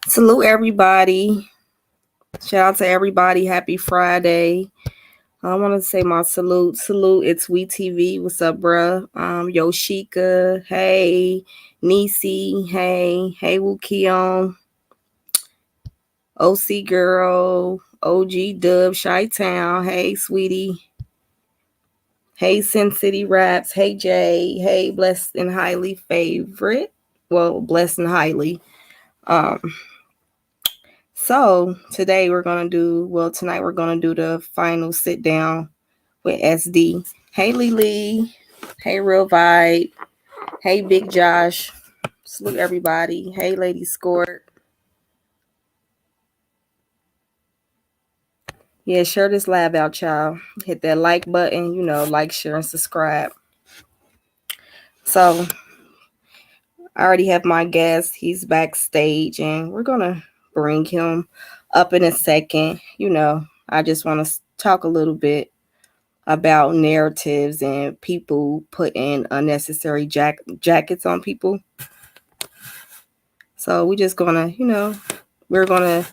Salute everybody. Shout out to everybody. Happy Friday. I want to say my salute. Salute. It's WeTV. What's up, bruh? Yoshika. Hey. Nisi. Hey. Hey, Wukion. OC Girl. OG Dub. Chi Town. Hey, sweetie. Hey, Sin City Raps. Hey, Jay. Hey, Blessed and Highly Favorite. Well, Blessed and Highly. Um, So tonight we're gonna do the final sit down with SD. Hey Lily, hey Real Vibe, hey Big Josh, salute everybody. Hey Lady Scored. Yeah, share this lab out, y'all. Hit that like button, like, share, and subscribe. So I already have my guest. He's backstage, and we're gonna bring him up in a second. I just want to talk a little bit about narratives and people putting unnecessary jackets on people. So we're gonna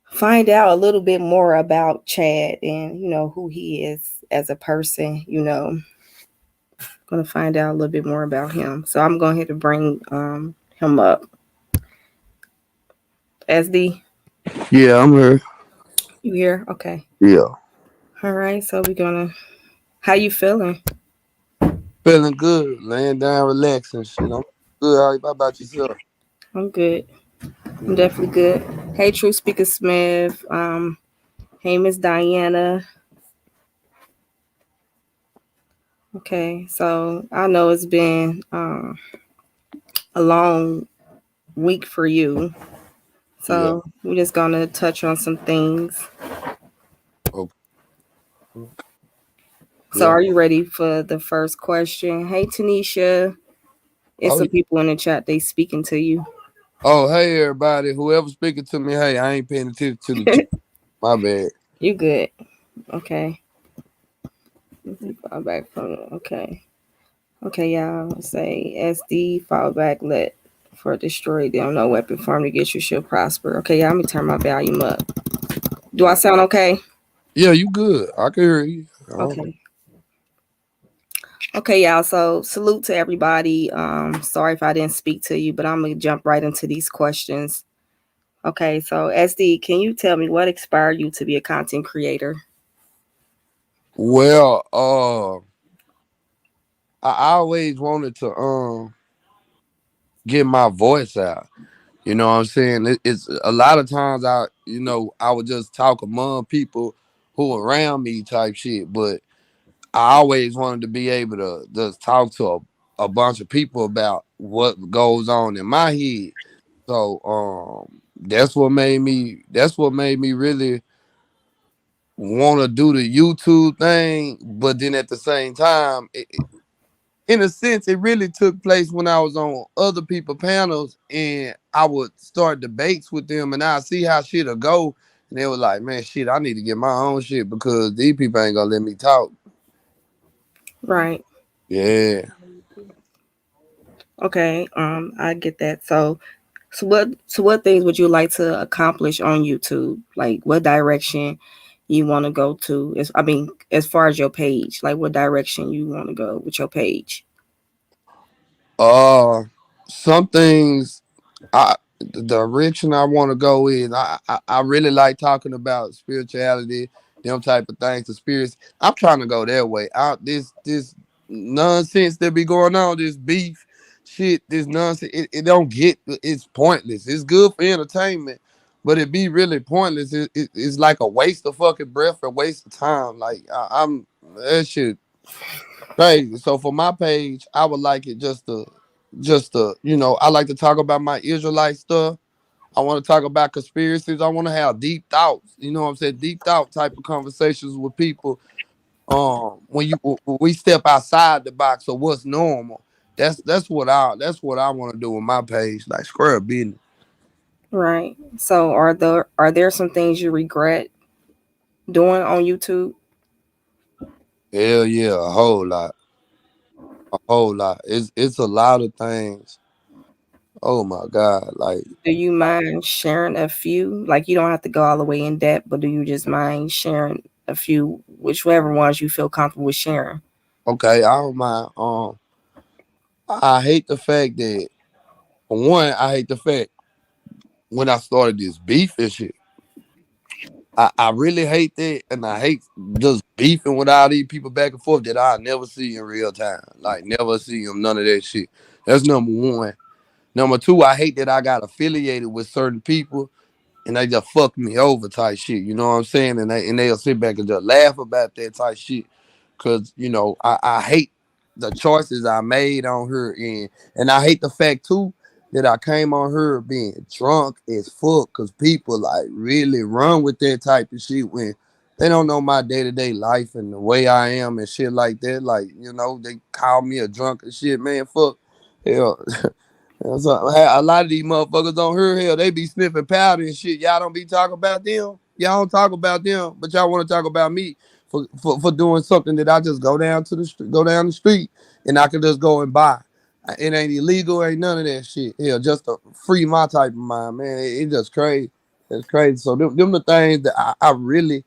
find out a little bit more about Chad and who he is as a person. Gonna find out a little bit more about him. So I'm going to bring him up. SD, Yeah, I'm here. you here? Okay. Yeah. All right. So we're gonna. How you feeling? Feeling good. Laying down, relaxing. Shit. I'm good. How about yourself? I'm good. I'm Mm. definitely good. Hey, True Speaker Smith. Hey, Miss Diana. Okay, so I know it's been a long week for you. Yeah. So we're just gonna touch on some things. Okay. So Yeah. are you ready for the first question? Hey Tanisha, it's Oh, some yeah. people in the chat. They speaking to you. Oh, hey, everybody. Whoever speaking to me, hey, I ain't paying attention to the chat. My bad. You good? Okay. Fall back from okay. Okay, y'all say SD fall back. Let for destroy them. No weapon formed against you shall prosper. Okay, y'all. Let me turn my volume up. Do I sound okay? Yeah, you good. I can hear you. Oh. Okay. Okay, y'all. So salute to everybody. Sorry if I didn't speak to you, but I'm gonna jump right into these questions. Okay, so SD, can you tell me what inspired you to be a content creator? Well, I always wanted to get my voice out. You know what I'm saying? It's a lot of times I would just talk among people who around me type shit, but I always wanted to be able to just talk to a bunch of people about what goes on in my head. So that's what made me really want to do the YouTube thing. But then at the same time, in a sense, it really took place when I was on other people panels and I would start debates with them and I see how shit'll go. And they were like, man, shit, I need to get my own shit because these people ain't gonna let me talk. Right. Yeah. Okay. I get that. So what things would you like to accomplish on YouTube? Like what direction you want to go to? As far as your page, like what direction you want to go with your page? Uh, some things the direction I want to go in. I really like talking about spirituality, them type of things, the spirits. I'm trying to go that way. Out this nonsense that be going on, this beef shit, this nonsense. It don't get. It's pointless. It's good for entertainment, but it be really pointless. It's like a waste of fucking breath, a waste of time. Like I'm that shit crazy. So for my page, I would like it just to I like to talk about my Israelite stuff. I want to talk about conspiracies. I want to have deep thoughts. You know what I'm saying? Deep thought type of conversations with people. When we step outside the box of what's normal. That's what I want to do with my page. Like square business. Right. So are there some things you regret doing on YouTube? Hell yeah, a whole lot. A whole lot. It's a lot of things Oh my God. Like, Do you mind sharing a few? Like you don't have to go all the way in depth, but do you just mind sharing a few, whichever ones you feel comfortable with sharing? okay, I don't mind. I hate the fact that, for one, I hate the fact when I started this beef and shit. I really hate that, and I hate just beefing with all these people back and forth that I never see in real time. Like, never see them, none of that shit. That's number one. Number two, I hate that I got affiliated with certain people and they just fuck me over type shit. You know what I'm saying? And they'll sit back and just laugh about that type shit. Cause I hate the choices I made on her and I hate the fact too that I came on her being drunk as fuck. Cause people like really run with that type of shit when they don't know my day-to-day life and the way I am and shit like that. Like, they call me a drunk and shit, man. Fuck. Hell, so, a lot of these motherfuckers on her, hell, they be sniffing powder and shit. Y'all don't be talking about them. Y'all don't talk about them, but y'all want to talk about me for doing something that I just go down the street, and I can just go and buy. It ain't illegal, ain't none of that shit. Hell, just to free my type of mind, man. It just crazy. It's crazy. So them the things that I really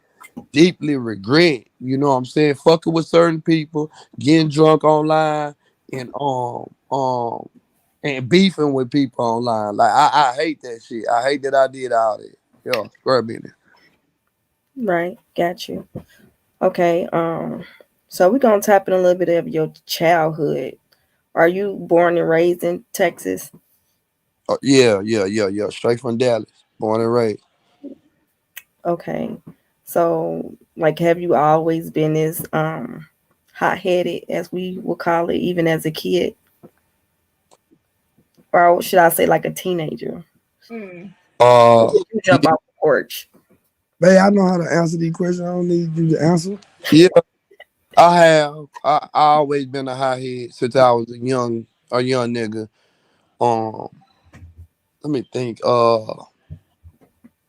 deeply regret. You know what I'm saying? Fucking with certain people, getting drunk online, and and beefing with people online. Like I hate that shit. I hate that I did all that. Yo, scrub in it. Right, got you. Okay, so we're gonna tap in a little bit of your childhood. Are you born and raised in Texas? Yeah. Straight from Dallas, born and raised. Okay, so like, have you always been this hot headed, as we will call it, even as a kid, or should I say like a teenager? Uh, You jump off the porch. Babe, I know how to answer these questions. I don't need you to answer. yeah, I have. I always been a hothead since I was a young nigga. Um, Let me think.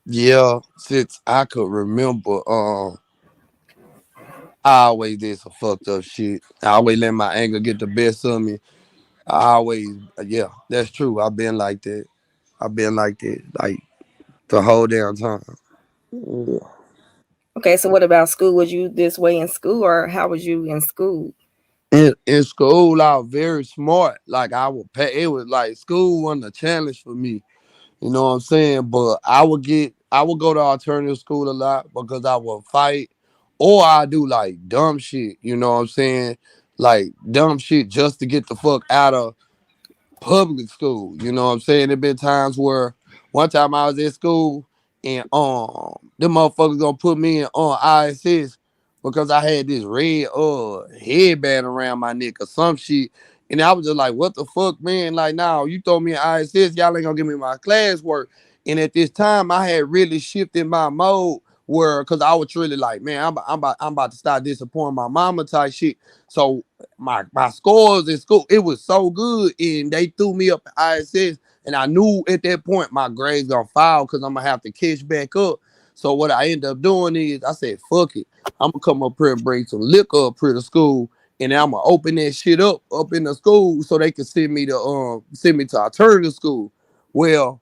Yeah, since I could remember. I always did some fucked up shit. I always let my anger get the best of me. I always, yeah, that's true. I've been like that. I've been like that, like the whole damn time. Yeah. Okay, so what about school? Was you this way in school, or how was you in school? In school, I was very smart. Like I would pay. It was like school wasn't a challenge for me. You know what I'm saying? But I would go to alternative school a lot because I would fight, or I do like dumb shit. You know what I'm saying? Like dumb shit just to get the fuck out of public school. You know what I'm saying? There been times where one time I was at school and them motherfuckers gonna put me in on ISS because I had this red headband around my neck or some shit. And I was just like, what the fuck, man? Like, now you throw me in ISS, y'all ain't gonna give me my classwork. And at this time, I had really shifted my mode where, cause I was really like, man, I'm about to start disappointing my mama type shit. So my scores in school, it was so good, and they threw me up at ISS, and I knew at that point my grades gonna fall because I'm gonna have to catch back up. So what I ended up doing is I said, fuck it, I'm gonna come up here and bring some liquor up here to school, and I'm gonna open that shit up in the school so they can send me to alternative school. Well,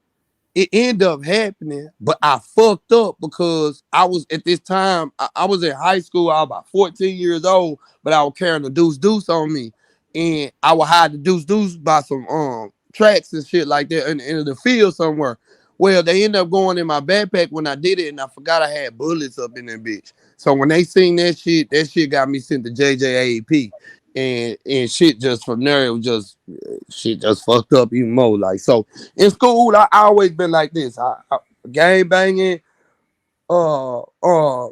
it ended up happening, but I fucked up because I was at this time, I was in high school, I was about 14 years old, but I was carrying the deuce on me. And I would hide the deuce by some tracks and shit like that in the field somewhere. Well, they ended up going in my backpack when I did it, and I forgot I had bullets up in that bitch. So when they seen that shit got me sent to JJAP. And shit just from there, it was just shit just fucked up even more. Like, so in school, I always been like this. I gang banging. Uh, uh.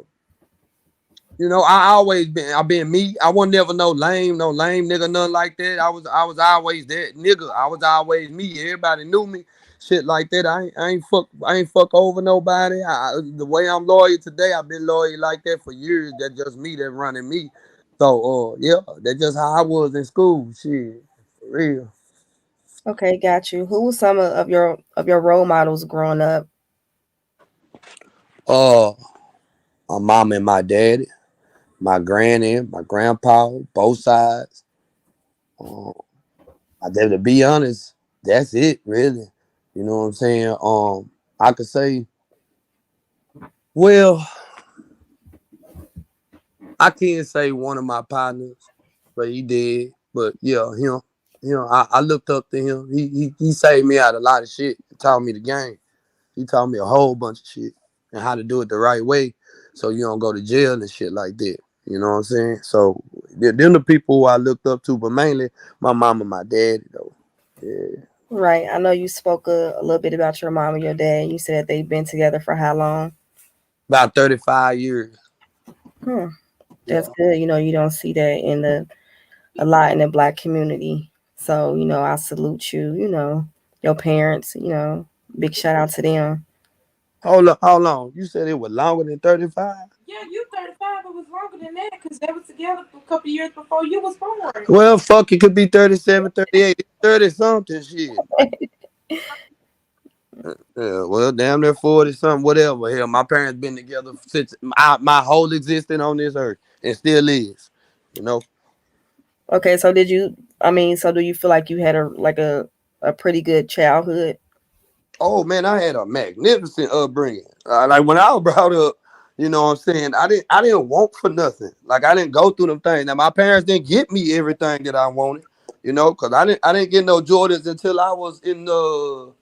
I been me. I wasn't never no lame nigga, nothing like that. I was always that nigga. I was always me. Everybody knew me. Shit like that. I ain't fuck over nobody. The way I'm loyal today, I've been loyal like that for years. That's just me. That running me. So yeah, that's just how I was in school. Shit, for real. Okay, got you. Who was some of your role models growing up? Uh, my mom and my daddy, my granny, my grandpa, both sides. Uh, to be honest. that's it, really. You know what I'm saying? I could say, well, I can't say one of my partners, but he did. But yeah, him. I looked up to him. He saved me out of a lot of shit. He taught me the game. He taught me a whole bunch of shit and how to do it the right way, so you don't go to jail and shit like that. You know what I'm saying? So them the people who I looked up to, but mainly my mom and my daddy though. Yeah, Right. I know you spoke a little bit about your mom and your dad. You said they've been together for how long? about 35 years. Hmm. That's Yeah. good. You don't see that in the a lot in the black community. So, I salute you, your parents, big shout out to them. Hold on, how long? You said it was longer than 35? Yeah, you 35. It was longer than that because they were together for a couple years before you was born. Well, fuck, it could be 37, 38, 30 something shit. Yeah, well, damn near 40 something, whatever. Hell, my parents been together since my whole existence on this earth and still is. You know? Okay, so so do you feel like you had a pretty good childhood? Oh man, I had a magnificent upbringing. Like when I was brought up, you know what I'm saying? I didn't want for nothing. Like I didn't go through them things. Now my parents didn't get me everything that I wanted, because I didn't get no Jordans until I was in the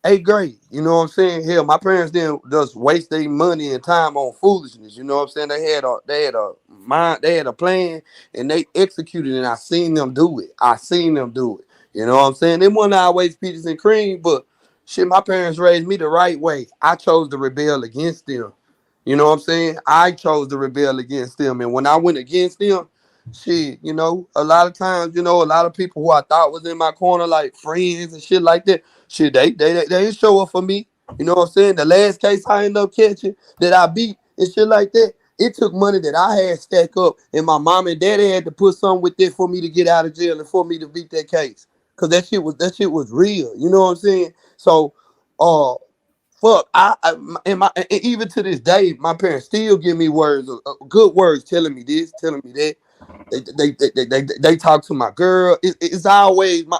eighth grade. You know what I'm saying? Hell, my parents didn't just waste their money and time on foolishness. You know what I'm saying? They had a mind, they had a plan, and they executed it. And I seen them do it. I seen them do it. You know what I'm saying? They wasn't always peaches and cream, but shit, my parents raised me the right way. I chose to rebel against them. You know what I'm saying? I chose to rebel against them, and when I went against them, shit, a lot of times, a lot of people who I thought was in my corner, like friends and shit like that. Shit, they didn't show up for me. You know what I'm saying? The last case I ended up catching that I beat and shit like that, it took money that I had stacked up, and my mom and daddy had to put something with it for me to get out of jail and for me to beat that case. Cause that shit was real. You know what I'm saying? So, uh, fuck, and even to this day, my parents still give me words, good words, telling me this, telling me that. They talk to my girl. It's always my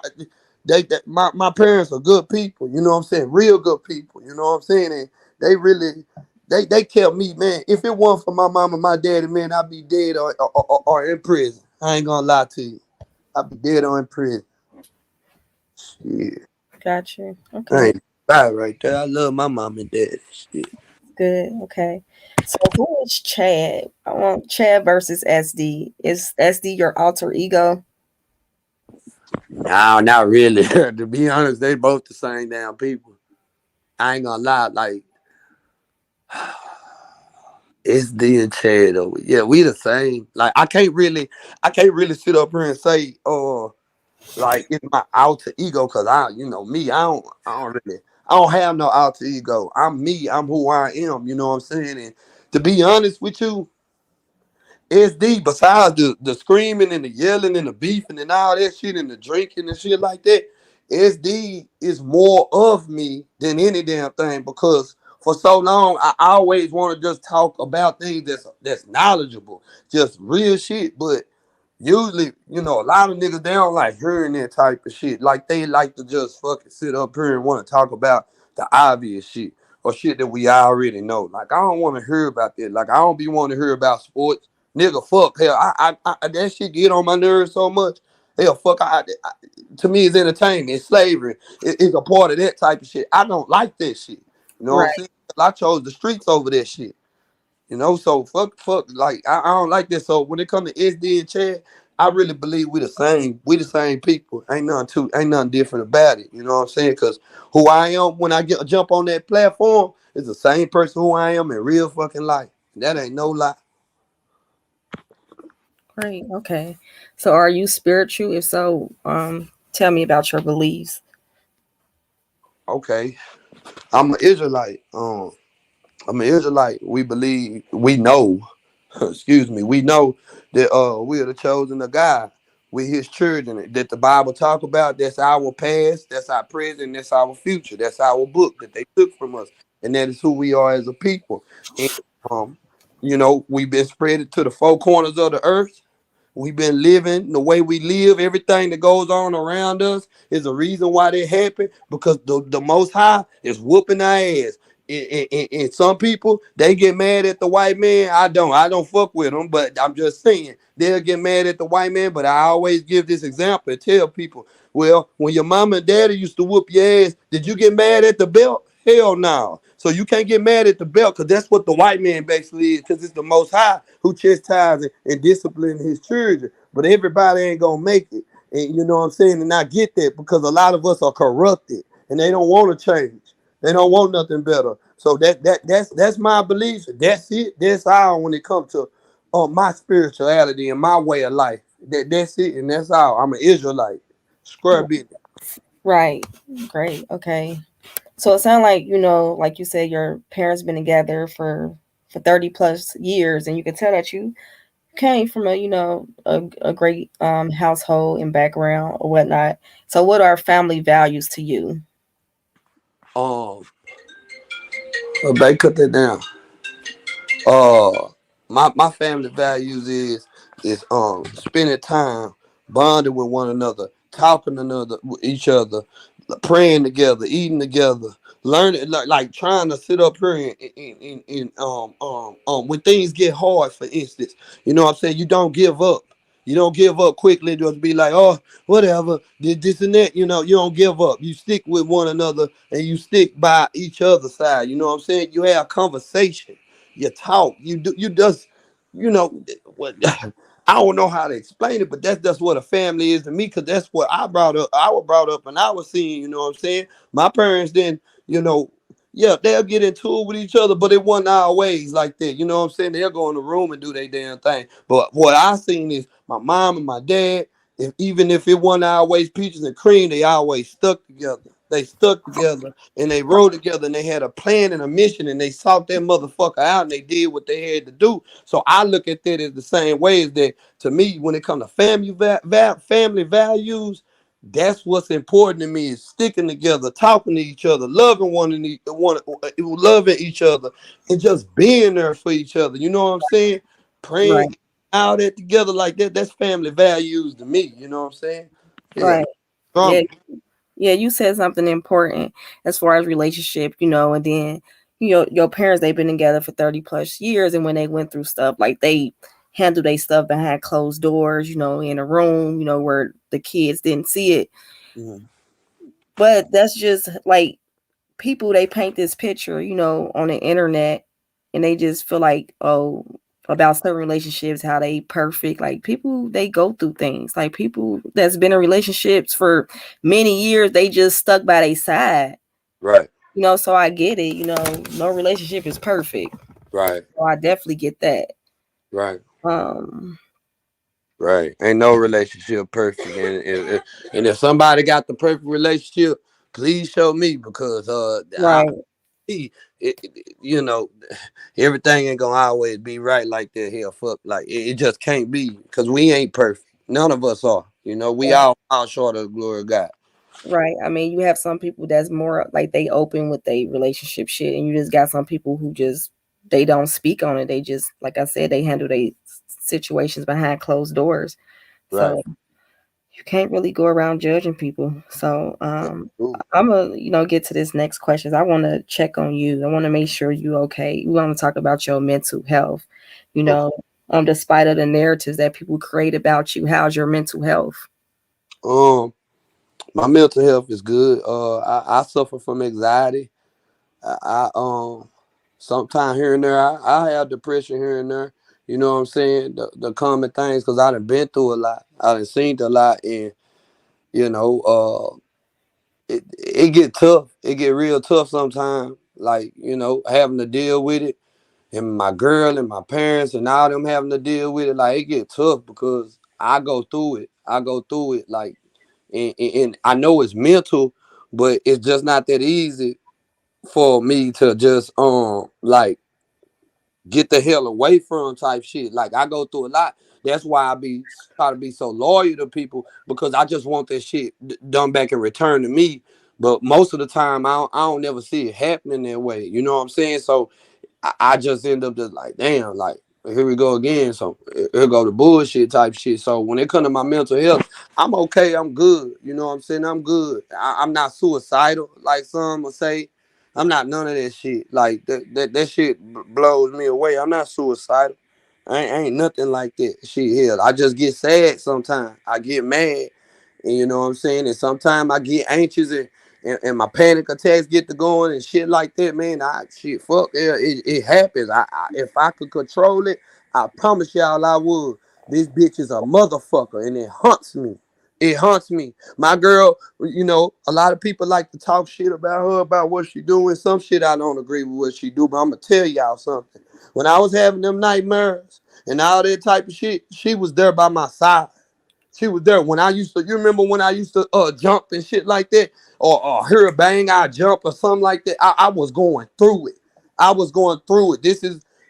parents are good people. You know what I'm saying? Real good people. You know what I'm saying? And they really they kept me, man. If it wasn't for my mom and my daddy, man, I'd be dead or in prison. I ain't gonna lie to you. I'd be dead or in prison. Shit, Gotcha. I Okay. ain't bad right there. I love my mom and daddy. Shit. Good. Okay. So who is Chad? I want Chad versus SD. Is SD your alter ego? No, not really. To be honest, they both the same damn people. I ain't gonna lie, like it's D and Chad though. Yeah, we the same. Like I can't really sit up here and say, like it's my alter ego, cause me, I don't have no alter ego. I'm me. I'm who I am. You know what I'm saying? And to be honest with you, SD, besides the screaming and the yelling and the beefing and all that shit and the drinking and shit like that, SD is more of me than any damn thing, because for so long I always want to just talk about things that's knowledgeable, just real shit. But usually, a lot of niggas, they don't like hearing that type of shit. Like they like to just fucking sit up here and want to talk about the obvious shit or shit that we already know. Like I don't want to hear about that. Like I don't be wanting to hear about sports. Nigga, fuck, hell, that shit get on my nerves so much. Hell, fuck, to me, it's entertainment, it's slavery, it's a part of that type of shit. I don't like that shit. You know what I'm Right. saying? I chose the streets over that shit. So fuck, like I don't like this. So when it comes to SD and Chad, I really believe we the same. We the same people. Ain't nothing different about it. You know what I'm saying? Cause who I am when I jump on that platform is the same person who I am in real fucking life. That ain't no lie. Great. Okay. So are you spiritual? If so, tell me about your beliefs. Okay, I'm an Israelite. I'm an Israelite. We believe, we know, excuse me, we know that we are the chosen of God. We His children. That the Bible talk about. That's our past. That's our present. That's our future. That's our book that they took from us, and that is who we are as a people. And we've been spread to the four corners of the earth. We've been living the way we live. Everything that goes on around us is a reason why they happen, because the Most High is whooping our ass. And some people, they get mad at the white man. I don't fuck with them, but I'm just saying they'll get mad at the white man. But I always give this example and tell people, well, when your mama and daddy used to whoop your ass, did you get mad at the belt? Hell no. So you can't get mad at the belt, because that's what the white man basically is, because it's the Most High who chastises and disciplines his children. But everybody ain't gonna make it. And you know what I'm saying? And I get that, because a lot of us are corrupted and they don't want to change. They don't want nothing better. So that's my belief. That's it. That's all when it comes to my spirituality and my way of life. That's it, and that's all. I'm an Israelite. Square bit. Right. Great. Okay. So it sounds like, like you said, your parents been together for 30 plus years, and you can tell that you came from a great household and background or whatnot. So what are family values to you? Um, they cut that down. Uh, my family values is spending time bonding with one another, talking to another with each other, praying together, eating together, learning, like trying to sit up here and when things get hard, for instance, you know what I'm saying, you don't give up. You don't give up quickly, just be like, oh, whatever, did this and that. You don't give up. You stick with one another and you stick by each other's side. You know what I'm saying? You have conversation, you talk, you just, you know, what I don't know how to explain it, but that's what a family is to me, because that's what I brought up. I was brought up and I was seeing, you know what I'm saying? My parents didn't, you know, yeah, they'll get into it with each other, but it wasn't always like that. You know what I'm saying? They'll go in the room and do their damn thing. But what I seen is my mom and my dad, even if it wasn't always peaches and cream, they always stuck together. They stuck together and they rode together, and they had a plan and a mission, and they sought that motherfucker out and they did what they had to do. So I look at that as the same way as that. To me, when it comes to family values, that's what's important to me, is sticking together, talking to each other, loving loving each other, and just being there for each other. You know what I'm saying? Right. Praying out that together like that. That's family values to me. You know what I'm saying? Yeah. Right. Yeah. Strong. Yeah, you said something important as far as relationship, and then your parents, they've been together for 30 plus years, and when they went through stuff, like they handle their stuff behind closed doors, in a room, where the kids didn't see it. Mhm. But that's just like people, they paint this picture, on the internet, and they just feel like, oh, about certain relationships, how they perfect. Like people, they go through things. Like people that's been in relationships for many years, they just stuck by their side. Right. So I get it. No relationship is perfect. Right. So I definitely get that. Right. Um, Right. Ain't no relationship perfect. And if somebody got the perfect relationship, please show me, because right, it, you know, everything ain't gonna always be right like that here. Fuck, like it just can't be, because we ain't perfect. None of us are. We all short of the glory of God. right. I mean, you have some people that's more like they open with their relationship shit, and you just got some people who just they don't speak on it. They just, like I said, they handle their situations behind closed doors. Right. So you can't really go around judging people. So Ooh. I'm gonna get to this next question. I want to check on you. I want to make sure you okay. We want to talk about your mental health. Okay. Despite of the narratives that people create about you, how's your mental health? My mental health is good. I suffer from anxiety. I sometimes here and there I have depression here and there. You know what I'm saying? The common things, because I done been through a lot. I done seen a lot, and you know, it get tough. It get real tough sometimes. Like, having to deal with it, and my girl and my parents and all them having to deal with it. Like, it get tough, because I go through it. I go through it, like, and I know it's mental, but it's just not that easy for me to just like get the hell away from type shit. Like, I go through a lot. That's why I be try to be so loyal to people, because I just want that shit done back and return to me. But most of the time, I don't never see it happening that way. You know what I'm saying? So I just end up just like, damn, like, here we go again. So here go the bullshit type shit. So when it come to my mental health, I'm okay. I'm good. You know what I'm saying? I'm good. I'm not suicidal like some will say. I'm not none of that shit. Like that shit blows me away. I'm not suicidal. I ain't nothing like that. Shit here. I just get sad sometimes. I get mad. And you know what I'm saying? And sometimes I get anxious and my panic attacks get to going and shit like that, man. Shit, fuck yeah, it happens. If I could control it, I promise y'all I would. This bitch is a motherfucker and it haunts me. It haunts me. My girl, you know, a lot of people like to talk shit about her, about what she doing. Some shit I don't agree with what she do, but I'm gonna tell y'all something. When I was having them nightmares and all that type of shit, she was there by my side. She was there when I used to. You remember when I used to jump and shit like that, or hear a bang, I jump or something like that. I was going through it. I was going through it.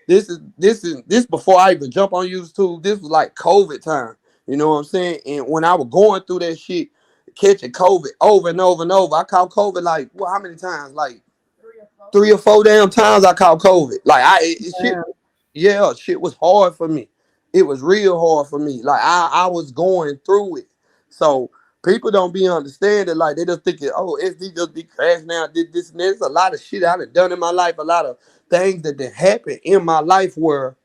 This before I even jump on YouTube. This was like COVID time. You know what I'm saying? And when I was going through that shit, catching COVID over and over and over, I caught COVID like well, how many times? Like 3 or 4 damn times I caught COVID. Like shit, Wow. yeah, shit was hard for me. It was real hard for me. Like I was going through it. So people don't be understanding. Like they just thinking, oh, SD just be crashing out, did this and that. There's a lot of shit I done done in my life. A lot of things that did happen in my life where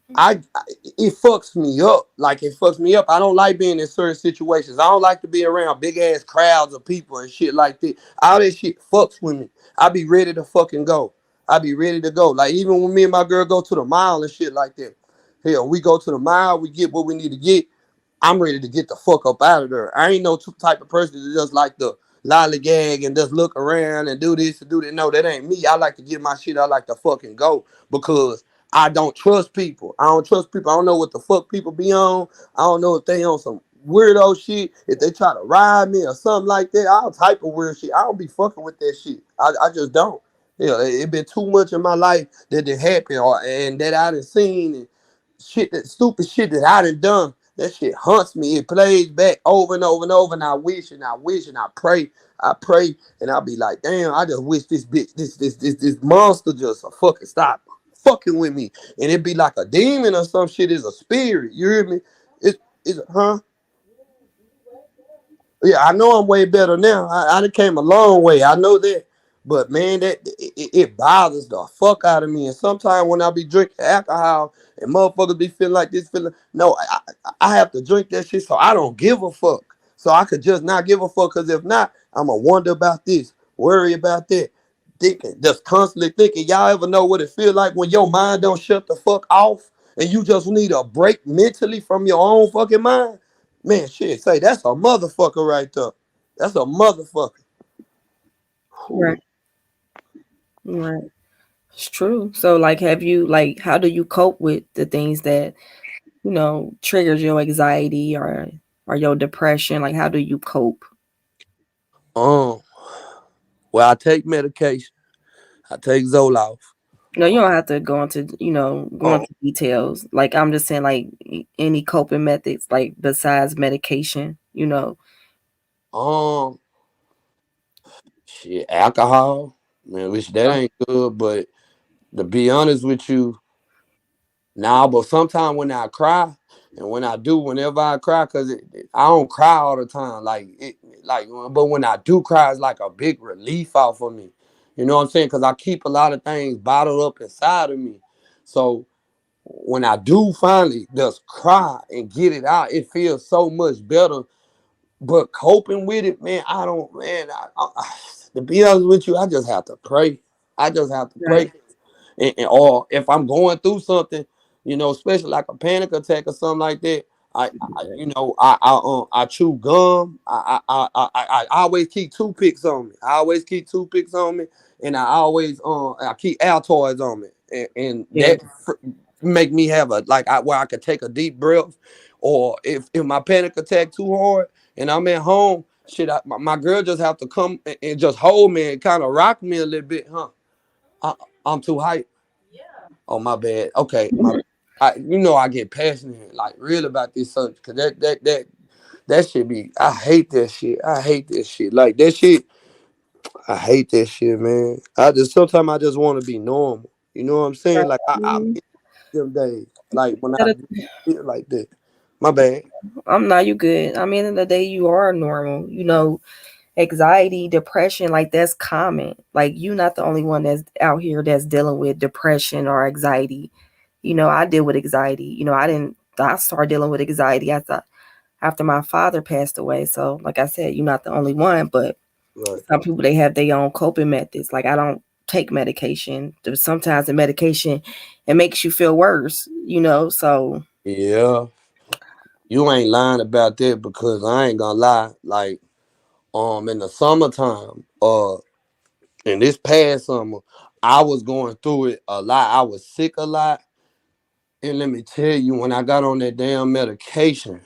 it fucks me up. Like it fucks me up. I don't like being in certain situations. I don't like to be around big ass crowds of people and shit like that. All that shit fucks with me. I be ready to fucking go. I be ready to go. Like even when me and my girl go to the mall and shit like that. Hell, we go to the mall, we get what we need to get. I'm ready to get the fuck up out of there. I ain't no type of person that just like to lollygag and just look around and do this and do that. No, that ain't me. I like to get my shit. I like to fucking go because I don't trust people. I don't trust people. I don't know what the fuck people be on. I don't know if they on some weirdo shit. If they try to ride me or something like that, all type of weird shit. I don't be fucking with that shit. I just don't. Yeah, it been too much in my life that did happen and that I done seen and shit that stupid shit that I done. That shit haunts me. It plays back over and over and over, and I wish and I wish and I pray, and I'll be like, damn, I just wish this bitch, this monster just fucking stop fucking with me, and it be like a demon or some shit. Is a spirit. You hear me? It's huh? Yeah, I know I'm way better now. I done came a long way. I know that. But man, it bothers the fuck out of me. And sometimes when I be drinking alcohol and motherfuckers be feeling like this, feeling no, I have to drink that shit so I don't give a fuck. So I could just not give a fuck. Cause if not, I'ma wonder about this, worry about that, thinking, just constantly thinking. Y'all ever know what it feel like when your mind don't shut the fuck off and you just need a break mentally from your own fucking mind? Man, shit, say that's a motherfucker right there. That's a motherfucker. Whew. Right. Right. It's true. So like have you like how do you cope with the things that, triggers your anxiety or your depression? Like how do you cope? Um, well, I take medication. I take Zoloft. No, you don't have to go Oh, into details. Like I'm just saying like any coping methods like besides medication. um, shit, alcohol. Man, which that ain't good. But to be honest with you, nah. But sometimes when I cry, and when I do, whenever I cry, I don't cry all the time. But when I do cry, it's like a big relief off of me. You know what I'm saying? Because I keep a lot of things bottled up inside of me. So when I do finally just cry and get it out, it feels so much better. But coping with it, man, I don't, man. To be honest with you, I just have to pray. I just have to Right. pray, or if I'm going through something, especially like a panic attack or something like that. I chew gum. I always keep toothpicks on me. I always keep toothpicks on me, and I keep Altoids on me, and Yeah. that make me have where I could take a deep breath, or if my panic attack too hard and I'm at home, shit, my girl just have to come and just hold me and kind of rock me a little bit, huh? I, I'm too hype. Oh my bad. Okay, I get passionate, like real about this subject, cause that shit be. I hate that shit. I hate that shit. Like that shit. I hate that shit, man. I just sometimes I just want to be normal. You know what I'm saying? Right. Like Mhm. them days. Like when I At did feel like that. My bad. I'm not you good. I mean, in the day you are normal. You know, anxiety, depression, like that's common. Like you not the only one that's out here that's dealing with depression or anxiety. You know, I deal with anxiety. You know, I started dealing with anxiety after my father passed away. So, like I said, you're not the only one, but Right. some people they have their own coping methods. Like I don't take medication. Sometimes the medication it makes you feel worse, you know. So Yeah. You ain't lying about that because I ain't gonna lie. Like, in the summertime, in this past summer, I was going through it a lot. I was sick a lot. And let me tell you, when I got on that damn medication,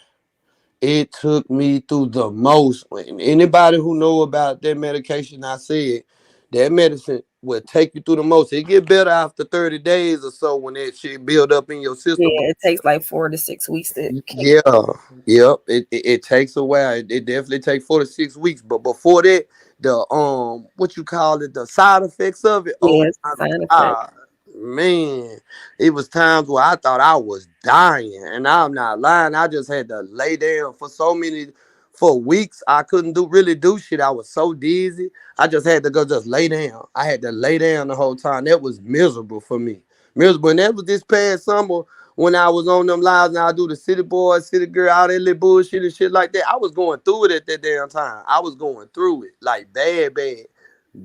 it took me through the most. When anybody who know about that medication, I said that medicine will take you through the most. It get better after 30 days or so when that shit build up in your system. yeah, it takes like 4 to 6 weeks to kick. Yeah, yep. It takes a while. It definitely takes 4 to 6 weeks. But before that, the what you call it, the side effects of it. Oh Yeah, it's my the sign effect. God, man, it was times where I thought I was dying, and I'm not lying. I just had to lay down for weeks. I couldn't really do shit. I was so dizzy. I just had to go just lay down. I had to lay down the whole time. That was miserable for me. Miserable. And that was this past summer when I was on them lives and I do the city boy, city girl, all that little bullshit and shit like that. I was going through it at that damn time. I was going through it like bad, bad,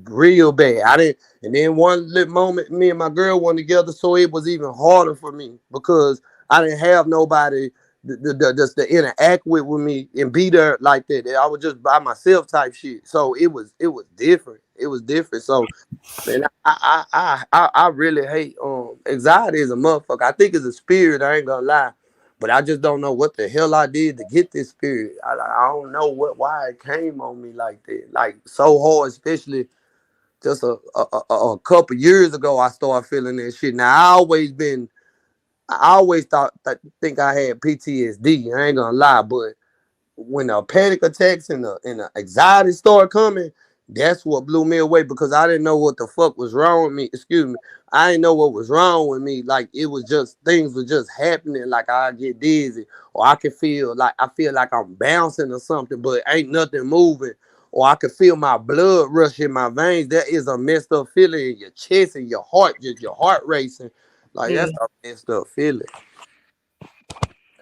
real bad. I didn't, and then one little moment, me and my girl were together, so it was even harder for me because I didn't have nobody just to interact with me and be there like that. I was just by myself type shit. So it was different. It was different. So man, I really hate anxiety is a motherfucker. I think it's a spirit. I ain't gonna lie, but I just don't know what the hell I did to get this spirit. I don't know why it came on me like that, like so hard. Especially just a couple years ago, I started feeling that shit. Now I always think I had PTSD. I ain't gonna lie, but when the panic attacks and the anxiety started coming, that's what blew me away because I didn't know what the fuck was wrong with me. Excuse me. I didn't know what was wrong with me. Like it was just things were just happening. Like I get dizzy, or I can feel like I'm bouncing or something, but ain't nothing moving. Or I can feel my blood rush in my veins. That is a messed up feeling in your chest and your heart, just your heart racing. Like Yeah, that's a messed up feeling.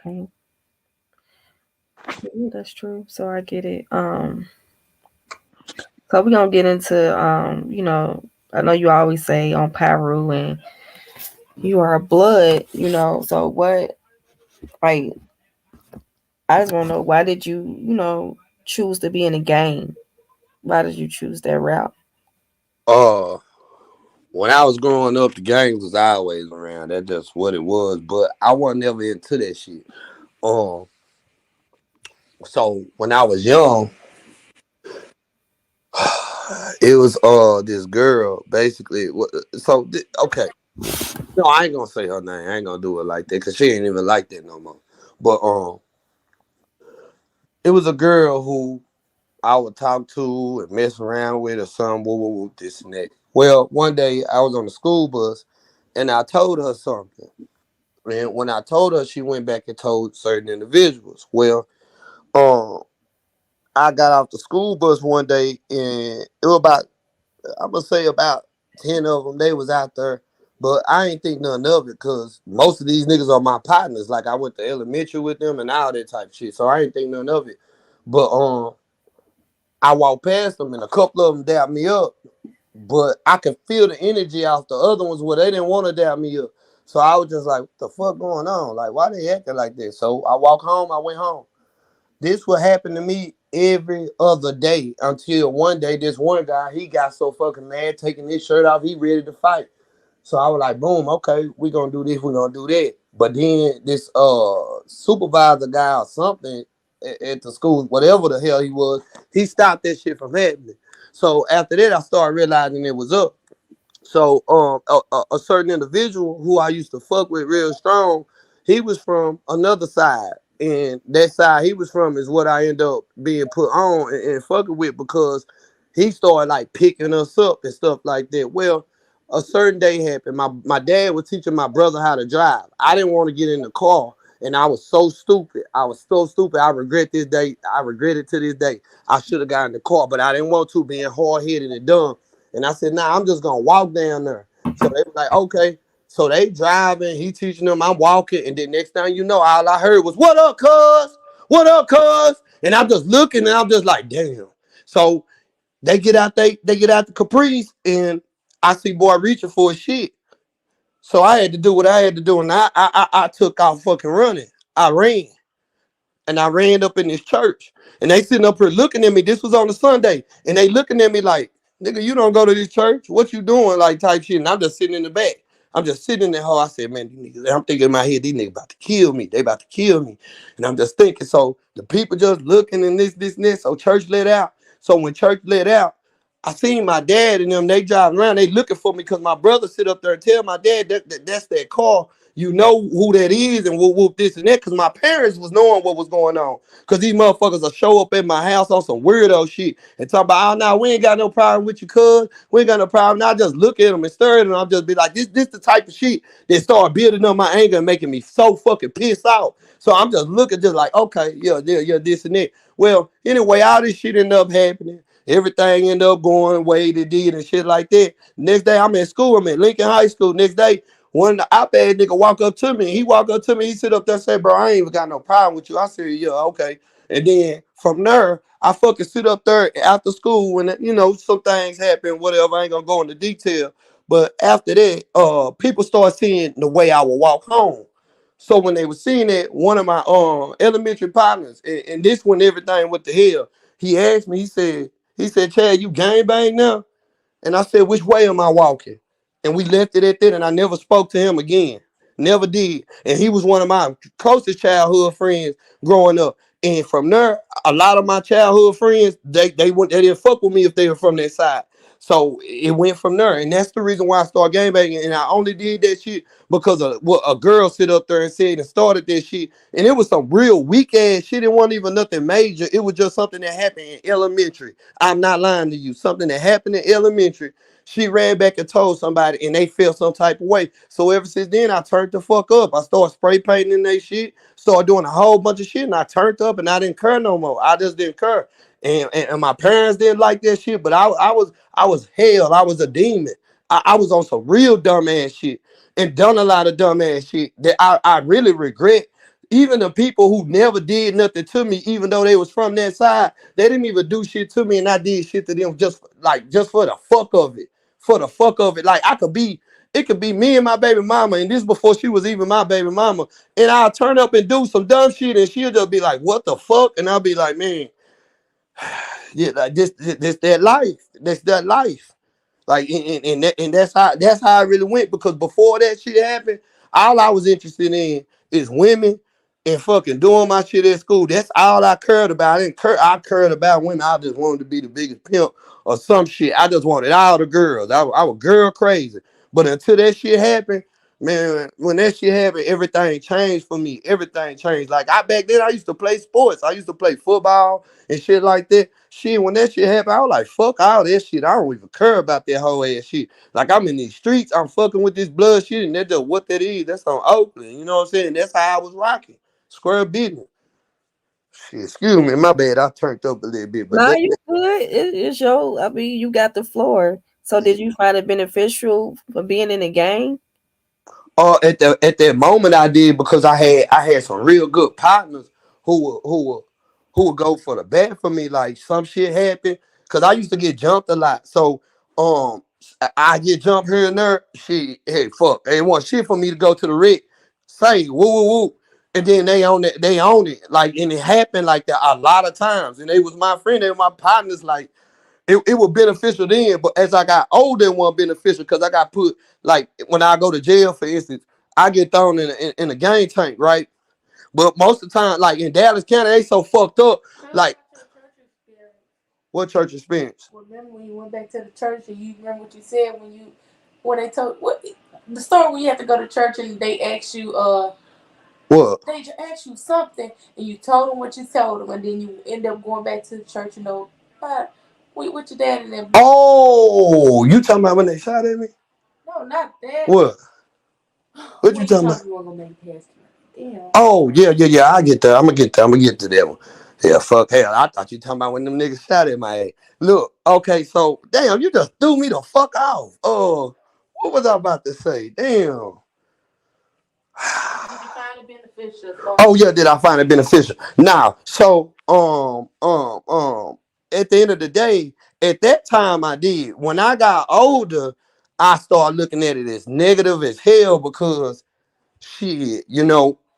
okay. Yeah, that's true. So I get it. So we're gonna get into you know, I know you always say on Paru and you are blood, you know. So what like I just wanna know why did you, you know, choose to be in a gang? Why did you choose that route? Uh when I was growing up, the gangs was always around. That's just what it was. But I wasn't ever into that shit. Um, so when I was young, it was this girl basically. Okay, no, I ain't gonna say her name. I ain't gonna do it like that because she ain't even like that no more. But it was a girl who I would talk to and mess around with or something. Woo, woo, woo, this and that. Well, one day I was on the school bus and I told her something. And when I told her, she went back and told certain individuals. Well, um, I got off the school bus one day, and it was about I'm gonna say about 10 of them. They was out there, but I ain't think none of it because most of these niggas are my partners. Like I went to elementary with them and all that type shit, so I ain't think none of it. But I walked past them, and a couple of them dapped me up, but I could feel the energy off the other ones where they didn't want to dap me up. So I was just like, what the fuck going on? Like, why they acting like this? So I walked home, I went home. This would happen to me every other day until one day, this one guy, he got so fucking mad, taking his shirt off, he ready to fight. So I was like, boom, okay, we gonna do this, we gonna do that. But then this supervisor guy or something at the school, whatever the hell he was, he stopped that shit from happening. So after that, I started realizing it was up. So a certain individual who I used to fuck with real strong, he was from another side. And that side he was from is what I end up being put on and fucking with because he started like picking us up and stuff like that. Well, a certain day happened. My dad was teaching my brother how to drive. I didn't want to get in the car, and I was so stupid. I was so stupid. I regret this day. I regret it to this day. I should have gotten in the car, but I didn't want to, being hard headed and dumb. And I said, "Nah, I'm just gonna walk down there." So they was like, "Okay." So they driving, he teaching them, I'm walking, and then next thing you know, all I heard was, "What up, cuz? What up, cuz?" And I'm just looking, and I'm just like, "Damn." So they get out the Caprice, and I see boy reaching for his shit. So I had to do what I had to do, and I took off fucking running. I ran, and I ran up in this church, and they sitting up here looking at me. This was on a Sunday, and they looking at me like, "Nigga, you don't go to this church? What you doing?" Like type shit. And I'm just sitting in the back. I'm just sitting in the hole. I said, "Man, these niggas." I'm thinking in my head, "These niggas about to kill me. They about to kill me." And I'm just thinking. So the people just looking and this, and this. So church let out. So when church let out, I seen my dad and them. They driving around. They looking for me because my brother sit up there and tell my dad that's that car. You know who that is and whoop this and that. Because my parents was knowing what was going on. Because these motherfuckers will show up at my house on some weirdo shit and talk about, "Oh, no, we ain't got no problem with you, cuz. We ain't got no problem." And I just look at them and stare at them. I'll just be like, this the type of shit that start building up my anger and making me so fucking pissed off. So I'm just looking just like, okay, yeah, this and that. Well, anyway, all this shit ended up happening. Everything ended up going the way it did and shit like that. Next day, I'm at school. I'm at Lincoln High School. Next day, one the iPad nigga walk up to me. He walk up to me. He sit up there and say, "Bro, I ain't even got no problem with you." I said, "Yeah, okay." And then from there, I fucking sit up there after school when some things happen, whatever. I ain't gonna go into detail. But after that, people start seeing the way I would walk home. So when they were seeing it, one of my elementary partners, and this when everything went to hell, he asked me, he said, "Chad, you gang bang now?" And I said, "Which way am I walking?" And we left it at that, and I never spoke to him again. Never did. And he was one of my closest childhood friends growing up. And from there, a lot of my childhood friends, they didn't fuck with me if they were from that side. So it went from there. And that's the reason why I started gang banging. And I only did that shit because of what a girl sit up there and said and started that shit. And it was some real weak ass shit. It wasn't even nothing major. It was just something that happened in elementary. I'm not lying to you. Something that happened in elementary. She ran back and told somebody, and they felt some type of way. So ever since then, I turned the fuck up. I started spray painting in that shit, started doing a whole bunch of shit, and I turned up, and I didn't care no more. I just didn't care, and my parents didn't like that shit. But I was hell. I was a demon. I was on some real dumb ass shit and done a lot of dumb ass shit that I really regret. Even the people who never did nothing to me, even though they was from that side, they didn't even do shit to me, and I did shit to them just for the fuck of it. For the fuck of it. Like it could be me and my baby mama, and this before she was even my baby mama. And I'll turn up and do some dumb shit, and she'll just be like, "What the fuck?" And I'll be like, "Man, yeah, like this that life. That's that life." Like and that's how it really went because before that shit happened, all I was interested in is women and fucking doing my shit at school. That's all I cared about. I cared about women. I just wanted to be the biggest pimp or some shit. I just wanted all the girls. I was girl crazy. But until that shit happened, man, when that shit happened, everything changed for me. Everything changed. Like I back then I used to play sports. I used to play football and shit like that. Shit, when that shit happened, I was like, fuck all that shit. I don't even care about that whole ass shit. Like I'm in these streets, I'm fucking with this blood shit, and that's just what that is. That's on Oakland. You know what I'm saying? That's how I was rocking. Square business. Shit, excuse me, my bad. I turned up a little bit, but No, that you good. It's your. I mean, you got the floor. So, did you find it beneficial for being in the game? at that moment I did because I had some real good partners who would go for the bat for me. Like some shit happened because I used to get jumped a lot. So I get jumped here and there. Shit, hey fuck, they want shit for me to go to the rig, say woo woo woo, and then they own it. They own it. Like and it happened like that a lot of times. And they was my friend. They were my partners. Like it was beneficial then, but as I got older, it wasn't beneficial because I got put like when I go to jail, for instance, I get thrown in a gang tank, right? But most of the time, like in Dallas County, they so fucked up. Like what church experience? Remember when you went back to the church and you remember what you said when they told what the story when you have to go to church and they asked you What? they just asked you something and you told them what you told them and then you end up going back to the church what your dad and them. Oh, you talking about when they shot at me? No, not that. What? What you talking about? You want to make past Damn. Oh, yeah. I get that. I'm gonna get to that one. Yeah, fuck hell. I thought you talking about when them niggas shot at my ass. Look, okay, so damn, you just threw me the fuck off. What was I about to say? Damn. Did you find it beneficial? Oh yeah, did I find it beneficial? Now, so at the end of the day, at that time I did. When I got older, I started looking at it as negative as hell because shit,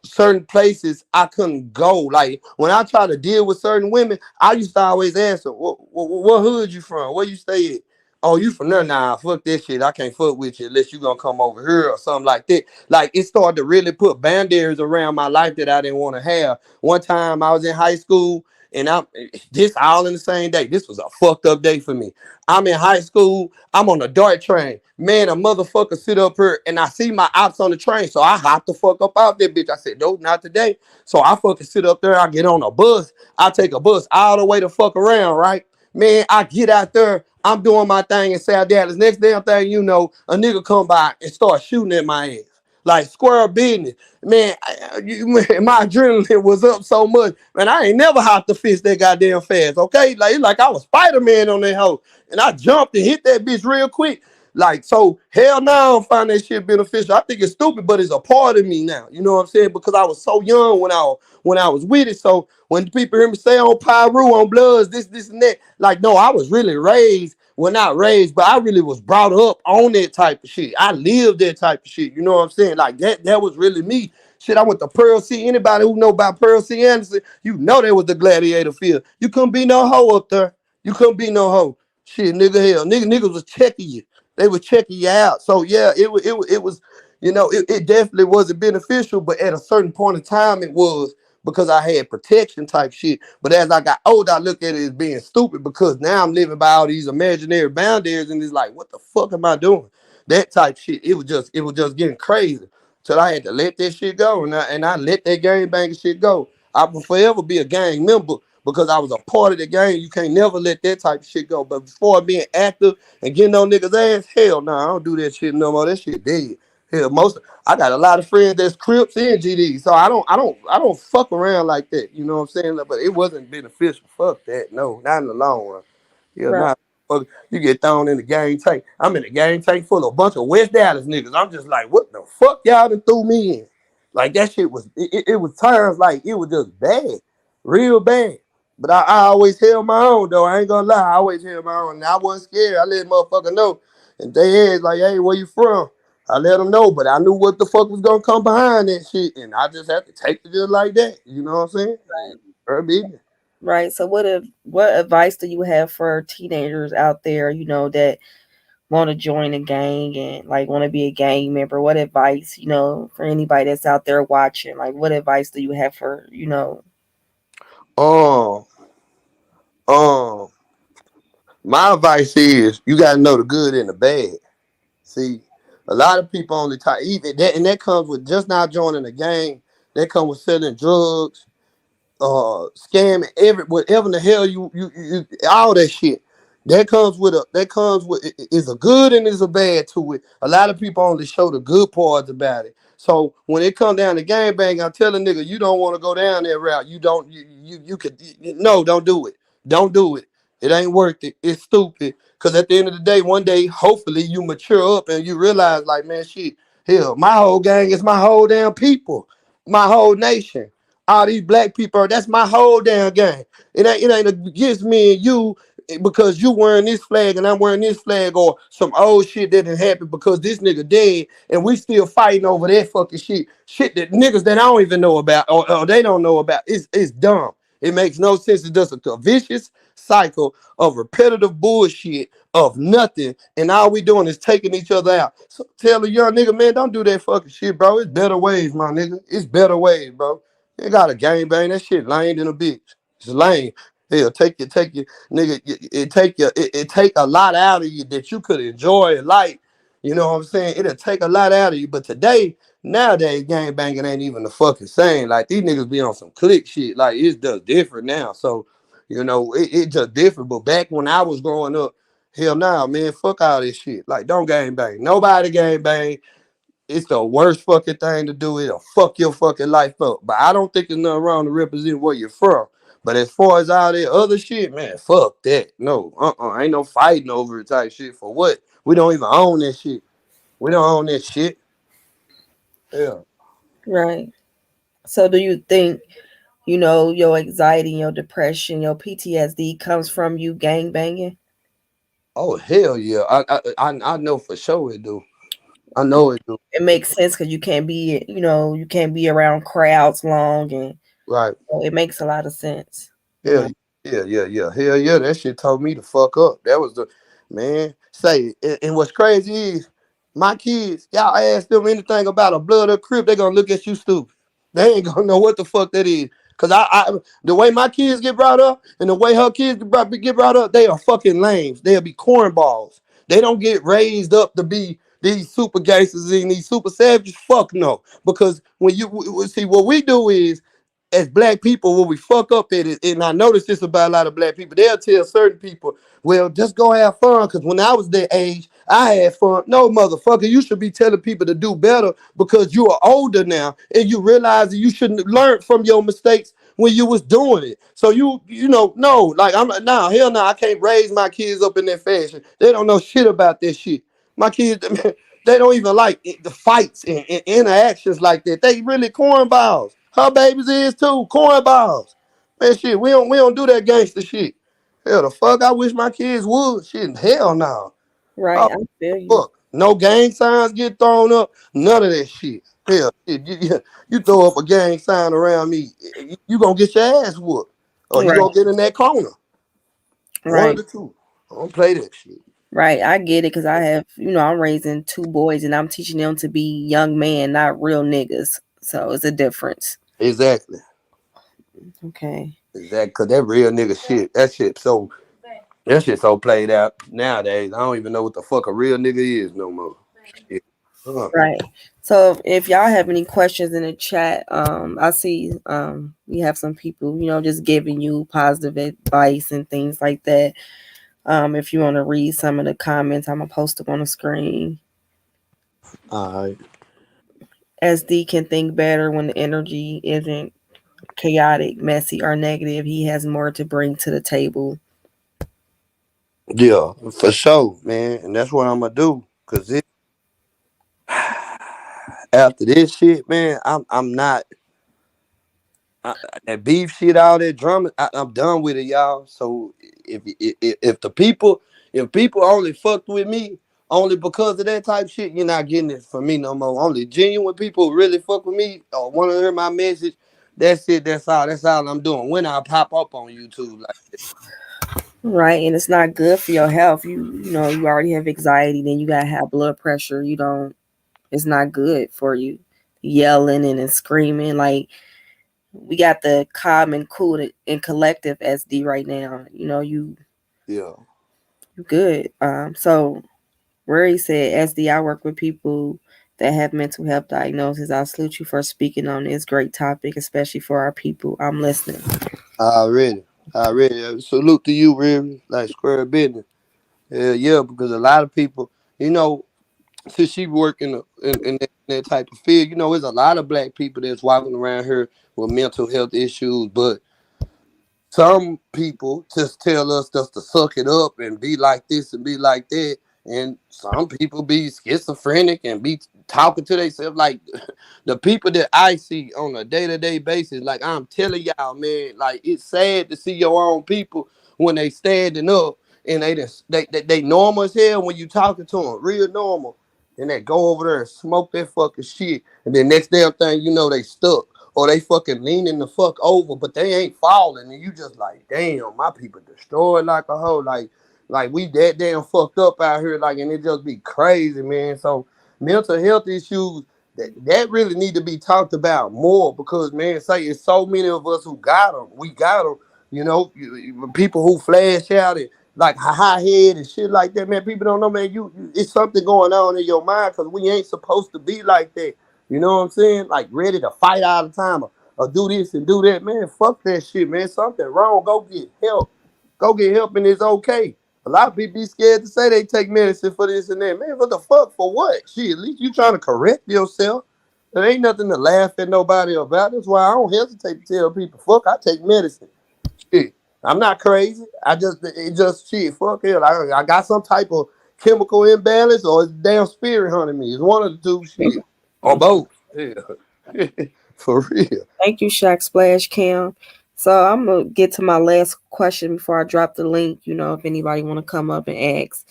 certain places I couldn't go. Like when I try to deal with certain women, I used to always ask them, what hood you from? Where you stay at? Oh, you from there? Nah, fuck that shit. I can't fuck with you unless you gonna come over here or something like that. Like it started to really put barriers around my life that I didn't want to have. One time I was in high school and I'm this all in the same day. This was a fucked up day for me. I'm in high school. I'm on a DART train. Man, a motherfucker sit up here and I see my ops on the train. So I hop the fuck up out that bitch. I said, no, not today. So I fucking sit up there. I get on a bus. I take a bus all the way the fuck around, right? Man, I get out there. I'm doing my thing in South Dallas. Next damn thing you know, a nigga come by and start shooting at my ass. Like square business. Man, my adrenaline was up so much. Man, I ain't never hopped the fist that goddamn fast, okay? Like I was Spider-Man on that hoe. And I jumped and hit that bitch real quick. Like, so hell no, I don't find that shit beneficial. I think it's stupid, but it's a part of me now. You know what I'm saying? Because I was so young when I was with it. So when people hear me say on Pyru, on Bloods, this and that, like, no, I was really raised. Well, not raised, but I really was brought up on that type of shit. I lived that type of shit. You know what I'm saying? Like that was really me. Shit, I went to Pearl C. Anybody who know about Pearl C. Anderson, you know there was the gladiator field. You couldn't be no hoe up there. You couldn't be no hoe. Shit, nigga, hell, niggas was checking you. They were checking you out. So yeah, it was, it definitely wasn't beneficial, but at a certain point in time it was because I had protection type shit. But as I got older, I looked at it as being stupid because now I'm living by all these imaginary boundaries and it's like, what the fuck am I doing? That type shit. It was just getting crazy. So I had to let that shit go. And I let that gang banging shit go. I will forever be a gang member because I was a part of the game. You can't never let that type of shit go. But before being active and getting on niggas' ass, hell no, I don't do that shit no more. That shit dead. Hell, I got a lot of friends that's Crips and GD, so I don't fuck around like that. You know what I'm saying? But it wasn't beneficial. Fuck that. No, not in the long run. Yeah, Right. not. Fuck, you get thrown in the gang tank. I'm in a gang tank full of a bunch of West Dallas niggas. I'm just like, what the fuck y'all done threw me in? Like that shit was. It was times like it was just bad, real bad. But I always held my own though. I ain't gonna lie. I always held my own. And I wasn't scared. I let motherfucker know. And they asked like, hey, where you from? I let them know, but I knew what the fuck was gonna come behind that shit, and I just had to take it just like that. You know what I'm saying? Her business. Right. So what advice do you have for teenagers out there, that want to join a gang and like want to be a gang member? What advice, for anybody that's out there watching? Like what advice do you have for, Um, um, my advice is you gotta know the good and the bad. See, a lot of people only talk even that, and that comes with just not joining a gang. That comes with selling drugs, scamming whatever the hell you all that shit. Is a good and is a bad to it. A lot of people only show the good parts about it. So when it come down to gang bang, I tell a nigga you don't want to go down that route. You don't you could no, don't do it. Don't do it. It ain't worth it. It's stupid. Cause at the end of the day, one day, hopefully you mature up and you realize like, man, shit, hell, my whole gang is my whole damn people, my whole nation. All these black people, that's my whole damn gang. It ain't against me and you because you wearing this flag and I'm wearing this flag or some old shit that didn't happen because this nigga dead and we still fighting over that fucking shit. Shit that niggas that I don't even know about or they don't know about. It's dumb. It makes no sense. It's just a vicious cycle of repetitive bullshit of nothing. And all we doing is taking each other out. So tell a young nigga, man, don't do that fucking shit, bro. It's better ways, my nigga. It's better ways, bro. You got a gang bang. That shit lame than a bitch. It's lame. Hell, take your nigga. It take a lot out of you that you could enjoy and like. You know what I'm saying? It'll take a lot out of you. But nowadays, gang banging ain't even the fucking same. Like these niggas be on some click shit. Like it's just different now. So, it just different. But back when I was growing up, Hell nah, man. Fuck all this shit. Like, don't gang bang. Nobody gang bang. It's the worst fucking thing to do. It'll fuck your fucking life up. But I don't think there's nothing wrong to represent where you're from. But as far as all that other shit, man, fuck that. No, ain't no fighting over it type shit. For what? We don't even own that shit. We don't own that shit. Yeah. Right. So do you think, your anxiety, your depression, your PTSD comes from you gang banging? Oh hell yeah. I know for sure it do. I know it do. It makes sense because you can't be around crowds long, and Right. it makes a lot of sense. You Hell know. yeah. Hell yeah. That shit told me to fuck up. That was the man. Say and what's crazy is my kids, y'all ask them anything about a blood or crib, they gonna look at you stupid. They ain't gonna know what the fuck that is. Cause I the way my kids get brought up and the way her kids get brought up, they are fucking lames. They'll be cornballs. They don't get raised up to be these super gangsters and these super savages. Fuck no. Because when see what we do is as black people, when we fuck up at it, and I notice this about a lot of black people, they'll tell certain people, well, just go have fun, because when I was that age, I had fun. No, motherfucker, you should be telling people to do better because you are older now, and you realize that you shouldn't learn from your mistakes when you was doing it. So no, like I'm nah, hell no, I can't raise my kids up in that fashion. They don't know shit about that shit. My kids, they don't even like the fights and interactions like that. They really cornballs. Her babies is too cornballs. Man, shit, we don't do that gangster shit. Hell, the fuck, I wish my kids would. Shit, hell no. Right. Oh, I feel you. fuck. No gang signs get thrown up. None of that shit. Hell, shit, you throw up a gang sign around me, you gonna get your ass whooped. Or you Right. gonna get in that corner. One of Right. the two. I don't play that shit. Right. I get it because I'm raising two boys and I'm teaching them to be young men, not real niggas. So it's a difference. Exactly. Okay. Exactly. Cause that real nigga shit, that shit so played out nowadays. I don't even know what the fuck a real nigga is no more. Shit. Right. So if y'all have any questions in the chat, I see we have some people, just giving you positive advice and things like that. If you want to read some of the comments, I'm gonna post them on the screen. All right. SD can think better when the energy isn't chaotic, messy, or negative. He has more to bring to the table. Yeah, for sure, man. And that's what I'm gonna do. Cause after this shit, man, I'm not that beef shit, all that drama. I'm done with it, y'all. So if the people, if people only fucked with me only because of that type shit, you're not getting it from me no more. Only genuine people really fuck with me or want to hear my message. That's it. That's all. That's all I'm doing. When I pop up on YouTube, like Right, and it's not good for your health. You already have anxiety, then you gotta have blood pressure. It's not good for you. Yelling and screaming, like we got the calm and cool and collective SD right now. yeah. You good. So where he said, SD, I work with people that have mental health diagnoses. I salute you for speaking on this great topic, especially for our people. I'm listening. Already. Already. Salute to you, really. Like square business. Yeah, because a lot of people, you know, since she work in that type of field, there's a lot of black people that's walking around here with mental health issues, but some people just tell us just to suck it up and be like this and be like that. And some people be schizophrenic and be talking to themselves like the people that I see on a day-to-day basis. Like I'm telling y'all, man, like it's sad to see your own people when they standing up and they normal as hell when you talking to them, real normal. And they go over there and smoke that fucking shit. And then next damn thing you know they stuck or they fucking leaning the fuck over, but they ain't falling, and you just like, damn, my people destroyed like a hoe, like we that damn fucked up out here, like, and it just be crazy, man. So mental health issues that really need to be talked about more because, man, say it's so many of us who got them, we got them, people who flash out and like high head and shit like that, man. People don't know, man. It's something going on in your mind because we ain't supposed to be like that. You know what I'm saying? Like ready to fight all the time or do this and do that. Man, fuck that shit, man. Something wrong. Go get help. Go get help and it's okay. A lot of people be scared to say they take medicine for this and that. Man, what the fuck? For what? Shit, at least you trying to correct yourself. There ain't nothing to laugh at nobody about. That's why I don't hesitate to tell people, fuck, I take medicine. Shit. I'm not crazy. It just shit, fuck it. I got some type of chemical imbalance or it's damn spirit hunting me. It's one of the two shit. Or both. Yeah. For real. Thank you, Shaq Splash Cam. So I'm gonna get to my last question before I drop the link. If anybody want to come up and ask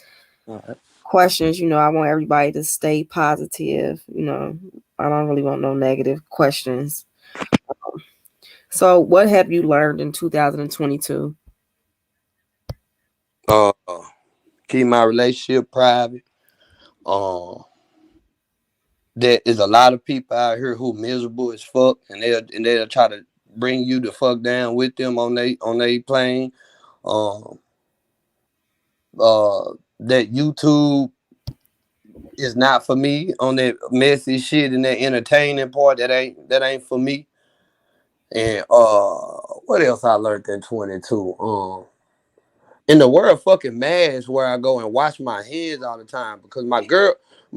questions, I want everybody to stay positive. I don't really want no negative questions. So what have you learned in 2022? Uh, Keep my relationship private. There is a lot of people out here who miserable as fuck, and they'll try to bring you the fuck down with them on they plane. Um, that YouTube is not for me on that messy shit and that entertaining part. That ain't for me. And what else I learned in 22? In the world fucking mass where I go and wash my hands all the time because my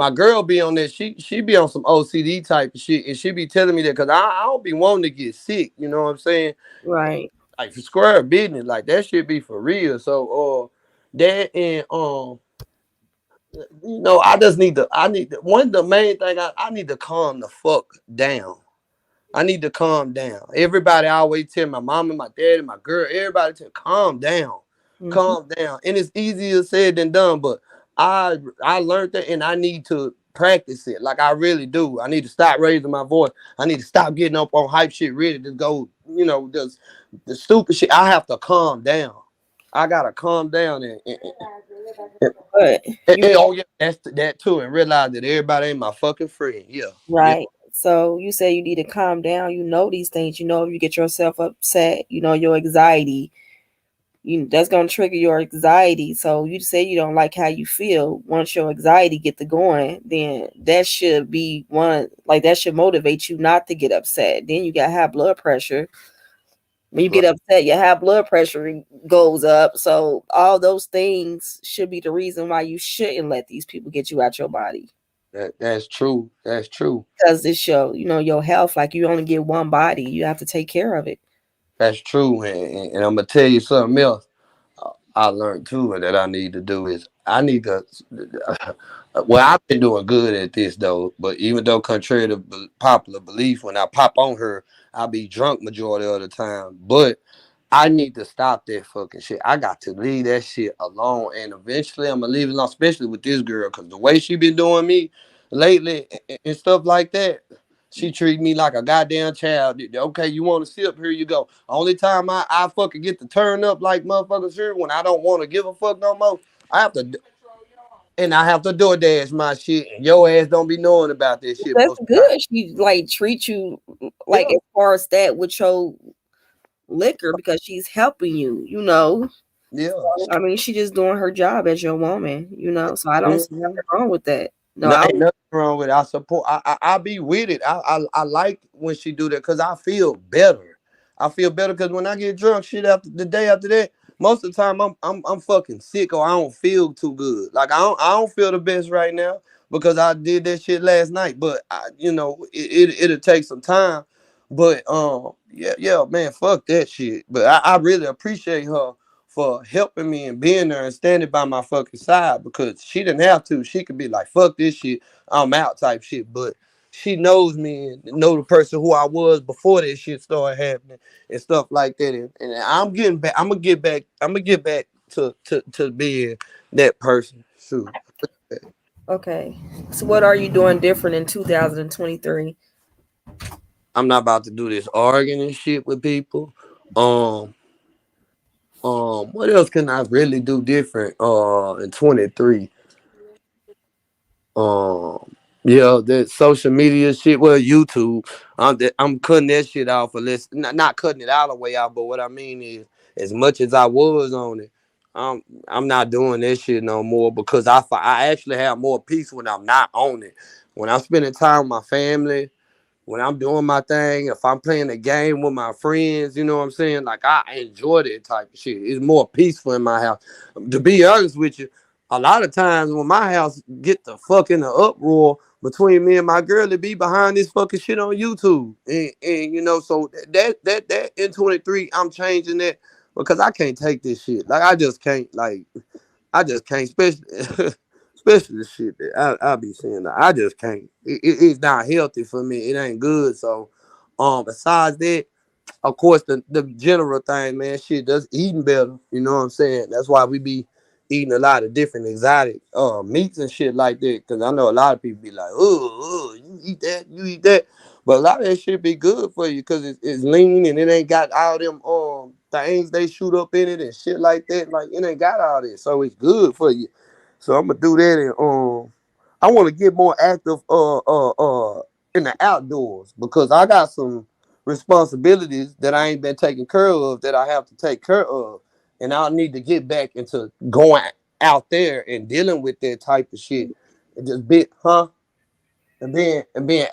girl be on this. She be on some OCD type of shit, and she be telling me that because I don't be wanting to get sick. You know what I'm saying? Right. Like for square business, like that shit be for real. So that and one of the main thing I need to calm the fuck down. I need to calm down. Everybody always tell my mom and my dad and my girl, everybody tell calm down. Calm down. And it's easier said than done, but I learned that and I need to practice it. Like I really do. I need to stop raising my voice. I need to stop getting up on hype shit ready to go, just the stupid shit. I have to calm down. I gotta calm down But oh yeah, that's that too, and realize that everybody ain't my fucking friend. Yeah. right. Yeah. So you say you need to calm down. You know these things. If you get yourself upset, your anxiety. That's gonna trigger your anxiety. So you say you don't like how you feel. Once your anxiety get to going, then that should be that should motivate you not to get upset. Then you got high blood pressure. When you get upset, your high blood pressure goes up. So all those things should be the reason why you shouldn't let these people get you out your body. That's true. That's true. Because it's your health. Like you only get one body. You have to take care of it. That's true. And I'm gonna tell you something else. I learned too, and that I need to do is I need to. Well, I've been doing good at this though, but even though contrary to popular belief, when I pop on her, I be drunk majority of the time. But I need to stop that fucking shit. I got to leave that shit alone, and eventually I'm gonna leave it alone, especially with this girl, because the way she been doing me lately and stuff like that. She treat me like a goddamn child. Okay, you want to sip? Here you go. Only time I fucking get to turn up like motherfuckers here when I don't want to give a fuck no more. I have to, and I have to DoorDash my shit. And your ass don't be knowing about this shit. That's good. She treat you as far as that with your liquor because she's helping you. Yeah. I mean, she just doing her job as your woman. So I don't see nothing wrong with that. No, ain't nothing wrong with it. I support. I be with it. I like when she do that because I feel better. I feel better because when I get drunk, shit after the day after that, most of the time I'm fucking sick or I don't feel too good. Like I don't feel the best right now because I did that shit last night. But it'll take some time. But yeah, man, fuck that shit. But I really appreciate her for helping me and being there and standing by my fucking side because she didn't have to. She could be like, fuck this shit, I'm out type shit. But she knows me and know the person who I was before this shit started happening and stuff like that. And I'm getting back. I'm gonna get back to being that person. Shoot. Okay. So what are you doing different in 2023? I'm not about to do this arguing and shit with people. What else can I really do different in 23? Yeah, that social media shit. Well, YouTube. I'm cutting that shit off. Unless not cutting it all the way out, but what I mean is, as much as I was on it, I'm not doing that shit no more because I actually have more peace when I'm not on it. When I'm spending time with my family, when I'm doing my thing, if I'm playing a game with my friends, you know what I'm saying? Like I enjoy that type of shit. It's more peaceful in my house. To be honest with you, a lot of times when my house get the fuck in the uproar between me and my girl, it be behind this fucking shit on YouTube. And you know, so that in 23, I'm changing that because I can't take this shit. Like I just can't I just can't, especially especially the shit that I be seeing. I just can't. It's not healthy for me. It ain't good. So, besides that, of course, the general thing, man, shit, does eating better. You know what I'm saying? That's why we be eating a lot of different exotic meats and shit like that. Cause I know a lot of people be like, oh, you eat that, you eat that. But a lot of that shit be good for you because it's lean and it ain't got all them things they shoot up in it and shit like that. Like it ain't got all this. So it's good for you. So I'm gonna do that and I want to get more active in the outdoors because I got some responsibilities that I ain't been taking care of that I have to take care of. And I'll need to get back into going out there and dealing with that type of shit. And just being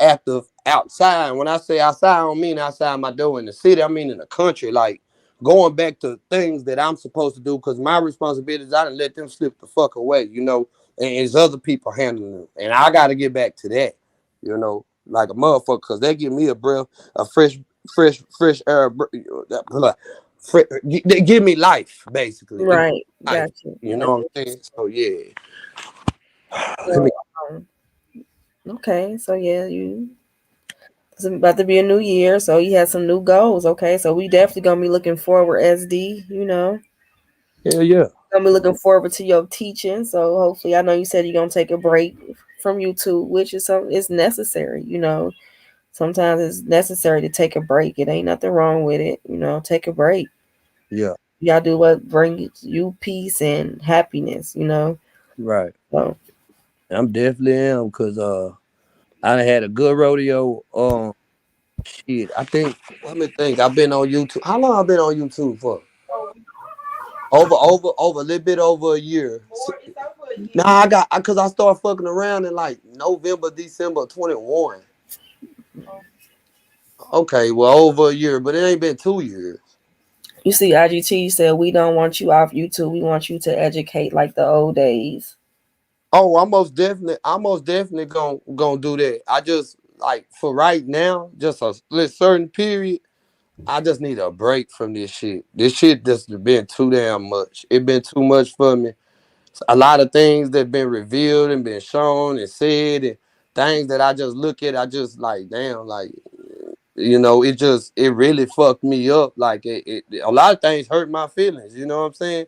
active outside. When I say outside, I don't mean outside my door in the city. I mean in the country. Like going back to things that I'm supposed to do because my responsibilities, I didn't let them slip the fuck away, you know, and it's other people handling them. And I got to get back to that, you know, like a motherfucker because they give me a fresh air. They give me life, basically. It gives Right. me life, Gotcha. you know what I'm saying? So, yeah. Let me, So, okay. So yeah, it's about to be a new year, so you had some new goals. Okay, so we definitely gonna be looking forward, SD. hell yeah. Gonna be looking forward to your teaching. So hopefully, I know you said you're gonna take a break from YouTube, which is something it's necessary. Sometimes it's necessary to take a break. It ain't nothing wrong with it. Take a break. Yeah, Y'all do what brings you peace and happiness. right. So I'm definitely am because I done had a good rodeo. Shit, I think. Let me think. I've been on YouTube. How long I been on YouTube for? Over a little bit over a year. Nah, because I started fucking around in like November, December 21. Okay, well over a year, but it ain't been 2 years. you see, IGT said we don't want you off YouTube. We want you to educate like the old days. Oh, I'm most definitely gonna do that. I just like for right now, just a certain period. I just need a break from this shit. This shit just been too damn much. It been too much for me. A lot of things that been revealed and been shown and said and things that I just look at, I just like, damn, like, it really fucked me up. Like a lot of things hurt my feelings, you know what I'm saying?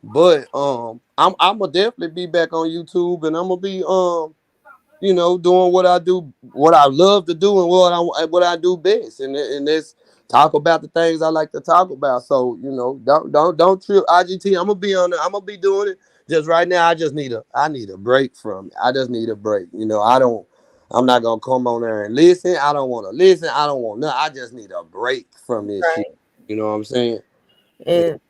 But I'm gonna definitely be back on YouTube and I'm gonna be doing what I do, what I love to do, and what I do best, and that's talk about the things I like to talk about. So don't trip, IGT. I'm gonna be on it. I'm gonna be doing it. Just right now, I need a break from it. I just need a break. I'm not gonna come on there and listen. I don't want to listen. I don't want nothing. I just need a break from this shit. Right. You know what I'm saying? Yeah. And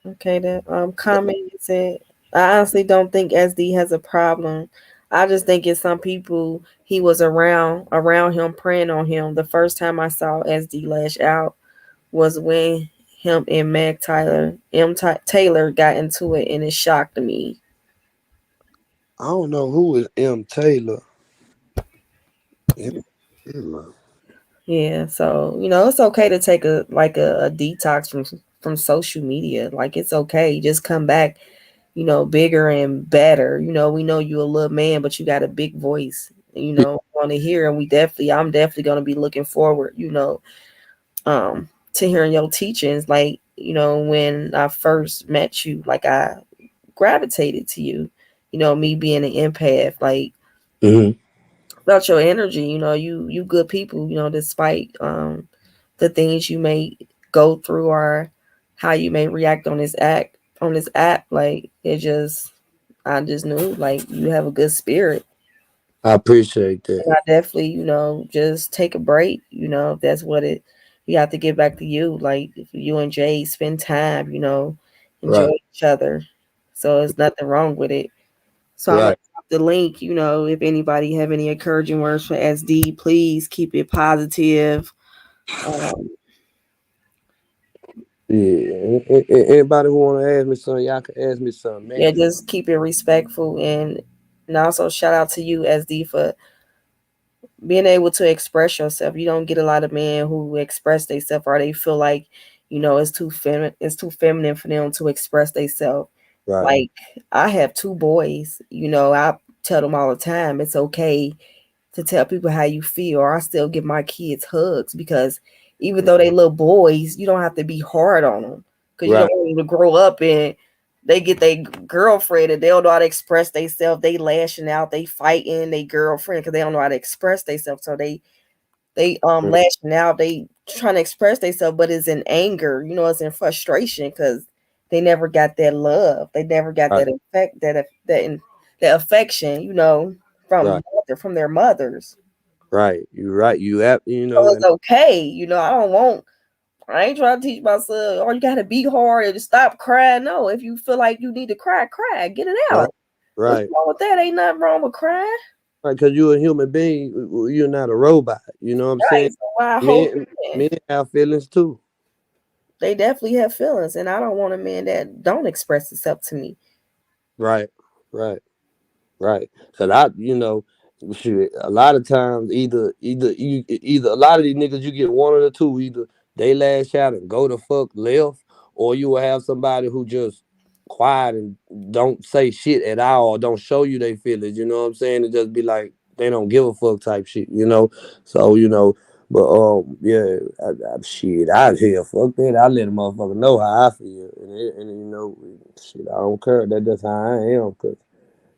okay, that comment said, I honestly don't think SD has a problem. I just think it's some people he was around him preying on him. The first time I saw SD lash out was when him and Meg Taylor got into it, and it shocked me. I don't know who is M Taylor. M. Taylor. Yeah, so it's okay to take a detox from social media. Like it's okay, just come back, bigger and better. We know you a little man, but you got a big voice. Want to hear, and I'm definitely gonna be looking forward, to hearing your teachings. Like when I first met you, like I gravitated to you. Me being an empath, like Mhm. about your energy. You good people. Despite the things you may go through or how you may react on this app. Like I just knew like you have a good spirit. I appreciate that. And I definitely, just take a break. If that's what you have to get back to you. Like if you and Jay spend time, enjoy Right. each other. So there's nothing wrong with it. So I'm gonna Right. the link. You know, if anybody have any encouraging words for SD, please keep it positive. Um, Yeah. Anybody who want to ask me something, y'all can ask me something, man. yeah, just keep it respectful, and also shout out to you, SD, for being able to express yourself. You don't get a lot of men who express themselves, or they feel like, it's too feminine for them to express themselves. Right. Like, I have two boys, I tell them all the time it's okay to tell people how you feel, or I still give my kids hugs, because even though they little boys, you don't have to be hard on them, because you Right. don't want them to grow up and they get their girlfriend and they don't know how to express themselves. They lashing out, they fighting their girlfriend because they don't know how to express themselves. So they lashing out, they trying to express themselves, but it's in anger, it's in frustration, because they never got that love, they never got Right. that effect, that affection, Right. from their mothers. Right. You right. You So know, it's okay, I ain't trying to teach my son, oh, you gotta be hard and stop crying. No, if you feel like you need to cry, get it right. out. What's Right. wrong with that? Ain't nothing wrong with crying. Right. Because you're a human being. You're not a robot. You know what I'm saying? Right. So why hold Men, it in? men have feelings too. They definitely have feelings, and I don't want a man that don't express himself to me. Right. Right. Right. Cause shit, a lot of times either a lot of these niggas you get one of the two, either they lash out and go the fuck left, or you will have somebody who just quiet and don't say shit at all, or don't show you they feelings. You know what I'm saying? And just be like they don't give a fuck type shit. So but yeah, shit, I hear fuck that. I let a motherfucker know how I feel, and shit, I don't care. That's just how I am. Cause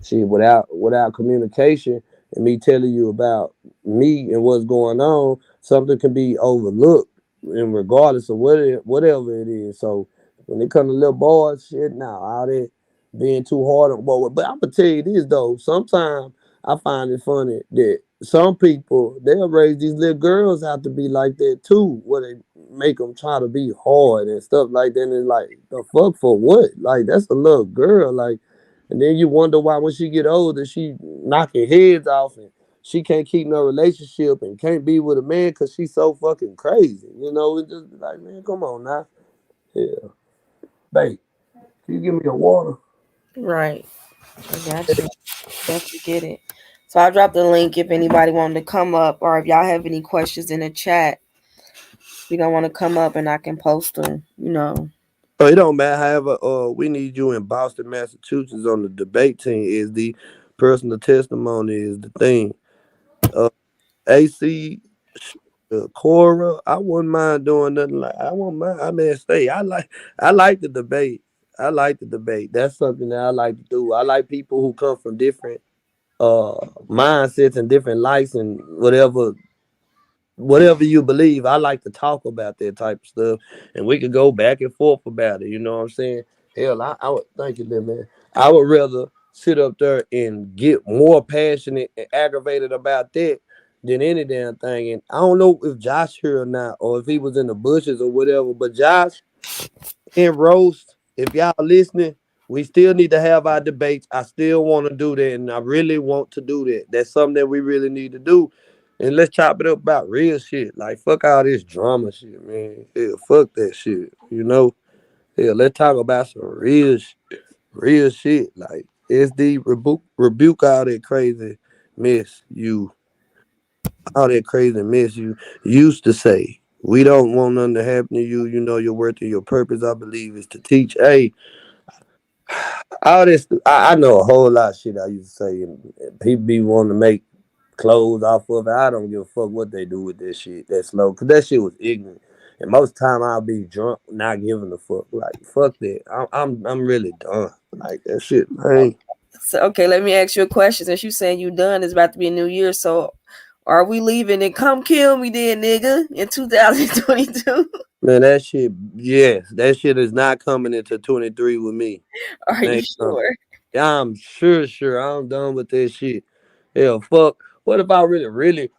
see, without communication and me telling you about me and what's going on, something can be overlooked, and regardless of whatever it is. So when it comes to little boys, shit, now all that being too hard on boy. But I'm gonna tell you this though, sometimes I find it funny that some people they'll raise these little girls out to be like that too, where they make them try to be hard and stuff like that. And it's like the fuck for what? Like that's a little girl, like. And then you wonder why when she get older, she knocking heads off and she can't keep no relationship and can't be with a man because she's so fucking crazy. It's just like, man, come on now. Yeah. Babe, can you give me a water? Right. I got you. Definitely get it. So I dropped the link if anybody wanted to come up, or if y'all have any questions in the chat, you don't want to come up and I can post them. Oh, it don't matter. However, we need you in Boston, Massachusetts on the debate team. Is the personal testimony is the thing. Uh, AC Cora, I wouldn't mind doing nothing like I wouldn't mind. I mean, stay. I like the debate. I like the debate. That's something that I like to do. I like people who come from different mindsets and different likes and whatever you believe. I like to talk about that type of stuff, and we could go back and forth about it. You know what I'm saying? Hell, I would thank you, little man. I would rather sit up there and get more passionate and aggravated about that than any damn thing. And I don't know if Josh here or not, or if he was in the bushes or whatever. But Josh and Roast, if y'all listening, we still need to have our debates. I still want to do that, and I really want to do that. That's something that we really need to do. And let's chop it up about real shit. Like fuck all this drama shit, man. Hell, fuck that shit. Hell, let's talk about some real shit. Like SD rebuke all that crazy mess all that crazy mess you used to say. We don't want nothing to happen to you. You know your worth and your purpose, I believe, is to teach. Hey, all this, I know a whole lot of shit I used to say, and people be wanting to make clothes off of it. I don't give a fuck what they do with this shit. That slow, cause that shit was ignorant. And most time I'll be drunk, not giving a fuck. Like fuck that. I'm really done. Like that shit, man. So, okay, let me ask you a question. Since you saying you done, it's about to be a new year, so are we leaving and come kill me then, nigga, in 2022? Man, that shit, yes, that shit is not coming into 23 with me. Are you Ain't coming. sure? Yeah, I'm sure I'm done with that shit. Hell, fuck. What if I really,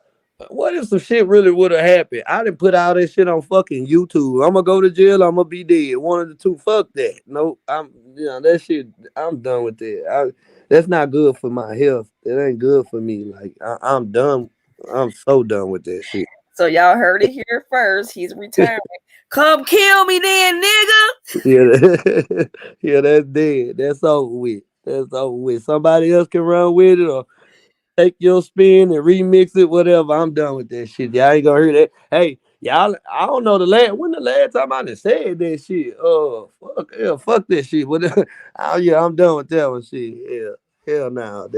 what if some shit really would have happened? I didn't put all that shit on fucking YouTube. I'm gonna go to jail. I'm gonna be dead. One of the two. Fuck that. Nope. That shit. I'm done with that. That's not good for my health. It ain't good for me. Like I'm done. I'm so done with that shit. So y'all heard it here first. He's retiring. Come kill me then, nigga. Yeah, yeah, that's dead. That's over with. That's over with. Somebody else can run with it or take your spin and remix it, whatever. I'm done with that shit. Y'all ain't gonna hear that. Hey, y'all, I don't know when the last time I done said that shit. Fuck, yeah, fuck that shit. Whatever. Oh yeah, I'm done with that one. Shit. Yeah, hell no.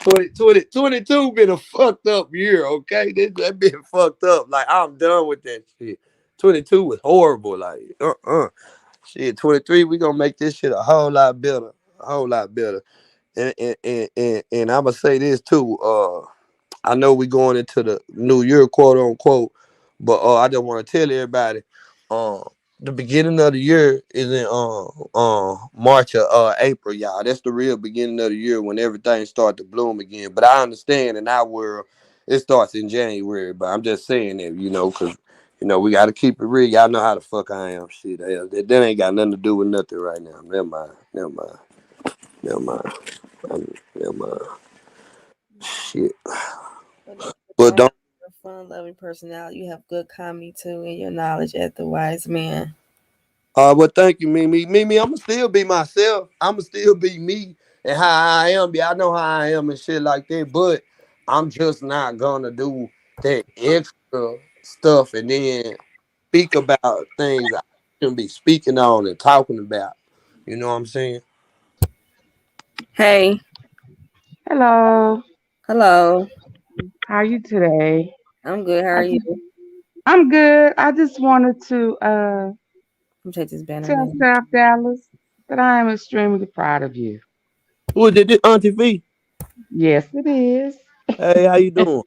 2022 been a fucked up year. Okay, that been fucked up. Like I'm done with that shit. 22 was horrible. Like shit. 23, we gonna make this shit a whole lot better. A whole lot better. And I'm gonna say this too. I know we going into the new year, quote unquote, but I just want to tell everybody, uh, the beginning of the year is in March or April, y'all. That's the real beginning of the year when everything starts to bloom again. But I understand in our world, it starts in January. But I'm just saying that, because we got to keep it real. Y'all know how the fuck I am. Shit, that ain't got nothing to do with nothing right now. Never mind. Never mind. Never mind. Never mind. Shit. But don't. Your fun-loving personality. You have good comedy too, and your knowledge as the wise man. Well, thank you, Mimi. Mimi, I'ma still be myself. I'ma still be me and how I am. Yeah, I know how I am and shit like that. But I'm just not gonna do that extra stuff and then speak about things I shouldn't be speaking on and talking about. You know what I'm saying? Hey, Hello. hello. How are you today? I'm good. How are you? I'm good. I just wanted to Let me take this banner tell down. South Dallas that I am extremely proud of you. Who is it? Auntie V. Yes, it is. Hey, how you doing?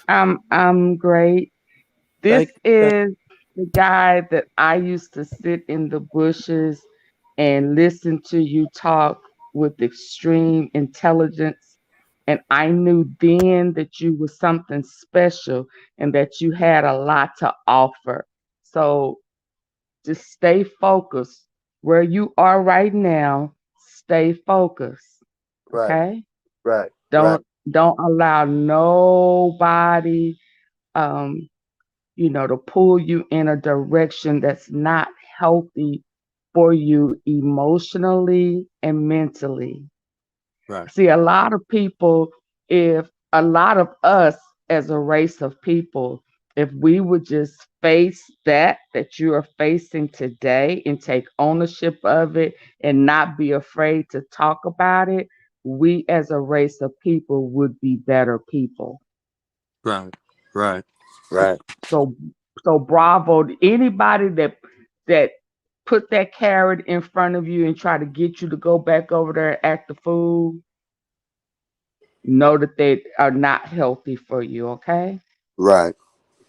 I'm great. Thank This you. is the guy that I used to sit in the bushes and listen to you talk with extreme intelligence. And I knew then that you were something special and that you had a lot to offer. So just stay focused where you are right now. Stay focused. Right, Okay? right, right, Don't allow nobody um to pull you in a direction that's not healthy for you emotionally and mentally. right. See, a lot of people, if a lot of us as a race of people, if we would just face that you are facing today and take ownership of it and not be afraid to talk about it, we as a race of people would be better people. Right, right, right. So so bravo to anybody that put that carrot in front of you and try to get you to go back over there and act a fool. Know that they are not healthy for you, okay? Right,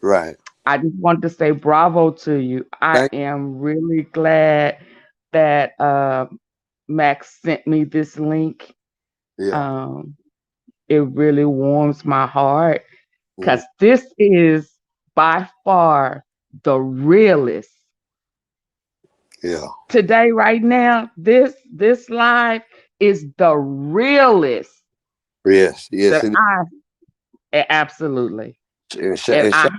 right. I just want to say bravo to you. I Thank am really glad that Max sent me this link. Yeah. Um, it really warms my heart Mhm. because this is by far the realest. Yeah. Today, right now, this live is the realest Yes, yes, that it absolutely. is. And And I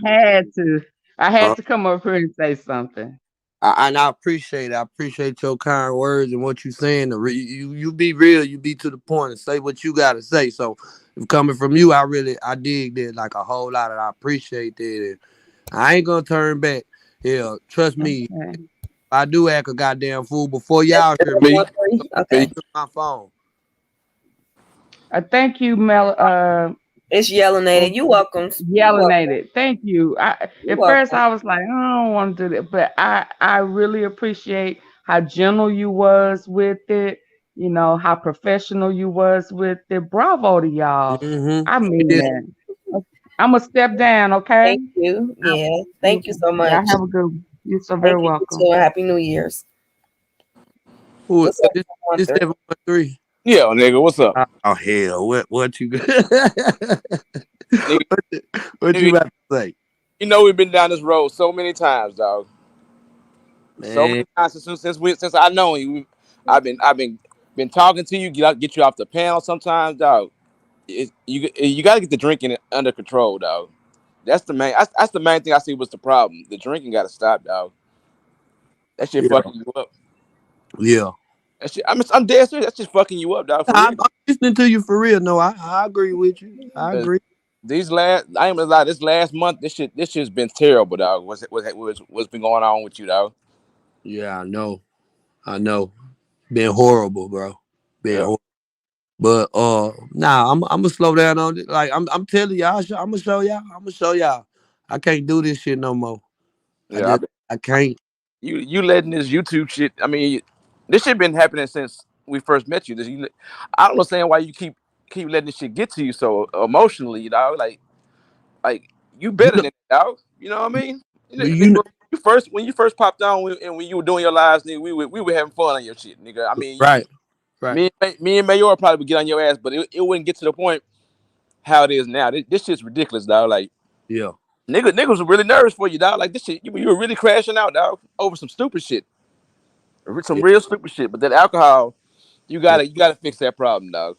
uh, had to come up here and say something. I appreciate it. I appreciate your kind words and what you saying. You be real. You be to the point and say what you gotta say. So, if coming from you, I dig that like a whole lot, and I appreciate that. And I ain't gonna turn back. Yeah, trust me. Okay. I do act a goddamn fool before That's y'all hear me. 713? Me Okay. to my phone. Thank you, Mel. It's yelling at For it. You welcome. You yelling at welcome. it. Thank you. You At first welcome. I was like, I don't want to do that, but I really appreciate how gentle you was with it. You know how professional you was with it. Bravo to y'all. Mm-hmm. I mean Yeah. that. I'm gonna step down. Okay. Thank you. Yeah. Thank you Okay. so Y'all much. have a good one. You're so Thank very you, you welcome. too. Happy New Year's. Who is What's up, this? 713? 713. Yeah, nigga, what's up? Oh hell, what you Nigga, what, what you nigga, about to say, we've been down this road so many times, dog. So man? many times since I know you. I've been been talking to you, get you off the panel sometimes, dog. You got to get the drinking under control, dog. That's the main. That's the main thing I see was the problem. The drinking got to stop, dog. That shit Yeah. fucking you up. Yeah. That shit, I'm dead serious. That's just fucking you up, dog. For I'm real. listening to you for real. No, I agree with you. I 'Cause agree. I ain't gonna lie. This last month, this shit's been terrible, dog. What's been going on with you, dog? Yeah, I know. Been horrible, bro. Been Yeah, horrible. But nah, I'm gonna slow down on it. Like I'm telling y'all, I'm gonna show y'all. I'm gonna show y'all. I can't do this shit no more. yeah. I can't. You letting this YouTube shit. I mean, this shit been happening since we first met you. I don't understand why you keep letting this shit get to you so emotionally, dog. Like you You better know, than that, dog. You know what I mean? but Nigga, when you first popped on and when you were doing your lives, nigga, we were having fun on your shit, nigga. I mean, right. me and Mayor probably would get on your ass, but it wouldn't get to the point how it is now. This shit's ridiculous, dog. Like Yeah. niggas were really nervous for you, dog. Like this shit, you were really crashing out, dog, over some stupid shit, some Yeah. real stupid shit. But that alcohol, you Yeah. gotta fix that problem, dog.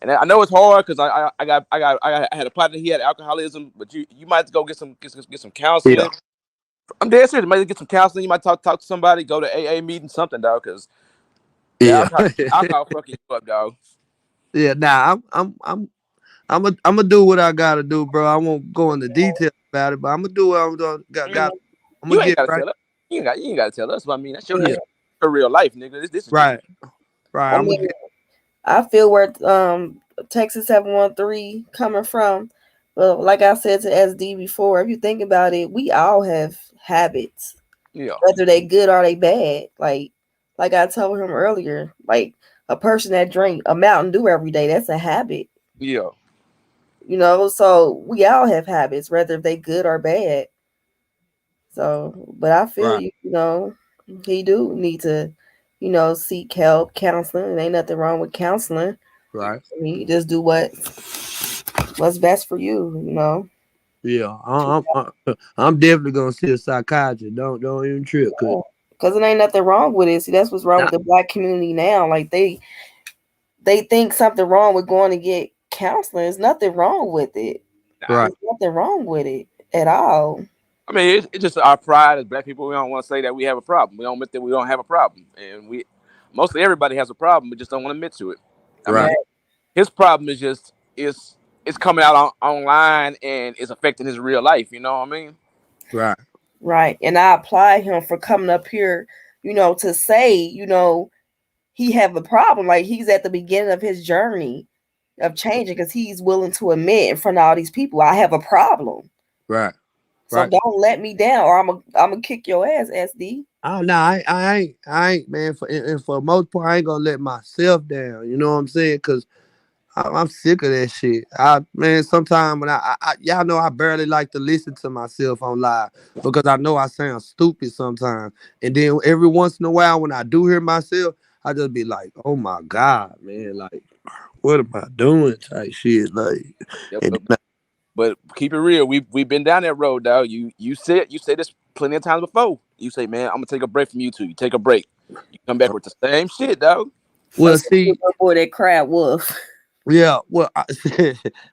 And I know it's hard because I had a partner. He had alcoholism, but you might have to go get some Yeah. counseling. I'm dead serious. You might get some counseling. You might talk to somebody. Go to AA meeting, something, dog. Because the Yeah. alcohol fucking you up, dog. Yeah. Nah, I'm gonna do what I gotta do, bro. I won't go into detail about it, but I'm gonna do what I'm gonna I mean, I'm you gonna ain't get gotta right. tell us. You ain't gotta tell us. But I mean, that's Yeah. your real life, nigga. This is just Right. Right. I I'm gonna mean, get I feel where Texas 713 coming from. Well, like I said to SD before, if you think about it, we all have habits, yeah, whether they good or they bad. Like I told him earlier, like a person that drink a Mountain Dew every day, that's a habit. yeah. So we all have habits, whether they good or bad. So, but I feel right. he do need to, seek help, counseling. There ain't nothing wrong with counseling. Right. I mean, you just do what's best for you. Yeah. I'm definitely gonna see a psychiatrist. Don't even trip, Because it ain't nothing wrong with it. See, that's what's wrong with the black community now. Like they think something wrong with going to get counseling. There's nothing wrong with it. right. There's nothing wrong with it at all. I mean, it's just our pride as black people. We don't want to say that we have a problem. We don't admit that we don't have a problem, and mostly everybody has a problem. We just don't want to admit to it. I Right. mean, his problem is just it's coming out online and it's affecting his real life. You know what I mean? Right. Right. And I applaud him for coming up here, to say, he have a problem. Like he's at the beginning of his journey of changing because he's willing to admit in front of all these people, I have a problem. Right. So Right. don't let me down, or I'm gonna kick your ass, SD. Oh no, I ain't, man. For the most part, I ain't gonna let myself down. You know what I'm saying? Cause I'm sick of that shit. Man, sometimes when y'all know I barely like to listen to myself on live because I know I sound stupid sometimes. And then every once in a while, when I do hear myself, I just be like, "Oh my god, man! Like, what am I doing?" Type shit. Like, Yep. and then But keep it real. We've been down that road, dog. You said this plenty of times before. You say, man, I'm gonna take a break from YouTube. You take a break. You come back with the same shit, dog. well, see, Boy, that crab wolf. yeah, well,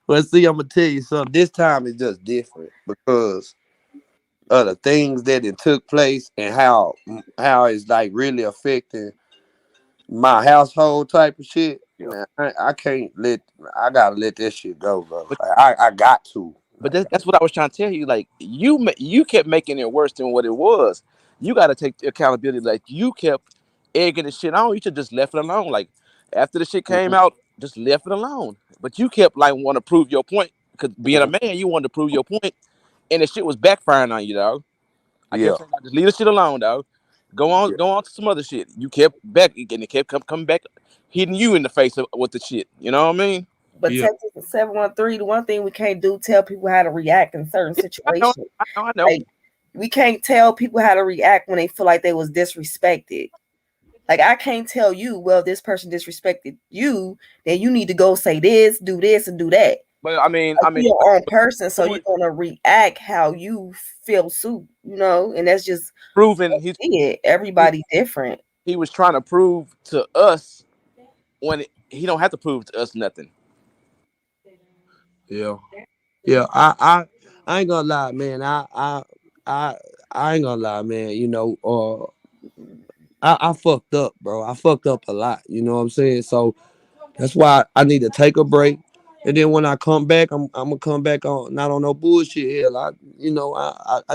well, see, I'm gonna tell you something. This time is just different because of the things that it took place and how it's like really affecting my household type of shit. Yeah. Man, I gotta let that shit go, bro. Like, I got to. But that's what I was trying to tell you. Like you kept making it worse than what it was. You got to take accountability. Like you kept egging the shit on. You should just left it alone. Like after the shit came out, just left it alone. But you kept like want to prove your point because being a man, you wanted to prove your point, and the shit was backfiring on you, dog. I Yeah, kept saying, just leave the shit alone, dog. yeah, Go on to some other shit. You kept back, and it kept coming back, hitting you in the face with the shit. You know what I mean? But yeah, Texas 713, the one thing we can't do, tell people how to react in certain situations. I know. Like, we can't tell people how to react when they feel like they was disrespected. Like I can't tell you, well, this person disrespected you, then you need to go say this, do this, and do that. But I mean, Like, you're your own person, so you're gonna react how you feel suit, and that's just proving it. Everybody different. he was trying to prove to us he don't have to prove to us nothing. Yeah. Yeah. I ain't gonna lie, man. I I ain't gonna lie, man. I fucked up, bro. I fucked up a lot. You know what I'm saying? So that's why I need to take a break. And then when I come back, I'm gonna come back on not on no bullshit. Hell, I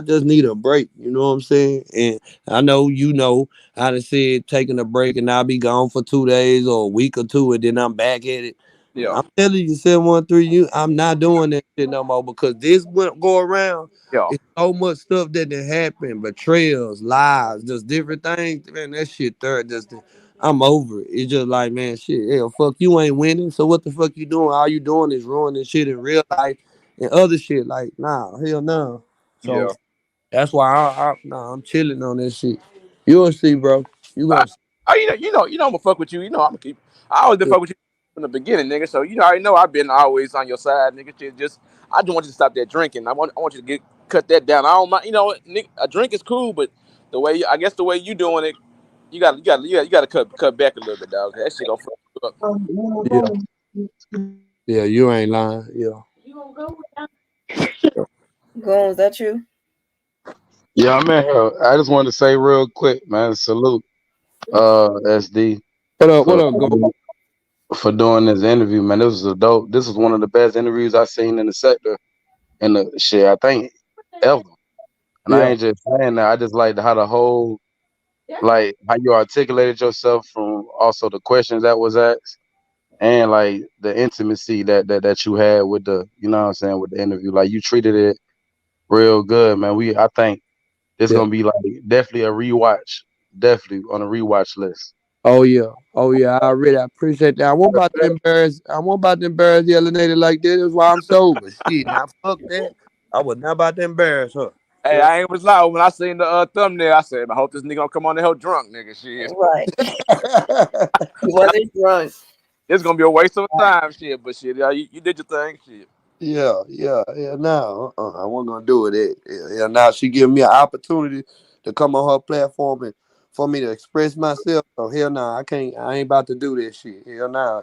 just need a break. You know what I'm saying? And I know I done said taking a break and I'll be gone for 2 days or a week or two, and then I'm back at it. Yeah, I'm telling you, 713, I'm not doing that shit no more because this went go around. yeah, It's so much stuff that done happened, betrayals, lies, just different things. Man, that shit I'm over it. It's just like, man, shit, hell, fuck, you ain't winning. So what the fuck you doing? All you doing is ruining shit in real life and other shit. Like, nah, hell no. So yeah. that's why I'm chilling on this shit. You gonna see, bro. You I, gonna see. I'm gonna fuck with you. I'm gonna keep. I always been fuck with you from the beginning, nigga. So I already know I've been always on your side, nigga. I just want you to stop that drinking. I want you to cut that down. I don't mind. Nigga, a drink is cool, but I guess the way you doing it, you got to cut back a little bit, dog. That shit gonna fuck you up. Yeah, yeah, you ain't lying. Yeah. Goons, that you? Yeah, I'm in here. I just wanted to say real quick, man, salute SD What for up, go? for doing this interview, man. This was a dope. This was one of the best interviews I've seen in the sector and the shit I think ever. And I Yeah. ain't just saying that. I just like how the whole like how you articulated yourself from also the questions that was asked and like the intimacy that you had with the what I'm saying with the interview. Like you treated it real good, man. I think it's Yeah. gonna be like definitely a rewatch. Definitely on a rewatch list. Oh yeah. Oh yeah. I appreciate that. I won't about to embarrass the other lady like that. That's why I'm sober. Shit. Now fuck that. I was not about to embarrass her. Hey, Yeah. I ain't was loud when I seen the thumbnail. I said, I hope this nigga don't come on the hell drunk, nigga. Shit, Right. He wasn't drunk. it's gonna be a waste of time, shit. But shit, yeah, you did your thing, shit. Yeah. No, I wasn't gonna do it. Yeah. Now she giving me an opportunity to come on her platform and for me to express myself. So hell no, I can't. I ain't about to do this shit. Hell no.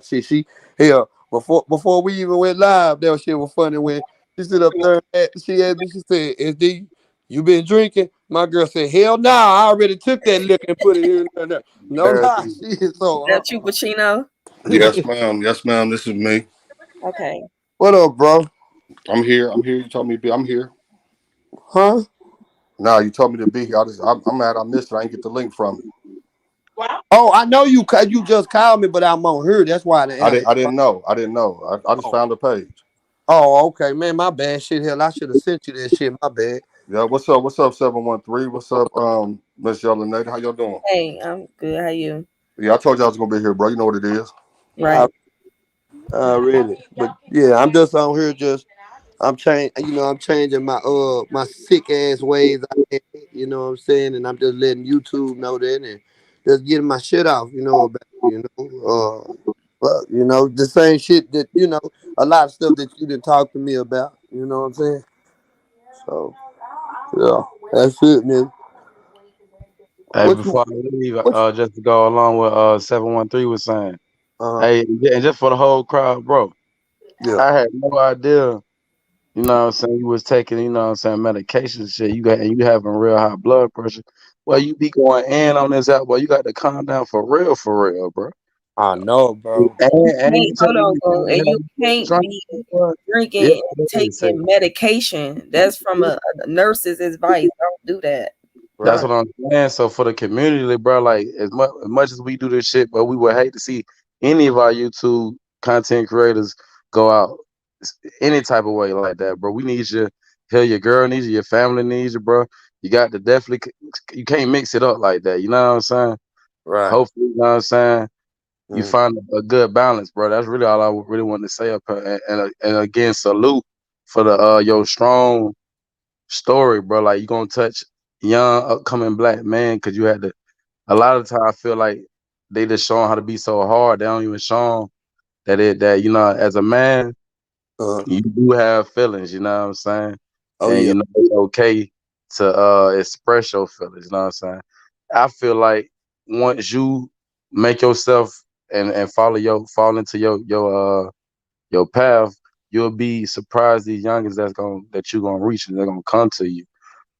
Hell before we even went live, that shit was funny when she stood up there. She asked me. She said, "SD, you been drinking?" My girl said, "Hell no, I already took that liquor and put it here and there." No lie, shit. So That you, Pacino? Yes, ma'am. Yes, ma'am. This is me. Okay. what up, bro? I'm here. I'm here. You told me to be. I'm here. Huh? Nah, you told me to be here. I'm mad. I missed it. I didn't get the link from you. Oh, I know you just called me, but I'm on here. That's why I didn't I answer. didn't. I didn't know. I didn't know. I just Oh, found the page. oh, okay, man. My bad. Shit, hell, I should have sent you that shit. My bad. Yeah. What's up? What's up? 713. What's up? Miss Yelena. How y'all doing? Hey, I'm good. How you? Yeah, I told you I was gonna be here, bro. You know what it is. I Right. really, but yeah, I'm just on here. I'm changing my sick ass ways. You know what I'm saying, and I'm just letting YouTube know that and just getting my shit off. The same shit that a lot of stuff that you didn't talk to me about. You know what I'm saying? So yeah, that's it, man. Hey, What you before I leave, what? just to go along with 713 was saying, Uh hey, and just for the whole crowd, bro, yeah. I had no idea, what I'm saying, you was taking, what I'm saying, medication and shit. You having real high blood pressure. Well, you be going in on this out, boy. You got to calm down for real, bro. I know, bro. And you Hey, hold taking on, you go. And you can't trying, be boy. Yeah, drinking and they say. taking medication. That's from a nurse's advice. Don't do that. That's Right. what I'm saying. So for the community, bro, like as much as we do this shit, but we would hate to see any of our YouTube content creators go out any type of way like that, bro. We need you. Hell, your girl needs you. Your family needs you, bro. You got to definitely. You can't mix it up like that. You know what I'm saying? Right. Hopefully, you know what I'm saying. You Mm. find a good balance, bro. That's really all I really want to say up here. And again, salute for the your strong story, bro. Like you gonna touch young upcoming black man because you had to. A lot of the time, I feel like they just show 'em how to be so hard. They don't even show 'em that as a man, Uh. you do have feelings. You know what I'm saying? Oh And yeah. it's okay to express your feelings. You know what I'm saying? I feel like once you make yourself and fall into your path, you'll be surprised these youngins that you're gonna reach and they're gonna come to you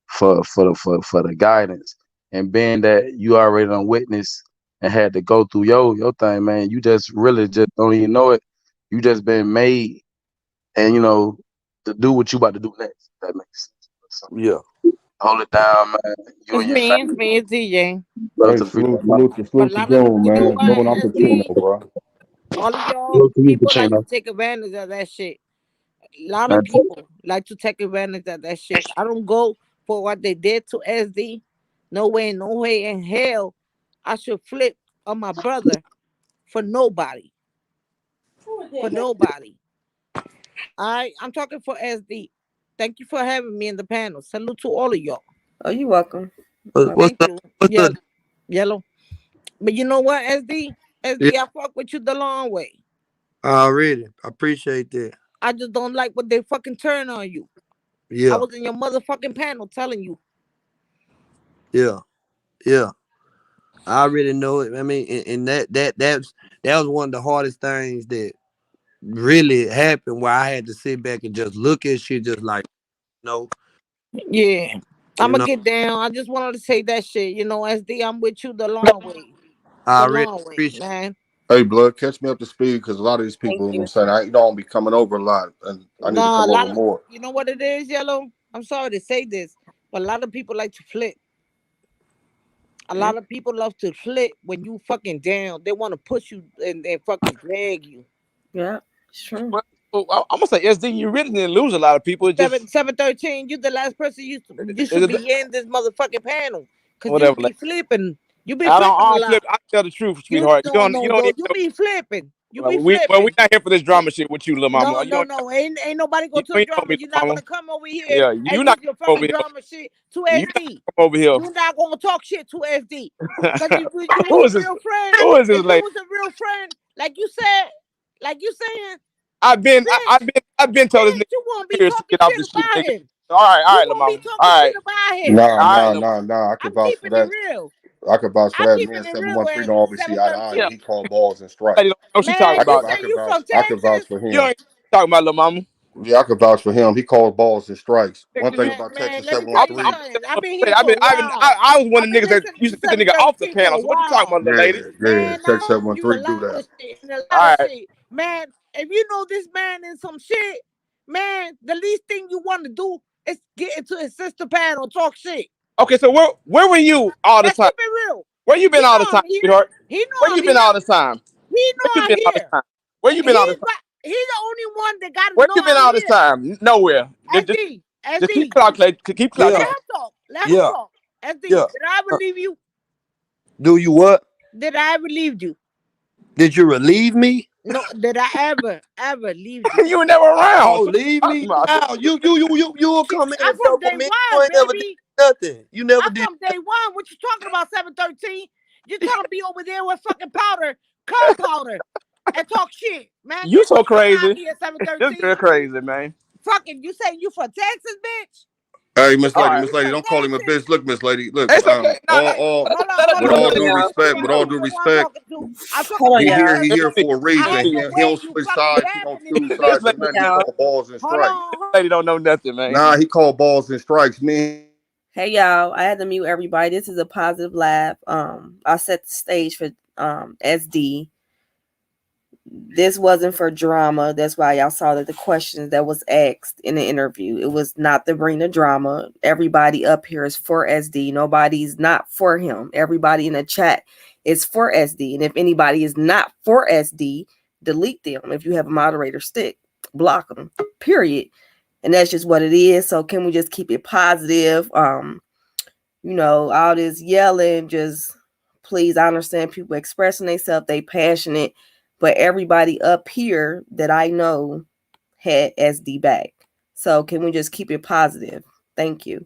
for the guidance. And being that you already done witnessed and had to go through your thing, man, you just really just don't even know it. You just been made and to do what you about to do next. If that makes sense. So Yeah. hold it down, man. You and your It's family. me, it's DJ. Brother Hey, to the free throw line. salute But a to lot of, June, you know man. what, June, I'm SD, Pacino, bro. all of y'all Salute to you, people like to Pacino. take advantage of that shit. A lot Man, of people like to take advantage of that shit. I don't go for what they did to SD. No way in hell I should flip on my brother for nobody. For nobody. I'm talking for SD. Thank you for having me in the panel. Salute to all of y'all. Oh, you're welcome. What's Thank up? you. What's up? Yellow. But you know what, SD? Yeah, I fuck with you the long way. already. I appreciate that. I just don't like what they fucking turn on you. I Yeah, was in your motherfucking panel telling you. yeah, yeah. I already know it. I mean, and that was one of the hardest things that really happened, where I had to sit back and just look at shit, just like, no, Yeah. I'm you gonna know. get down. I just wanted to say that shit. SD, I'm with you the long way. I The already long way, appreciate. man. Hey, blood, catch me up to speed because a lot of these Thank people, you know what you. I'm saying, you don't be coming over a lot, and I need to Nah, a come lot over of, more. you know what it is, Yellow? I'm sorry to say this, but a lot of people like to flip. A Yeah, lot of people love to flip when you fucking down. They want to push you and fucking drag you. yeah, it's true. Well, I'm gonna say SD. You really didn't lose a lot of people. It just 713, you the last person you is should it be in this motherfucking panel. Cause you whatever. be flipping. You be I don't, flipping I a don't flip. lot. I tell the truth, You sweetheart. no You no don't no. even You know. be flipping. You Well, be we flipping. not here for this drama shit with you, little mama. No, You no, don't. no. Ain't nobody You go to the ain't know drama. me, You're little not mama. gonna come over here Yeah, and you not give your come over fucking here. drama shit to You not SD. come over here. You're not gonna talk shit to SD. Cause if you was Who a is this? real friend, Who is this if you lady? was a real friend, like you said, like you saying, I've been, bitch, I've been told this nigga you won't be years to talking get off shit this shit, about nigga. him. All You right, little won't be mama. talking All shit right, about him. Nah, all right, nah, little nah, nah. I I'm could vouch for keeping it that. real. I could vouch for I'm that. Me keeping and it real 713 at don't always see eye to eye, and yeah. he 713. called balls and Lady strikes. don't know what she talking Man, I you could, about. I say could you vouch. from I could vouch Texas? for You him. ain't talking about little mama. Yeah, I could vouch for him. He called balls and strikes. One thing Man, about man, Texas let me tell you 713. something. I've been Lady, here for a while. I was one I've of the been niggas that listening used to to get the nigga off the 713 for panel. a So what you talking while. about, little lady? Yeah, yeah. Man, Texas I heard you a 713 do lot that. of shit and a All lot of right. shit. Man, if you know this man in some shit, man, the least thing you want to do is get into his sister panel and talk shit. Okay, so where were you all the Let's time? keep it real. Where you He been all the know time, I'm here. sweetheart? He Where know I'm you been here. all the time? He Where you know I'm been all the here. time? Where you been all the time? He's the only one that got to Where know you been I'm all the here. time? Nowhere. SD, Just keep SD. keep Yeah, Let clocking. him talk. Let him yeah, talk. SD, yeah. did I ever leave you? Do you what? Did I ever leave you? Did you relieve me? No, did I ever leave you? You were never around. Oh, So what leave you talking me? about? Wow, you will See, come in I'm and from fuck with day me. You one, ain't never did baby. nothing. You never I'm did. from day one. What you talking about, 713? You trying to be over there with fucking powder, gunpowder, and talk shit. Man, You get so the fuck out of crazy. here, This 713. girl crazy, man. Fucking, you say you from Texas, bitch? Hey, All right. Miss You Lady, from don't call him a Texas? bitch. Look, Miss Lady, look, It's okay. No, no. Hold on, Let her hold do with on. her all thing, due y'all. respect, You know who I'm talking to. I'm talking Hold to on, he you, y'all. here, he This here SD. lady, for a I reason. heard this the He way don't you switch fucking sides. He yapping don't and choose shit. sides or lady, nothing. He Y'all. call balls and Hold strikes. on. lady don't know nothing, man. Nah, he called balls and strikes. Me. Hey y'all, I had to mute everybody. This is a positive laugh. I set the stage for SD. This wasn't for drama. That's why y'all saw that the questions that was asked in the interview. It was not to bring the drama. Everybody up here is for SD. Nobody's not for him. Everybody in the chat is for SD. And if anybody is not for SD, delete them. If you have a moderator stick, block them. Period. And that's just what it is. So can we just keep it positive? All this yelling, just please, I understand people expressing themselves, they passionate, but everybody up here that I know had SD back. So can we just keep it positive? Thank you.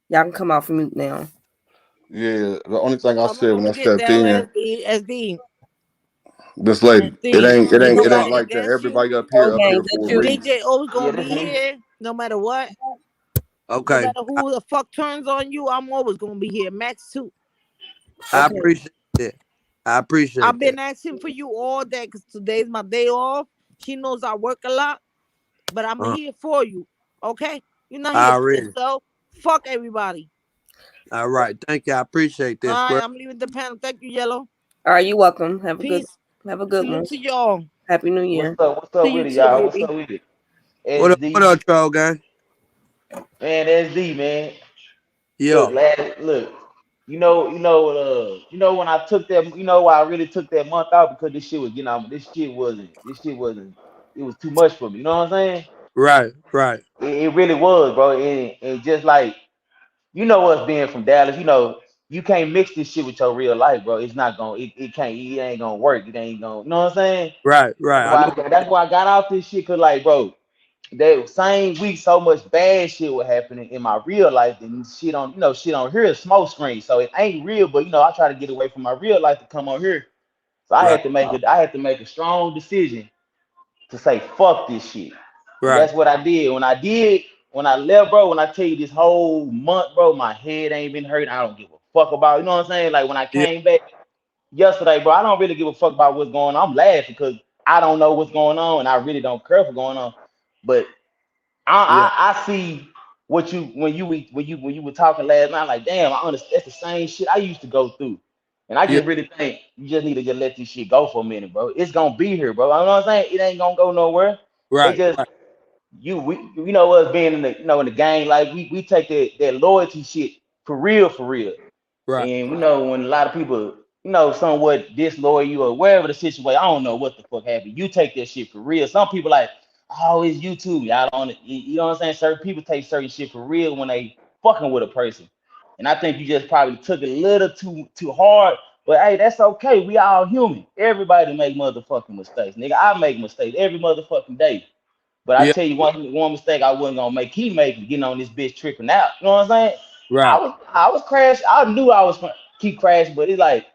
Y'all can come off mute now. Yeah, the only thing I I'm said when gonna I get stepped down, in, SD. this lady, SD. it Ain't ain't nobody like that. against you. Everybody up here Okay, for that a you. reason. DJ always Yeah, gonna that's be me. here, no matter what. No Okay, matter who the fuck turns on you, I'm always gonna be here. Max too. I Okay. appreciate that. I appreciate I've been that. asking for you all day because today's my day off. She knows I work a lot, but I'm Uh, here for you. Okay? You're not here for already. yourself. Fuck everybody. All right. Thank you. I appreciate All that, right, Square. I'm leaving the panel. Thank you, Yellow. All right, you're welcome. Peace. Have a good one. Salute to y'all. Happy New What's Year. up? What's To up you with it, too, y'all? What's baby. up with it? What SD, up, troll gang? man, SD, man. Yeah. Look. When I took that, why I really took that month out because this shit was, it was too much for me. You know what I'm saying? Right. Right. It really was, bro. And just like, us being from Dallas, you can't mix this shit with your real life, bro. It's not gonna, it ain't gonna work. It ain't gonna, you know what I'm saying? Right. Right. I know. That's why I got off this shit, cause like, bro. That same week, so much bad shit was happening in my real life, and shit on here is smoke screen, so it ain't real. But I try to get away from my real life to come on here. So I Right. had to make it. I had to make a strong decision to say fuck this shit. And Right. that's what I did. When I left, bro. When I tell you this whole month, bro, my head ain't been hurt. I don't give a fuck about. You know what I'm saying? Like when I Yeah. came back yesterday, bro, I don't really give a fuck about what's going on. I'm laughing because I don't know what's going on, and I really don't care for going on. But Yeah. I see what you when you were talking last night. Like, damn, I understand. That's the same shit I used to go through, and I Yeah. just really think you just need to just let this shit go for a minute, bro. It's gonna be here, bro. You know what I'm saying? It ain't gonna go nowhere. It Right. just Right. us being in the in the game, like we take that loyalty shit for real. Right. And when a lot of people, somewhat disloyal you or wherever the situation, I don't know what the fuck happened. You take that shit for real. Some people like, oh, it's YouTube. Y'all don't, you know what I'm saying? Certain people take certain shit for real when they fucking with a person. And I think you just probably took it a little too hard. But hey, that's okay. We all human. Everybody make motherfucking mistakes. Nigga, I make mistakes every motherfucking day. But I Yeah. tell you one mistake I wasn't gonna make. He making getting on this bitch tripping out. You know what I'm saying? Right. I was crashing. I knew I was gonna keep crashing, but it's like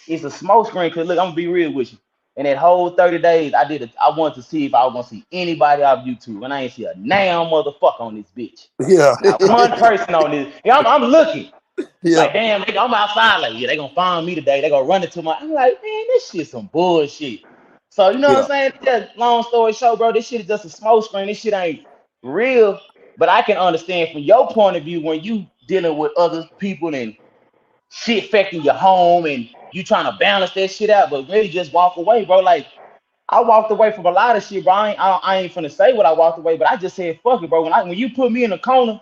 it's a smoke screen. Cause look, I'm gonna be real with you. In that whole 30 days, I wanted to see if I was gonna see anybody off YouTube, and I ain't see a damn motherfucker on this bitch. Yeah. Not one person on this. Yeah, I'm looking. Yeah. Like, damn, nigga, I'm outside. Like, yeah, they gonna find me today. They gonna run into my. I'm like, man, this shit some bullshit. So you know what Yeah. I'm saying? Just long story short, bro, this shit is just a smoke screen. This shit ain't real. But I can understand from your point of view when you dealing with other people and shit affecting your home and you trying to balance that shit out, but really just walk away, bro. Like I walked away from a lot of shit, bro. I ain't finna say what I walked away, but I just said fuck it, bro. When you put me in a corner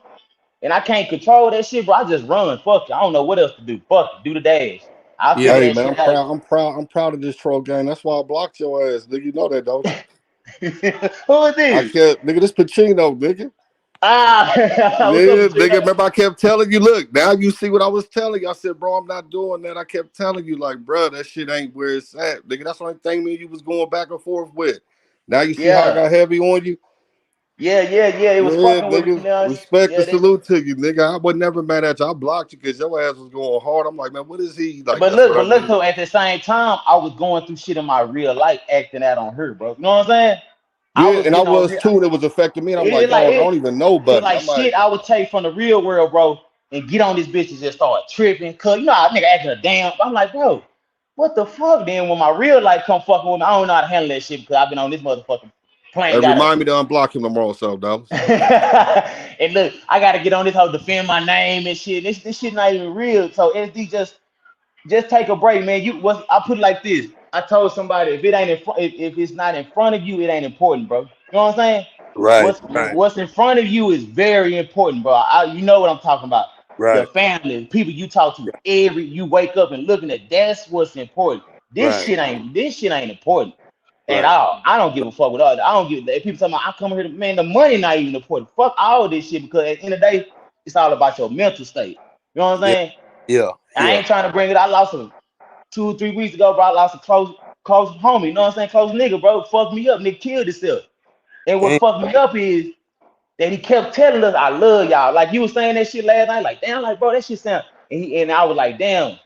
and I can't control that shit, bro, I just run. Fuck it. I don't know what else to do. Fuck it. Do the dash. I'll Yeah. figure Hey that man, shit out. I'm proud of this troll gang. That's why I blocked your ass, nigga. You know that, don't you? Who is I this? can't, nigga. This Pacino, nigga. Ah, what's up, Yeah, nigga. Gino? Remember, I kept telling you. Look, now you see what I was telling you. I said, bro, I'm not doing that. I kept telling you, like, bro, that shit ain't where it's at, nigga. That's the only thing me and you was going back and forth with. Now you see how I Yeah. got heavy on you. Yeah. It was Yeah, fucking with me, you nigga. know. Respect Yeah, and that. salute to you, nigga. I was never mad at you. I blocked you because your ass was going hard. I'm like, man, what is he like? But That's look, what I but look, need. so at the same time, I was going through shit in my real life, acting out on her, bro. You know what I'm saying? I Yeah, was and I getting on was here. too, and it was affecting me. And I'm It like, like dog, I it, don't even know, it's buddy. like I'm like, shit I would take from the real world, bro, and get on this bitch and just start tripping. Cause you know how nigga acting a damn. I'm like, bro, what the fuck? Then when my real life come fucking with me, I don't know how to handle that shit because I've been on this motherfucking hey, plane. remind me to unblock him tomorrow, so dollars. And look, I gotta get on this whole defend my name and shit. This shit not even real. So SD just take a break, man. I put it like this. I told somebody if it ain't if it's not in front of you, it ain't important, bro. You know what I'm saying? Right. What's Right. what's in front of you is very important, bro. You know what I'm talking about. Your Right. family, people you talk to you wake up and looking at. That's what's important. Right. This shit ain't important at Right. all. I don't give a fuck with all that. I don't give if people talking about I come here to man, the money not even important. Fuck all this shit because at the end of the day, it's all about your mental state. You know what I'm Yeah. saying? Yeah. I Yeah. ain't trying to bring it. I lost a 2 or 3 weeks ago, bro. I lost a close homie. You know what I'm saying? Close nigga, bro. Fucked me up. Nigga killed himself. And what Damn. fucked me up is that he kept telling us, I love y'all. Like you was saying that shit last night. Like, damn, like, bro, that shit sound. And I was like, damn.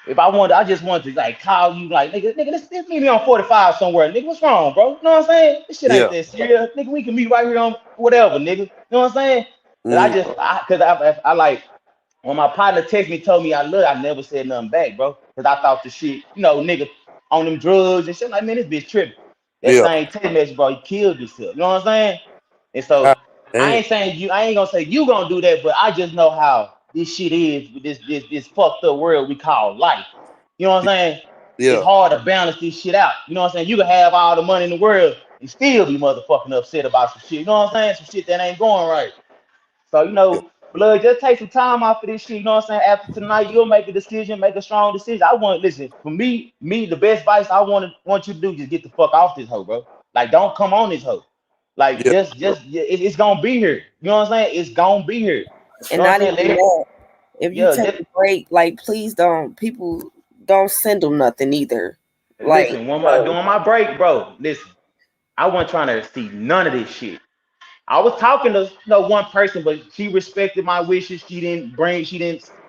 If I just wanted to like call you, like, nigga, this meet me on 45 somewhere. Nigga, what's wrong, bro? You know what I'm saying? This shit ain't Yeah. that serious. Nigga, we can meet right here on whatever, nigga. You know what I'm saying? But Mm. cause I like when my partner texted me, told me I never said nothing back, bro. because I thought the shit, nigga on them drugs and shit. Like, man, this bitch tripping. That Yeah. same text message, bro, he killed himself. You know what I'm saying? And so God damn. I ain't gonna say you gonna do that, but I just know how this shit is with this fucked up world we call life. You know what I'm saying? It's Yeah. hard to balance this shit out. You know what I'm saying? You can have all the money in the world and still be motherfucking upset about some shit. You know what I'm saying? Some shit that ain't going right. So, blood, just take some time off of this shit. You know what I'm saying? After tonight, you'll make a decision, make a strong decision. Listen, for me, the best advice I want you to do is get the fuck off this hoe, bro. Like, don't come on this hoe. Like, Yeah. it's gonna be here. You know what I'm saying? It's gonna be here. You And know what not I'm even saying? that. If you Yeah, take just a break, like please people don't send them nothing either. Like, listen. During my break, bro. Listen, I wasn't trying to see none of this shit. I was talking to one person, but she respected my wishes. She didn't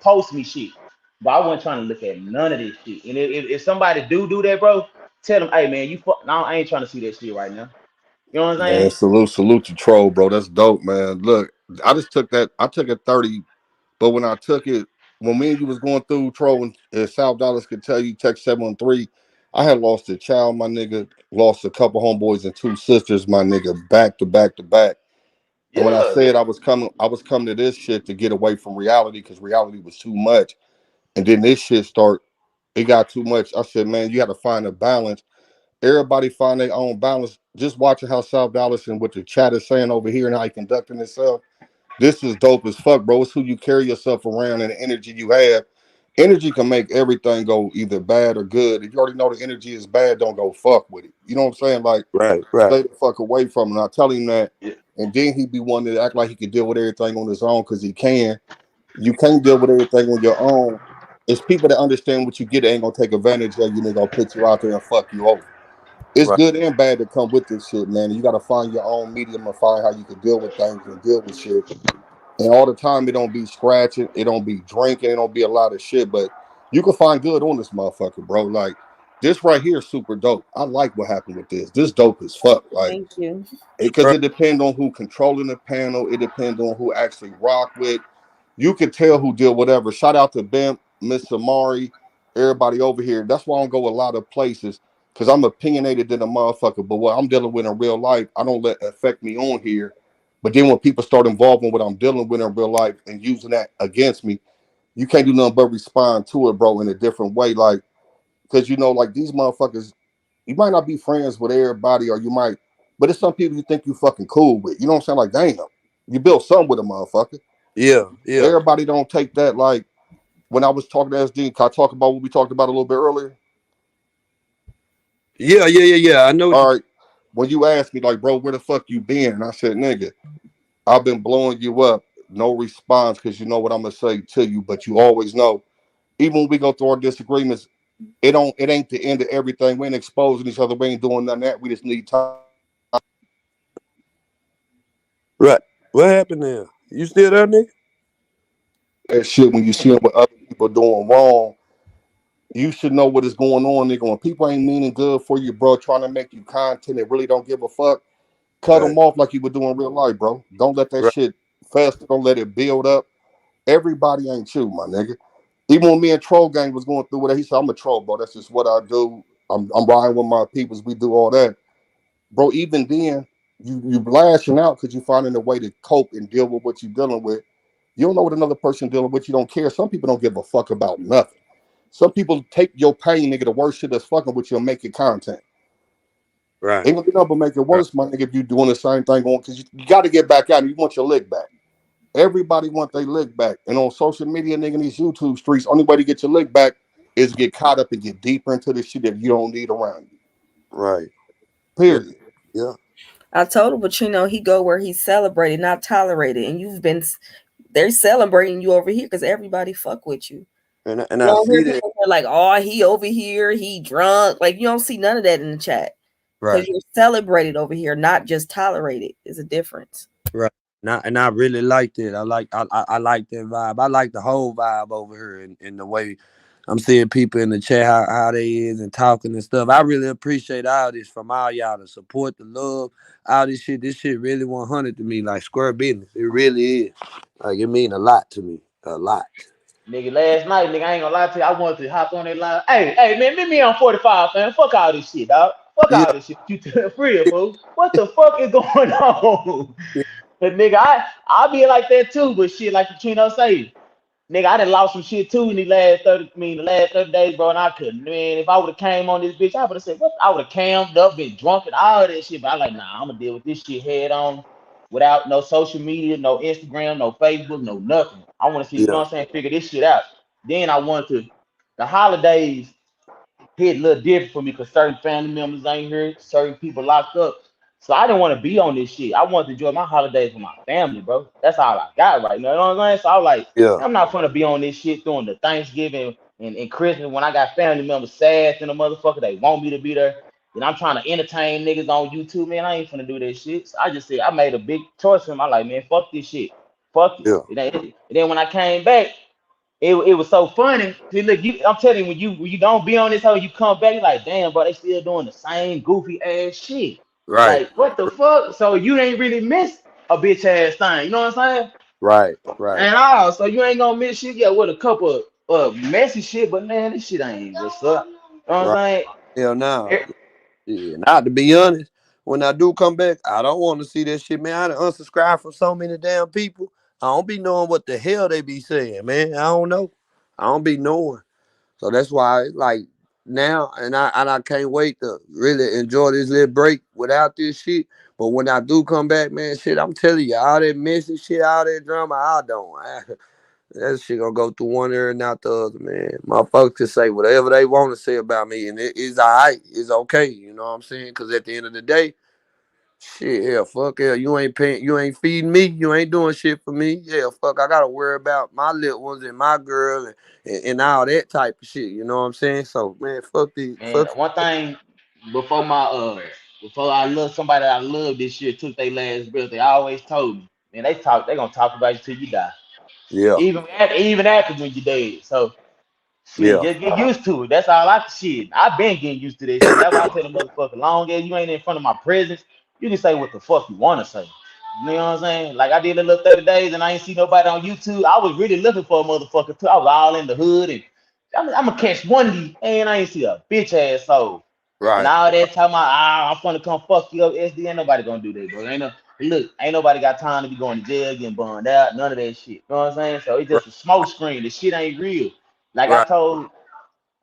post me shit. But I wasn't trying to look at none of this shit. And if somebody do that, bro, tell them, hey man, no, I ain't trying to see that shit right now. You know what I'm Man, saying? salute to Troll, bro. That's dope, man. Look, I just took that. I took it 30, but when I took it, when me and you was going through Troll and South Dallas could tell you, text 713. I had lost a child, my nigga. Lost a couple homeboys and two sisters, my nigga, back to back to back. And when I Yeah. said I was coming to this shit to get away from reality because reality was too much. And then this shit it got too much. I said, man, you got to find a balance. Everybody find their own balance. Just watching how South Dallas and what the chat is saying over here and how he conducting himself. This is dope as fuck, bro. It's who you carry yourself around and the energy you have. Energy can make everything go either bad or good. If you already know the energy is bad, don't go fuck with it. You know what I'm saying? Like, Right. stay the fuck away from it. I tell him that, Yeah. and then he be wanting to act like he can deal with everything on his own because he can. You can't deal with everything on your own. It's people that understand what you get ain't gonna take advantage of you and they gonna put you out there and fuck you over. It's Right. good and bad to come with this shit, man. You gotta find your own medium and find how you can deal with things and deal with shit. And all the time, it don't be scratching, it don't be drinking, it don't be a lot of shit. But you can find good on this motherfucker, bro. Like this right here, is super dope. I like what happened with this. This dope as fuck. Like thank you. because Right. it depends on who controlling the panel. It depends on who actually rock with. You can tell who did whatever. Shout out to Bimp, Miss Samari, everybody over here. That's why I don't go a lot of places because I'm opinionated than a motherfucker. But what I'm dealing with in real life, I don't let affect me on here. But then when people start involving what I'm dealing with in real life and using that against me, you can't do nothing but respond to it, bro, in a different way. Like, because like these motherfuckers, you might not be friends with everybody, or you might, but it's some people you think you fucking cool with. You know what I'm saying? Like, damn, you built something with a motherfucker. Yeah. Yeah. Everybody don't take that. Like when I was talking to SD, can I talk about what we talked about a little bit earlier? Yeah. Yeah. Yeah. Yeah. I know what you. All right. When you asked me, like, bro, where the fuck you been? And I said, nigga, I've been blowing you up. No response because you know what I'm gonna say to you, but you always know. Even when we go through our disagreements, it ain't the end of everything. We ain't exposing each other. We ain't doing none of that. We just need time. Right. What happened there? You still there, nigga? That shit when you see what other people doing wrong, you should know what is going on, nigga. When people ain't meaning good for you, bro, trying to make you content and really don't give a fuck, cut Right. them off like you would do in real life, bro. Don't let that Right. shit fester. Don't let it build up. Everybody ain't you, my nigga. Even when me and Troll Gang was going through it, he said, I'm a troll, bro. That's just what I do. I'm riding with my peoples. We do all that. Bro, even then, you lashing out because you finding a way to cope and deal with what you're dealing with. You don't know what another person dealing with. You don't care. Some people don't give a fuck about nothing. Some people take your pain, nigga, the worst shit that's fucking with you and make it content. Right. Ain't gonna do nothing but make it Right. worse, my nigga, if you doing the same thing on because you got to get back out and you want your lick back. Everybody want their lick back. And on social media, nigga, in these YouTube streets, only way to get your lick back is get caught up and get deeper into the shit that you don't need around you. Right. Yeah. Period. Yeah. I told him, but he go where he's celebrated, not tolerated, and they're celebrating you over here because everybody fuck with you. And You I don't hear see that. people like, oh, he over here, he drunk. Like, you don't see none of that in the chat because Right. you're celebrated over here, not just tolerated. Is a difference. Right. And I really liked it. I like that vibe. I like the whole vibe over here in the way I'm seeing people in the chat how they is and talking and stuff. I really appreciate all this from all y'all, the support, the love, all this shit. This shit really 100 to me, like square business. It really is. Like it mean a lot to me. A lot. Nigga, last night, nigga, I ain't gonna lie to you. I wanted to hop on that line. Hey, man, meet me on 45, man. Fuck all this shit, dog. Fuck Yeah, all this shit. You free, fool. What the fuck is going on? yeah, But nigga, I be like that too, but shit, like the Chino say, nigga, I done lost some shit too in the last 30 days, bro, and I couldn't. Man, if I would have came on this bitch, I would have said, what? I would have cammed up, been drunk and all that shit. But I like, nah, I'm gonna deal with this shit head on without no social media, no Instagram, no Facebook, no nothing. I wanna see, you know yeah, what I'm saying, figure this shit out. Then I wanted to the holidays hit a little different for me because certain family members ain't here, certain people locked up. So I didn't want to be on this shit. I wanted to enjoy my holidays with my family, bro. That's all I got right now. You know what I'm saying? So I was like, yeah, I'm not gonna be on this shit during the Thanksgiving and Christmas when I got family members sad and the motherfucker they want me to be there. And I'm trying to entertain niggas on YouTube, man. I ain't finna do that shit. So I just said I made a big choice for him. I like, man, fuck this shit. Fuck it. yeah. And then when I came back, it was so funny. See, look, I'm telling you, when you don't be on this hoe, you come back, you're like, damn, bro, they still doing the same goofy ass shit. Right, Like, what the fuck? So you ain't really miss a bitch ass thing. You know what I'm saying? right, right, And all, so you ain't gonna miss shit. Yeah, with a couple of messy shit, but man, this shit ain't what's up. You know what right. I'm Hell no. saying? Yeah, now to be honest, when I do come back, I don't want to see that shit, man. I done unsubscribe from so many damn people. I don't be knowing what the hell they be saying, man. I don't know. I don't be knowing. So that's why, like now, and I can't wait to really enjoy this little break without this shit. But when I do come back, man, shit, I'm telling you, all that messy shit, all that drama, I don't. That shit gonna go through one ear and out the other, man. My folks can say whatever they want to say about me, and it's alright. It's okay. You know what I'm saying? Because at the end of the day, shit, yeah, fuck yeah, you ain't paying, you ain't feeding me, you ain't doing shit for me. Yeah, fuck, I gotta worry about my little ones and my girl and all that type of shit. You know what I'm saying? So, man, fuck the And fuck. one thing before my before I love somebody I love this year took their last breath, they always told me, man, they gonna talk about you till you die. Yeah, Even after when you dead. So shit, yeah, just get used to it. That's all I shit. I've been getting used to this shit. That's why I tell the motherfucker, long as you ain't in front of my presence, you can say what the fuck you wanna say. You know what I'm saying? Like I did a little 30 days and I ain't see nobody on YouTube. I was really looking for a motherfucker too. I was all in the hood and I'm gonna catch one of these and I ain't see a bitch ass soul. And right, all that talking about, I'm gonna come fuck you up, SD. Ain't nobody gonna do that, bro. Ain't nobody got time to be going to jail, getting burned out, none of that shit. You know what I'm saying? So it's right, just a smoke screen. The shit ain't real. Like I right. told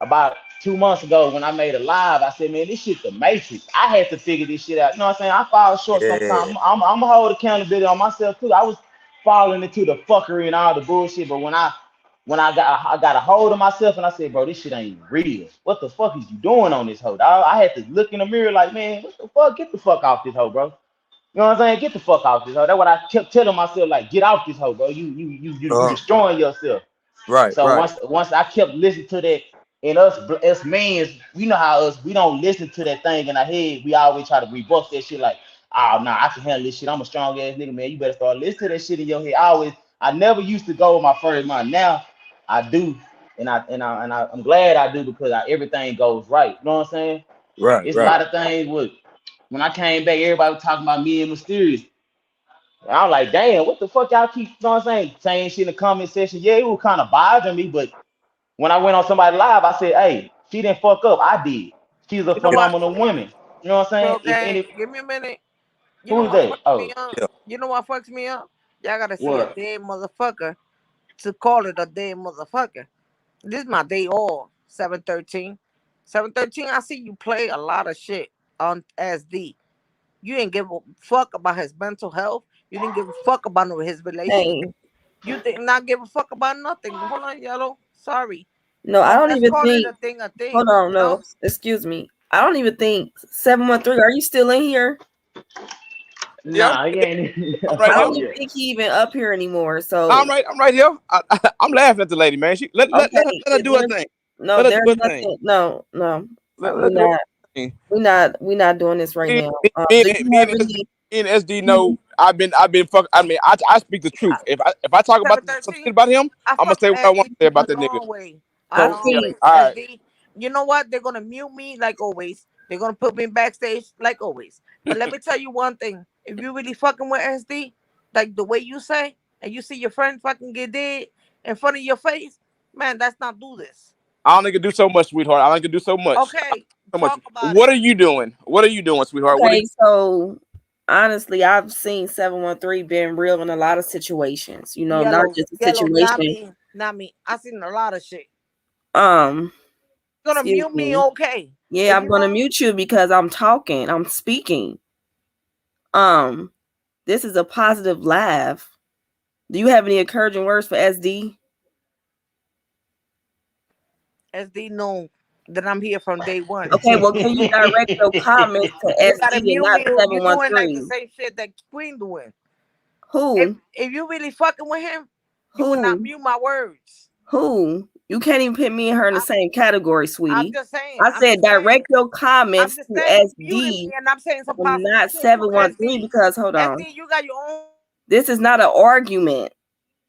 about 2 months ago when I made a live, I said, man, this shit the matrix. I had to figure this shit out. You know what I'm saying? I fall short Yeah, sometimes. I'm gonna hold accountability on myself too. I was falling into the fuckery and all the bullshit, but when I got a hold of myself and I said, bro, this shit ain't real. What the fuck is you doing on this hoe, dog? I had to look in the mirror like, man, what the fuck? Get the fuck off this hoe, bro. You know what I'm saying? Get the fuck off this hoe. That's what I kept telling myself, like, get off this hoe, bro. You uh, destroying yourself. right, So right, once I kept listening to that, and us men, we know how we don't listen to that thing in our head. We always try to rebuff that shit like, oh nah, I can handle this shit. I'm a strong ass nigga, man. You better start listening to that shit in your head. I never used to go with my first mind. Now I do, I'm glad I do because everything goes right. You know what I'm saying? right, It's a right. lot of things with when I came back, everybody was talking about me and Mysterious. And I'm like, damn, what the fuck y'all keep, you know what I'm saying shit in the comment section. Yeah, it was kind of bothering me, but when I went on somebody live, I said, hey, she didn't fuck up. I did. She's a You know what, phenomenal woman. You know what I'm saying? bro, If gang? any, Give me a minute. You know who is what that? fucks me Oh, up? Yeah, You know what fucks me up? Y'all gotta see a what? dead motherfucker to call it a dead motherfucker. This is my day off. 713. 713, I see you play a lot of shit on SD. You didn't give a fuck about his mental health. You didn't give a fuck about his relationship. Hey, You did not give a fuck about nothing. Hold on, yellow. Sorry. no, I don't Let's even call it think. a thing, a Hold thing. on, You know? no, excuse me. I don't even think 713. Are you still in here? Yeah, Nah, he ain't. I'm right I here. don't Oh even yeah. think he even up here anymore. I'm So right. I'm right here. I'm laughing at the lady, man. She okay, let her do her thing. no, Let her do there's her thing. nothing. No, no, Let her we're do her not. thing. We're not doing this right Me, now. me, Do me, you me have and SD, any? me and SD know I've been fuck. I mean, I speak the truth. If I talk about some shit 713. about him, I I'm gonna fuck say with what I want SD to say a about that nigga. long way. A I So long yeah, think way. all right. SD. You know what? They're gonna mute me like always. They're gonna put me backstage like always. But let me tell you one thing. If you really fucking with SD, like the way you say, and you see your friend fucking get dead in front of your face, Man, let's not do this. I only can do so much, sweetheart. I only can do so much. Okay, So much. talk about What it. are you doing? What are you doing, sweetheart? What are Okay, you... so honestly, I've seen 713 being real in a lot of situations. You know, not just a Yellow, situation. not me. I seen a lot of shit. Um, You gonna excuse mute me, me. okay? Yeah, If I'm you gonna don't- mute you because I'm talking. I'm speaking. This is a positive laugh. Do you have any encouraging words for SD? SD know that I'm here from day one. Okay, well, can you direct your comments to You SD gotta and mute not me. You're doing like the 713? same shit that Queen doing. Who? If you really fucking with him, you would Who? not mute my words. Who? You can't even put me and her in the same category, I'm sweetie. just saying. I said direct your comments to Muting SD me, and I'm saying some and positive not shit to 713 SD. because hold on. SD, you got your own. This is not an argument.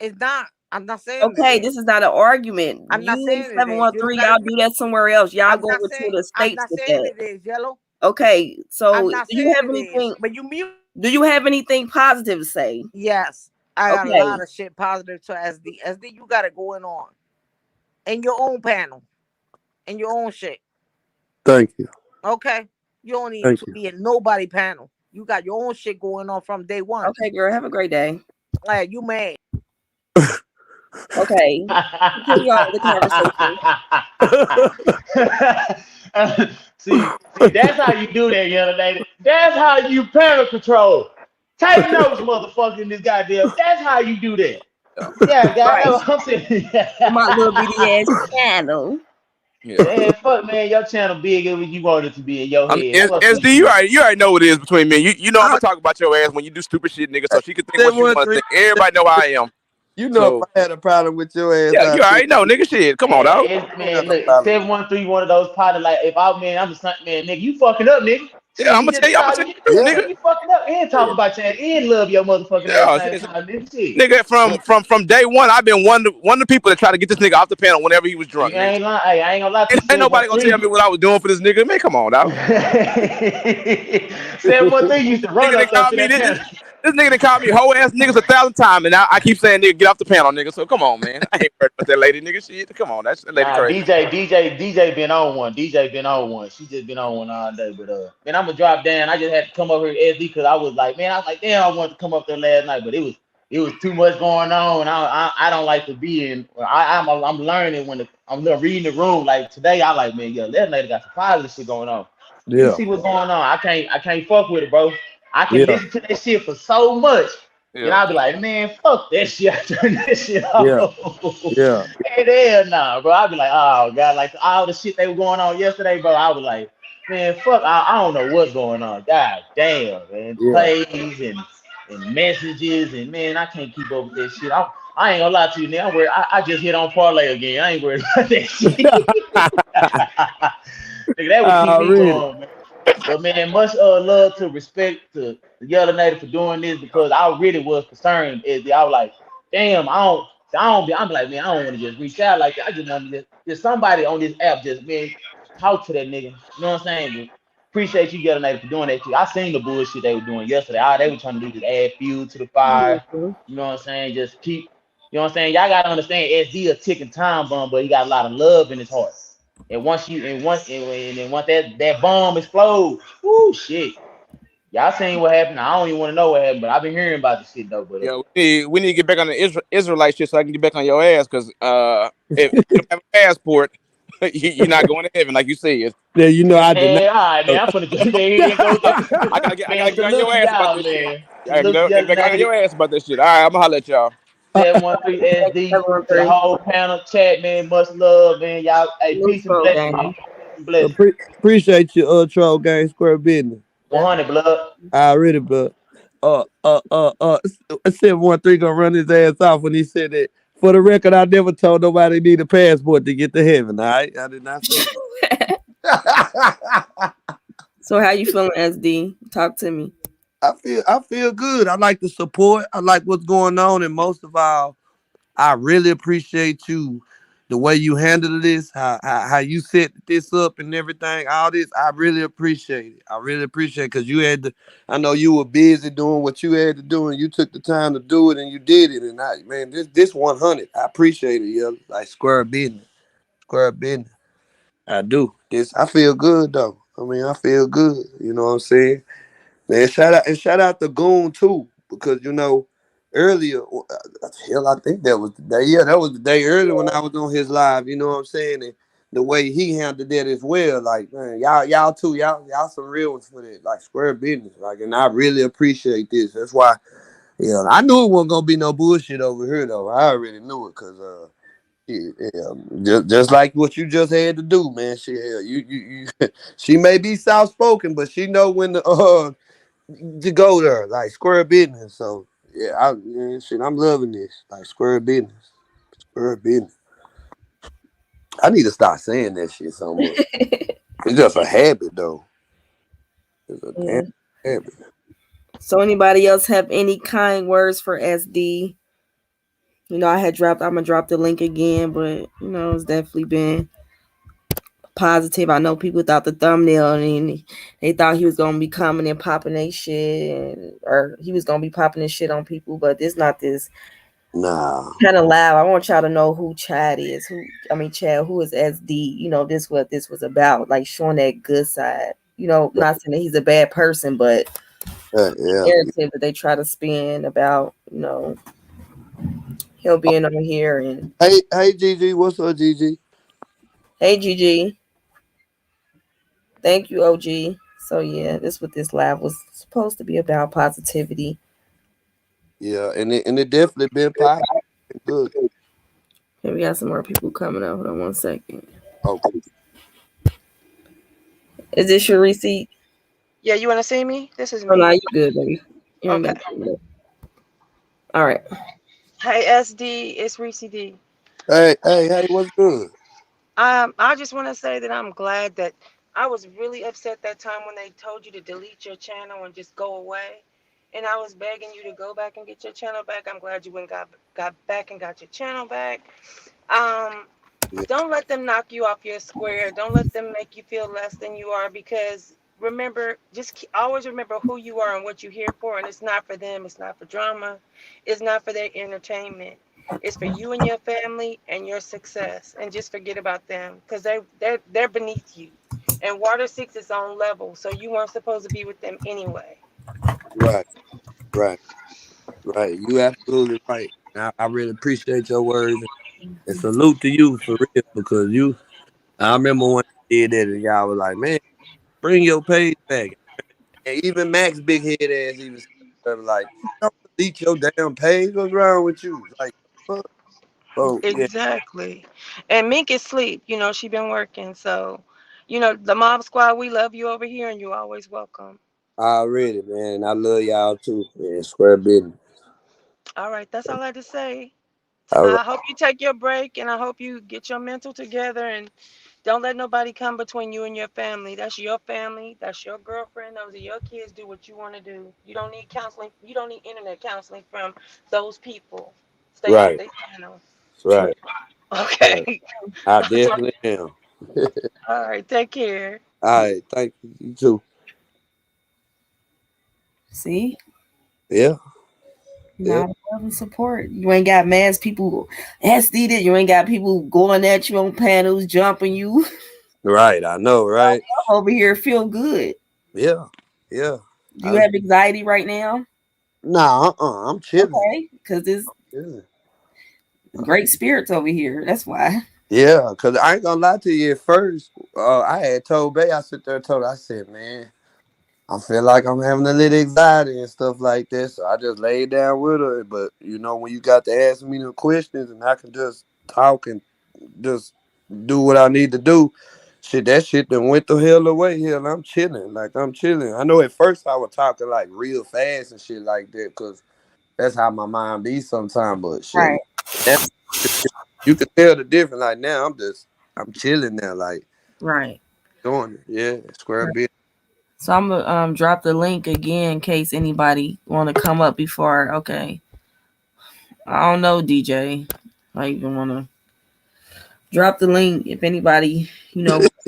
It's not. I'm not saying Okay, it this is not an argument. I'm not You and saying it is. You 713, don't y'all gotta do that somewhere else. Y'all I'm go not into saying. the I'm states not with saying that. it is Yellow. Okay, so I'm not do you have saying it is. anything? But you mute. Do you have anything positive to say? Yes, I got a Okay. lot of shit positive to SD. SD, you got it going on in your own panel, in your own shit. Thank you. Okay, you don't need Thank to you. be in nobody panel. You got your own shit going on from day one. Okay, girl, have a great day. Like you mad? Okay, continue on with the conversation. see, that's how you do that, young lady. That's how you panel control. Take notes, motherfucker, in this goddamn. That's how you do that. Yeah, guys, Right. that's what I'm saying. My little bitty ass channel. Yeah. Man, fuck, man, your channel bigger than you want it to be in your I mean, head. Fuck SD, you. you already know what it is between me. You know I'm gonna talk about your ass when you do stupid shit, nigga. So she can think what she want to 713, think. Everybody know how I am. you know So if I had a problem with your ass, yeah, you already know, nigga. Shit, come on, dog. Man, look, 713, one of those parties. Like, if I, man, I'm just man, nigga, you fucking up, nigga. Yeah, I'm gonna tell you, me. the truth, nigga. You fucking up and talk about your ass and love your motherfucking ass same time, nigga. Shit. Nigga, from day one, I've been one of the people that tried to get this nigga off the panel whenever he was drunk. You ain't lying. Hey, I ain't gonna lie to you. Ain't nobody gonna tell me what I was doing for this nigga. Man, come on, dog. 713 used to run Nigga, up there to that panel. This nigga done called me whole ass niggas 1,000 times, and I keep saying nigga get off the panel, nigga. So come on, man. I ain't worried about that lady, nigga. Shit, come on, that lady crazy. DJ been on one. DJ been on one. She just been on one all day. But man, I'm gonna drop down. I just had to come over here SD because I was like, damn, I wanted to come up there last night, but it was too much going on, and I don't like to be in. I'm learning when I'm reading the room. Like today, I like, man, yeah, that lady got some positive shit going on. Yeah. You see what's going on? I can't fuck with it, bro. I can listen to that shit for so much. And I'll be like, man, fuck that shit. I turn that shit off. Yeah. Hell nah, bro. I'll be like, oh god, like all the shit they were going on yesterday, bro. I was like, man, fuck, I don't know what's going on. God damn, man. Plays and messages, and man, I can't keep up with that shit. I ain't gonna lie to you, nigga. I'm worried. I just hit on parlay again. I ain't worried about that shit. Nigga, that would keep me going, man. But man, much love to respect to the Yellow Native for doing this, because I really was concerned. I was like, damn, I'm like, man, I don't want to just reach out like that. I just want to just somebody on this app just, man, talk to that nigga. You know what I'm saying? But appreciate you, Yellow Native, for doing that shit. I seen the bullshit they were doing yesterday. All they were trying to do is add fuel to the fire. You know what I'm saying? Just keep, you know what I'm saying? Y'all gotta understand, SD a ticking time bomb, but he got a lot of love in his heart. And once that bomb explodes, whoo, shit. Y'all seen what happened. I don't even want to know what happened, but I've been hearing about this shit though. But yeah, we need to get back on the Israelite shit so I can get back on your ass, because if you don't have a passport, you're not going to heaven, like you said. Yeah, you know I did not. All right, man, I'm finna go there. I gotta get on your ass about this shit. I gotta get back on your ass about this shit. All right, I'm gonna holler at y'all. 713 SD, the whole panel chat, man, much love, man. Y'all, hey, peace and blessings. Appreciate you, Troll Gang Square Business. 100 blood. Already, blood. 713 gonna run his ass off when he said that. For the record, I never told nobody need a passport to get to heaven. All right, I did not say that. So how you feeling, SD? Talk to me. I feel good. I like the support. I like what's going on, and most of all, I really appreciate you the way you handled this, how you set this up and everything, all this, I really appreciate it. I really appreciate it because you had to. I know you were busy doing what you had to do, and you took the time to do it, and you did it. And man, this 100, I appreciate it. Yeah, like square business, square business. I do. This I feel good though. I mean, I feel good. You know what I'm saying? Man, shout out to Goon too, because earlier, hell, I think that was the day. Yeah, that was the day earlier when I was on his live. You know what I'm saying? And the way he handled that as well, like man, y'all too, y'all some real ones for that, like square business. Like, and I really appreciate this. That's why, I knew it wasn't gonna be no bullshit over here though. I already knew it, cause just like what you just had to do, man. You she may be soft spoken, but she know when to go there, like square business. So shit, I'm loving this, like square business, square business. I need to start saying that shit so much. It's just a habit, though. It's a Yeah. damn habit. So anybody else have any kind words for SD? I'm gonna drop the link again, but it's definitely been positive. I know people thought the thumbnail and they thought he was gonna be coming and popping their shit, or he was gonna be popping his shit on people, but it's not this. Nah. Kind of loud. I want y'all to know who Chad is. Chad, who is SD? This what this was about, like showing that good side. Not saying that he's a bad person, but narrative that they try to spin about, him being over here and hey Gigi, what's up, Gigi? Hey Gigi. Thank you, OG. So yeah, this what this live was supposed to be about, positivity. Yeah, and it definitely been positive. Good. Okay, we got some more people coming up. Hold on 1 second. Okay. Is this your receipt? Yeah, you want to see me? This is me. Oh, no, you good, baby. You ain't got all right. Hey, SD, it's Reese D. Hey, what's good? I just want to say that I'm glad that I was really upset that time when they told you to delete your channel and just go away. And I was begging you to go back and get your channel back. I'm glad you went and got back and got your channel back. Don't let them knock you off your square. Don't let them make you feel less than you are, because remember, always remember who you are and what you're here for. And it's not for them. It's not for drama. It's not for their entertainment. It's for you and your family and your success. And just forget about them, because they're beneath you. And Water 6 is on level, so you weren't supposed to be with them anyway. Right. You absolutely right. I really appreciate your words and salute to you for real, because I remember when you did that and y'all was like, man, bring your page back. And even Max big head ass even like, don't delete your damn page. What's wrong with you? Like, fuck. Oh, Exactly. And Mink is asleep. She been working. So, the Mob Squad, we love you over here, and you're always welcome. Already, man. I love y'all too, man. Square business. All right. That's all I had to say. All right. I hope you take your break, and I hope you get your mental together, and don't let nobody come between you and your family. That's your family. That's your girlfriend. Those are your kids. Do what you want to do. You don't need counseling. You don't need internet counseling from those people. Stay off their channel. Right. Okay. Right. I definitely am. All right. Take care. All right. Thank you. You too. See? Yeah. Not love and support. You ain't got mass people SD that you ain't got people going at you on panels, jumping you. Right, I know, right? Over here feel good. Yeah. Do you have anxiety right now? Nah, I'm chilling. Okay, because there's great spirits over here. That's why. Yeah, because I ain't gonna lie to you at first. I had told Bay, I sit there and told her, I said, man, I feel like I'm having a little anxiety and stuff like that. So I just laid down with her. But, when you got to ask me the questions and I can just talk and just do what I need to do, that shit done went the hell away. Hell, I'm chilling. Like, I'm chilling. I know at first I was talking, like, real fast and shit like that, because that's how my mind be sometimes. But shit, you can tell the difference. Like, now I'm chilling now. Like, doing it. Yeah, square bit. So I'm gonna drop the link again in case anybody want to come up before. Okay, I don't know, DJ. I even want to. Drop the link if anybody,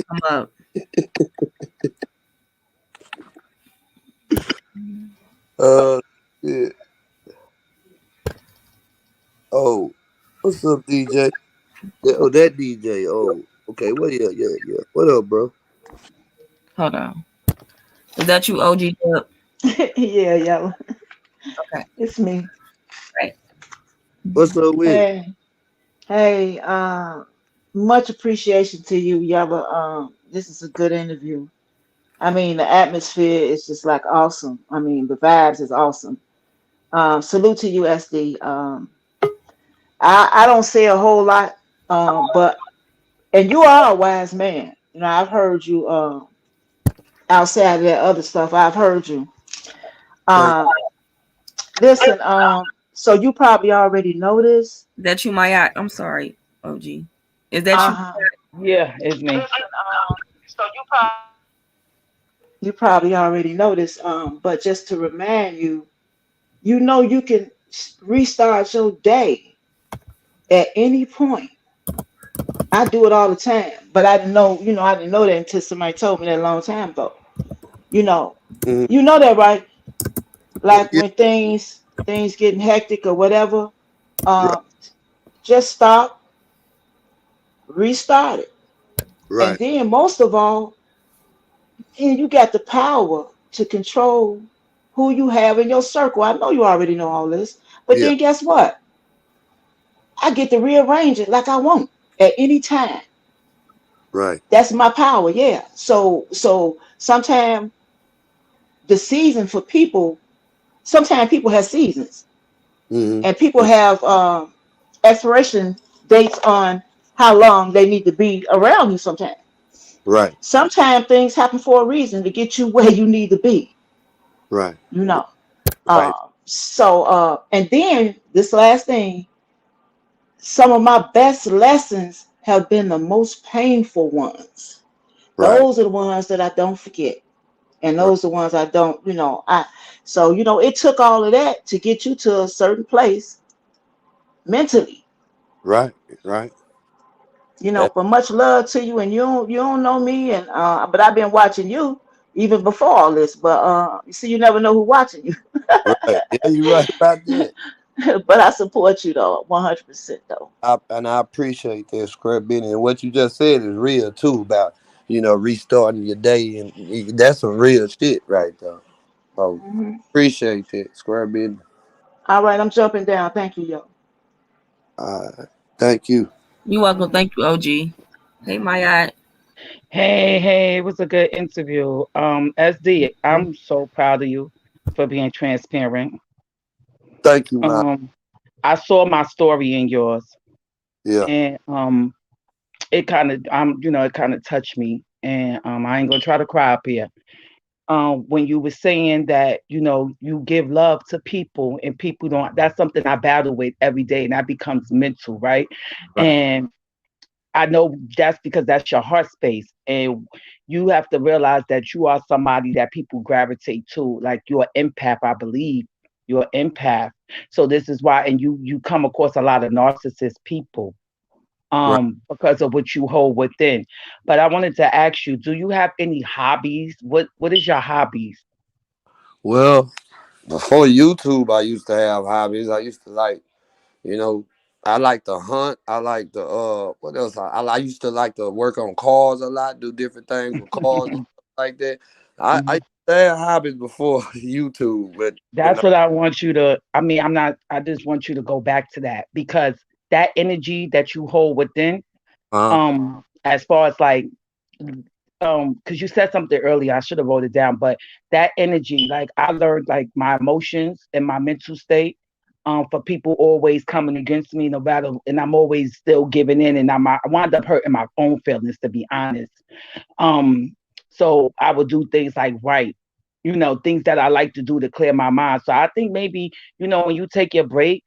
come up. Yeah. Oh, what's up, DJ? Oh, that DJ. Oh, okay. What? Yeah. What up, bro? Hold on. Is that you, OG up? Yeah, yeah, Okay. it's me. Right. What's up with it? Hey, hey, much appreciation to you, Yaba. This is a good interview. I mean, the atmosphere is just like awesome. I mean, the vibes is awesome. Salute to you, SD. I don't say a whole lot, but and you are a wise man. You know, I've heard you outside of that other stuff. I've heard you. Thank. Um, listen, so you probably already know this. That you, my I'm sorry, OG. Is that you? Uh-huh. Yeah, it's me. Listen, so you probably already know this. But just to remind you, you know you can restart your day at any point. I do it all the time, but I didn't know, I didn't know that until somebody told me that a long time ago. You know, Mm-hmm. you know that, right? Like Yeah. when things getting hectic or whatever, Right. um, just stop, restart it, and Right. then most of all, you got the power to control who you have in your circle. I know you already know all this, but Yeah. then guess what? I get to rearrange it like I want at any time. Right. That's my power, yeah. So sometimes the season for people, sometimes people have seasons, and people Mm-hmm. have expiration dates on how long they need to be around you. Right. Sometimes things happen for a reason to get you where you need to be. Right. You know. Right. And then this last thing, some of my best lessons have been the most painful ones. Right. Those are the ones that I don't forget. And Right. those are the ones I don't, it took all of that to get you to a certain place mentally. Right. Right. That. But much love to you, and you don't know me, and but I've been watching you even before all this. But you see, you never know who watching you. Right. Yeah, you're right about that. But I support you though, 100% though. I appreciate that, Square Benny. And what you just said is real too about restarting your day, and that's some real shit right there. So Hmm. appreciate that, Square Benny. All right, I'm jumping down. Thank you, yo. Thank you. You welcome. Hmm. Thank you, OG. Hey, my Hey, it was a good interview. SD, I'm so proud of you for being transparent. Thank you, man. Um, I saw my story in yours, Yeah. and it kind of, it kind of touched me. And I ain't gonna try to cry up here. When you were saying that, you give love to people, and people don't. That's something I battle with every day, and that becomes mental, right? Right. And I know that's because that's your heart space. And you have to realize that you are somebody that people gravitate to. Like you're an empath, I believe. You're an empath. So this is why, and you come across a lot of narcissist people Right. because of what you hold within. But I wanted to ask you, do you have any hobbies? What is your hobbies? Well, before YouTube, I used to have hobbies. I used to you know, I like to hunt. I like to what else? I used to like to work on cars a lot, do different things with cars and stuff like that. I Mhm. used to have hobbies before YouTube, but That's what I want you to. I mean, I'm not. I just want you to go back to that because that energy that you hold within, uh as far as like, because you said something earlier, I should have wrote it down, but that energy, like I learned, like my emotions and my mental state, for people always coming against me, no matter, and I'm always still giving in, and I wind up hurting my own feelings, to be honest. Um, so I would do things like write, things that I like to do to clear my mind. So I think maybe, when you take your break,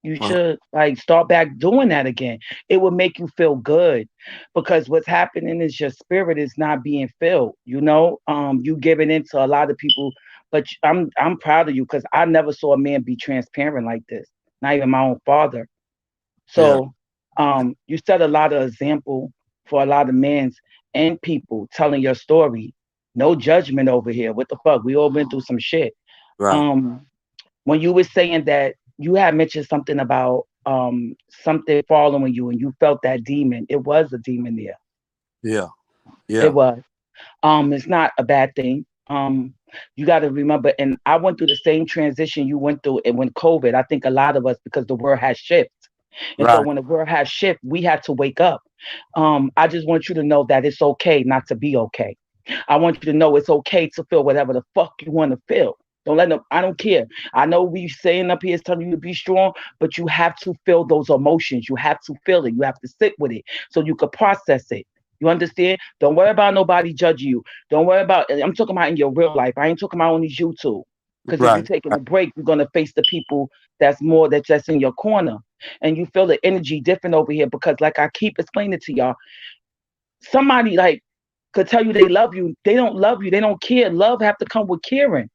you uh, should like start back doing that again. It will make you feel good because what's happening is your spirit is not being filled. You giving into a lot of people, but I'm proud of you because I never saw a man be transparent like this. Not even my own father. yeah. So You set a lot of example for a lot of men and people telling your story. No judgment over here. What the fuck? We all been through some shit. Right. Um, when you were saying that you had mentioned something about something following you and you felt that demon, it was a demon there. Yeah. It Yeah. was. It's not a bad thing. You got to remember, and I went through the same transition you went through, and when COVID, I think a lot of us, because the world has shifted. And so Right. when the world has shift, we had to wake up. I just want you to know that it's okay not to be okay. I want you to know it's okay to feel whatever the fuck you want to feel. Don't let them, I don't care. I know we saying up here is telling you to be strong, but you have to feel those emotions. You have to feel it. You have to sit with it so you could process it. You understand? Don't worry about nobody judging you. Don't worry about, I'm talking about in your real life. I ain't talking about on these YouTube. Because if you're Right. taking a break, you're gonna face the people that's just in your corner. And you feel the energy different over here because like I keep explaining to y'all, somebody like could tell you they love you. They don't love you. They don't care. Love have to come with caring.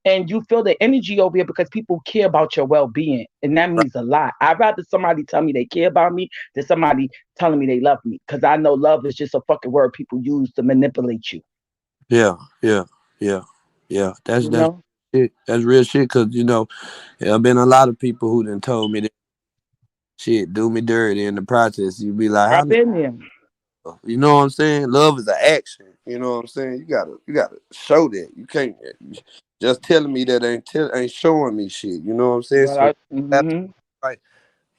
And you feel the energy over here because people care about your well-being. And that Right. means a lot. I'd rather somebody tell me they care about me than somebody telling me they love me. Because I know love is just a fucking word people use to manipulate you. Yeah. Yeah. Yeah. Yeah. You That's know? it. That's real shit. Cause there have been a lot of people who done told me that shit, do me dirty in the process. You be like, how I've been there. you know what I'm saying? Love is an action. You know what I'm saying? You gotta show that. You can't just telling me that ain't showing me shit. You know what I'm saying? So that's right.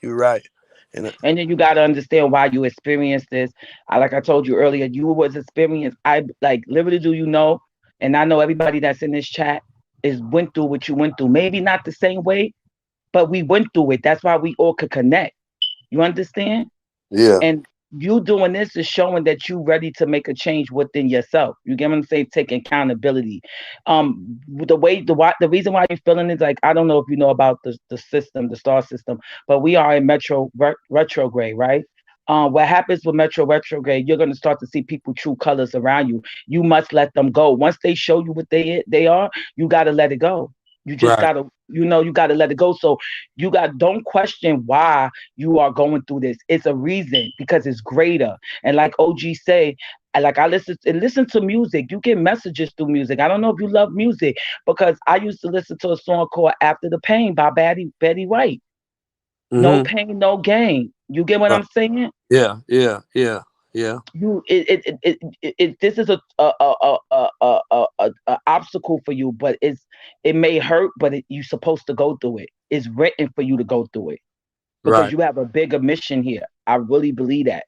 You're right. And And then you got to understand why you experienced this. Like I told you earlier, you was experienced. I like literally do you know, and I know everybody that's in this chat is went through what you went through. Maybe not the same way, but we went through it. That's why we all could connect. You understand? yeah, And you doing this is showing that you ready to make a change within yourself. You get what I'm saying? Take accountability. The reason why you're feeling is like I don't know if you know about the system, the star system, but we are in retrograde, right? What happens with Metro retrograde? You're gonna start to see people true colors around you. You must let them go. Once they show you what they are, you gotta let it go. You just right, gotta, you gotta let it go. So don't question why you are going through this. It's a reason because it's greater. And like OG say, like I listen to music. You get messages through music. I don't know if you love music because I used to listen to a song called "After the Pain" by Betty White. No mm-hmm. pain, no gain. You get what Right. I'm saying? Yeah, yeah, yeah, yeah. You this is a obstacle for you, but it may hurt, but you're supposed to go through it. It's written for you to go through it because Right, you have a bigger mission here. I really believe that.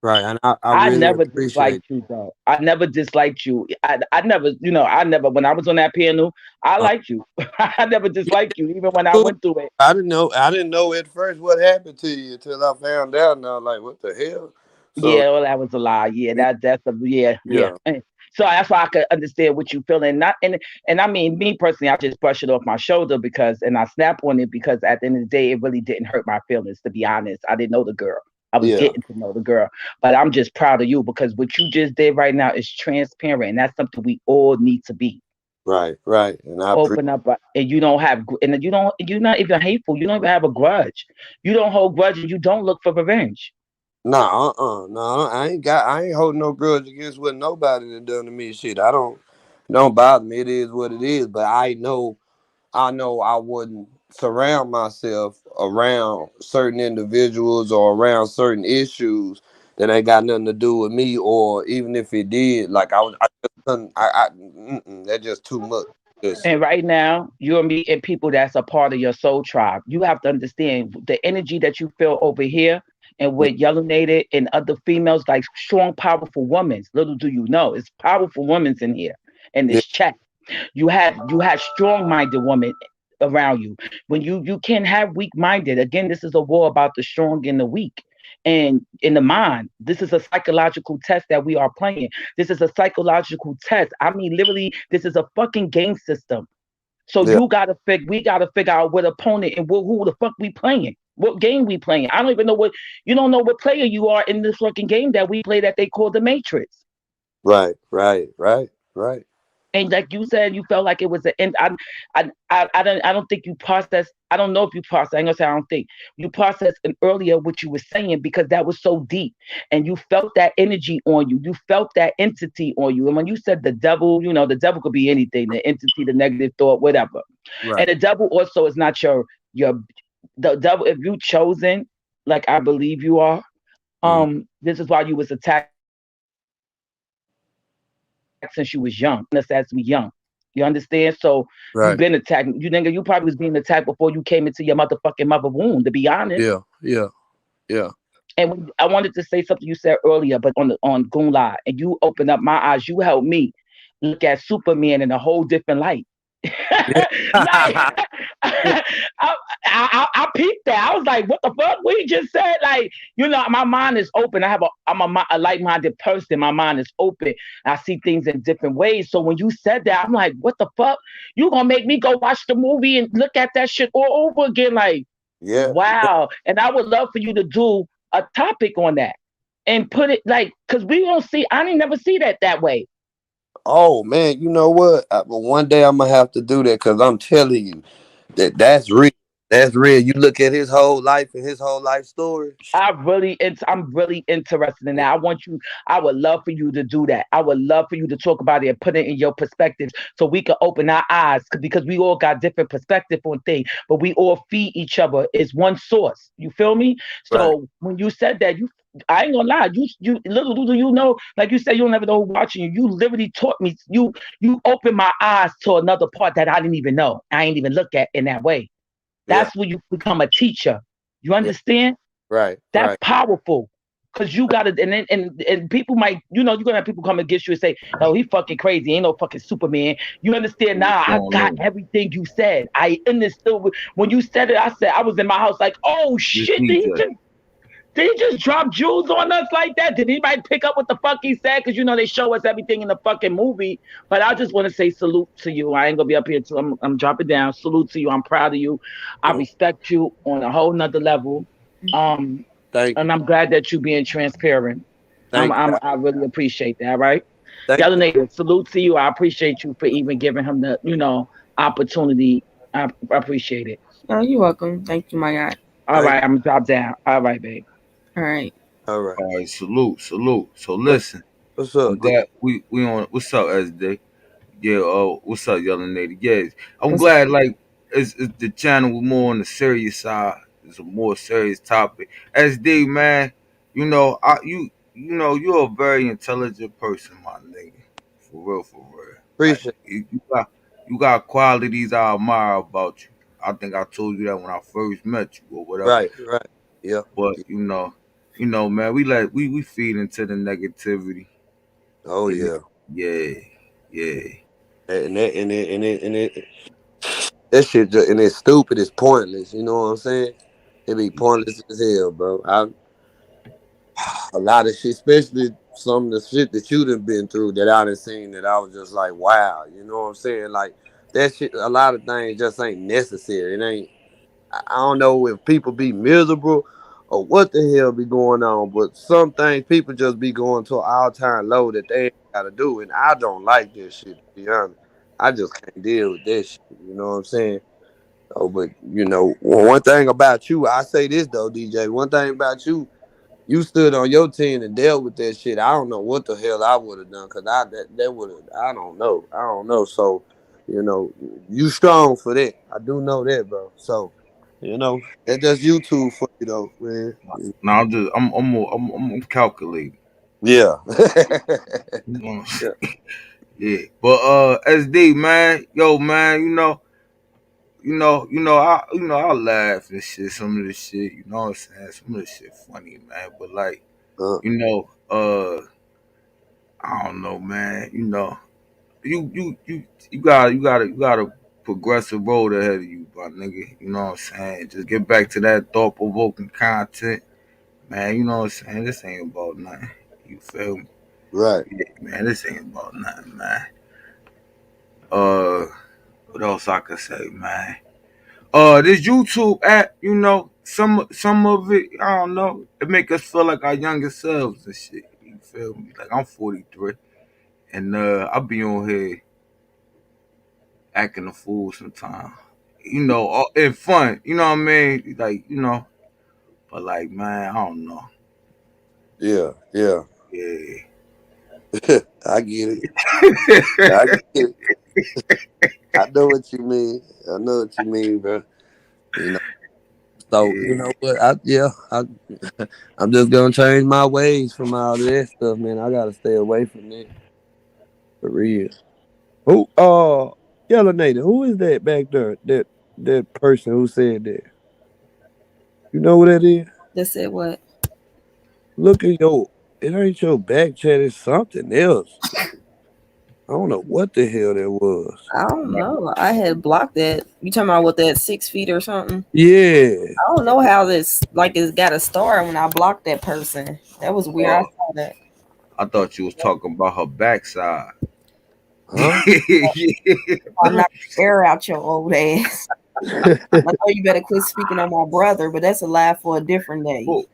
right. And I I really never appreciate disliked you, though. I never disliked you. I never, I never, when I was on that piano, I uh, liked you. I never yeah, disliked you, even when I cool. went through it. I didn't know at first what happened to you until I found out and I was like, what the hell? So Yeah, well, that was a lie. Yeah, yeah, yeah. yeah, So that's why I could understand what you feel, and I mean, me personally, I just brush it off my shoulder and I snap on it because at the end of the day, it really didn't hurt my feelings. To be honest, I didn't know the girl. I was yeah. getting to know the girl, but I'm just proud of you because what you just did right now is transparent, and that's something we all need to be. Right, right. And I appreciate Open up, and you don't have, and you're not even hateful. You don't even have a grudge. You don't hold grudge, and you don't look for revenge. nah, no, I ain't holding no grudge against what nobody done done to me. Shit, don't bother me. It is what it is. But I know I wouldn't surround myself around certain individuals or around certain issues that ain't got nothing to do with me, or even if it did, like I just couldn't, that's just too much. Just And right now, you're meeting people that's a part of your soul tribe. You have to understand the energy that you feel over here and with Yellownated and other females, like strong, powerful women. Little do you know, it's powerful women in here in yeah, this chat. You had strong-minded women around you. When you can't have weak-minded. Again, this is a war about the strong and the weak. And in the mind, this is a psychological test that we are playing. This is a psychological test. I mean, literally, this is a fucking game system. So yeah, we gotta figure out what opponent and who the fuck we playing. What game we playing? I don't even know you don't know what player you are in this fucking game that we play that they call the Matrix. right, right, right, right. And like you said, you felt like it was an end. I don't think you processed. I don't know if you processed. I'm gonna say I don't think you processed and earlier what you were saying because that was so deep, and you felt that energy on you. You felt that entity on you. And when you said the devil, the devil could be anything, the entity, the negative thought, whatever. Right. And the devil also is not your the devil. If you chosen, like I believe you are, Mhm. this is why you was attacked since you was young. Us as we young. You understand? So you've Right. been attacked. You nigga, you probably was being attacked before you came into your motherfucking mother womb, to be honest. Yeah. Yeah. Yeah. And I wanted to say something you said earlier, but on Goonla, and you opened up my eyes. You helped me look at Superman in a whole different light. Like Yeah. I peeped that. I was like, "What the fuck?" We just said, like, my mind is open. I'm a like-minded person. My mind is open. I see things in different ways. So when you said that, I'm like, "What the fuck? You gonna make me go watch the movie and look at that shit all over again?" Like, Yeah. wow. And I would love for you to do a topic on that and put it like, because we don't see. I didn't never see that way. Oh man, you know what? But one day I'm gonna have to do that because I'm telling you that's real. That's real. You look at his whole life and his whole life story. I'm really interested in that. I would love for you to do that. I would love for you to talk about it and put it in your perspective so we can open our eyes because we all got different perspective on things, but we all feed each other. It's one source. You feel me? Right. So when you said that, I ain't gonna lie, you little do you know, like you said, you'll never know who's watching you. You literally taught me, you opened my eyes to another part that I didn't even know. I ain't even look at in that way. Yeah. That's when you become a teacher. You Yeah. understand? Right. That's Right. powerful. Cause you gotta, and people might, you're gonna have people come against you and say, "Oh, he fucking crazy. Ain't no fucking Superman." You understand? What's Nah, I going got on? everything you said. I understood when you said it. I said I was in my house like, "Oh This shit, DJ. did he just drop jewels on us like that? Did anybody pick up what the fuck he said?" Because they show us everything in the fucking movie. But I just want to say salute to you. I ain't gonna be up here too. I'm dropping down. Salute to you. I'm proud of you. I Mhm. respect you on a whole nother level. Um, Thank you. and I'm glad that you being transparent. Thank you. I really appreciate that. Right, Thank Yellow you. Native. Salute to you. I appreciate you for even giving him the opportunity. I appreciate it. Oh, you're welcome. Thank you, my guy. All Thank right, I'm gonna drop down. All right, babe. All right. All right. All right, salute, salute. So What, listen, what's I'm up, D? glad we on. What's up, SD? Yeah. Oh, what's up, Yelling Lady? Yes, I'm What's up? glad. Like, it's the channel was more on the serious side. It's a more serious topic. SD, man, you're a very intelligent person, my nigga. For real, for real. Like, Appreciate you got qualities I admire about you. I think I told you that when I first met you or it. whatever. Right. Right. Yeah. But man, we feed into the negativity. Oh And yeah. yeah, yeah. And that shit just, and it's stupid. It's pointless. You know what I'm saying? It be pointless as hell, bro. A lot of shit, especially some of the shit that you done been through that I done seen that I was just like, wow. You know what I'm saying? Like that shit. A lot of things just ain't necessary. It ain't. I don't know if people be miserable or what the hell be going on, but some things people just be going to an all time low that they ain't gotta do, and I don't like this shit. To be honest, I just can't deal with that shit. You know what I'm saying? Oh, but one thing about you, I say this though, DJ. One thing about you, you stood on your team and dealt with that shit. I don't know what the hell I would have done because that would have. I don't know. I don't know. So, you know, you strong for that. I do know that, bro. So, that's just YouTube for you though, man. No, I'm calculating. Yeah. Mm, Yeah. yeah, but SD man, yo man, I laugh and shit. Some of this shit, you know what I'm saying. Some of this shit funny, man. But like, Uh, you know, uh, I don't know, man. You got a progressive road ahead of you, my nigga. You know what I'm saying. Just get back to that thought provoking content, man. You know what I'm saying. This ain't about nothing. You feel me? right. Yeah, man. This ain't about nothing, man. Uh, what else I could say, man? This YouTube app, some of it, I don't know, it make us feel like our younger selves and shit. You feel me? Like I'm 43, and I be on here. acting a fool sometimes. You know, and fun. You know what I mean? Like, you know, but like, man, I don't know. Yeah, yeah. Yeah. I get it. I get it. I know what you mean. I know what you mean, bro. You know. So you know what? I'm just gonna change my ways from all of that stuff, man. I gotta stay away from it for real. Who? Yellow Native. Who is that back there? That person who said that. You know what that is? They said what? Look at your. It ain't your back chat. It's something else. I don't know what the hell that was. I don't know. I had blocked that. You talking about what, that 6 feet or something? Yeah. I don't know how this, like, it's got a star when I blocked that person. That was weird. I saw that. I thought you was talking about her backside. Huh? I'll knock the air out your old ass. I know you better quit speaking on my brother, but that's a laugh for a different day. Oh,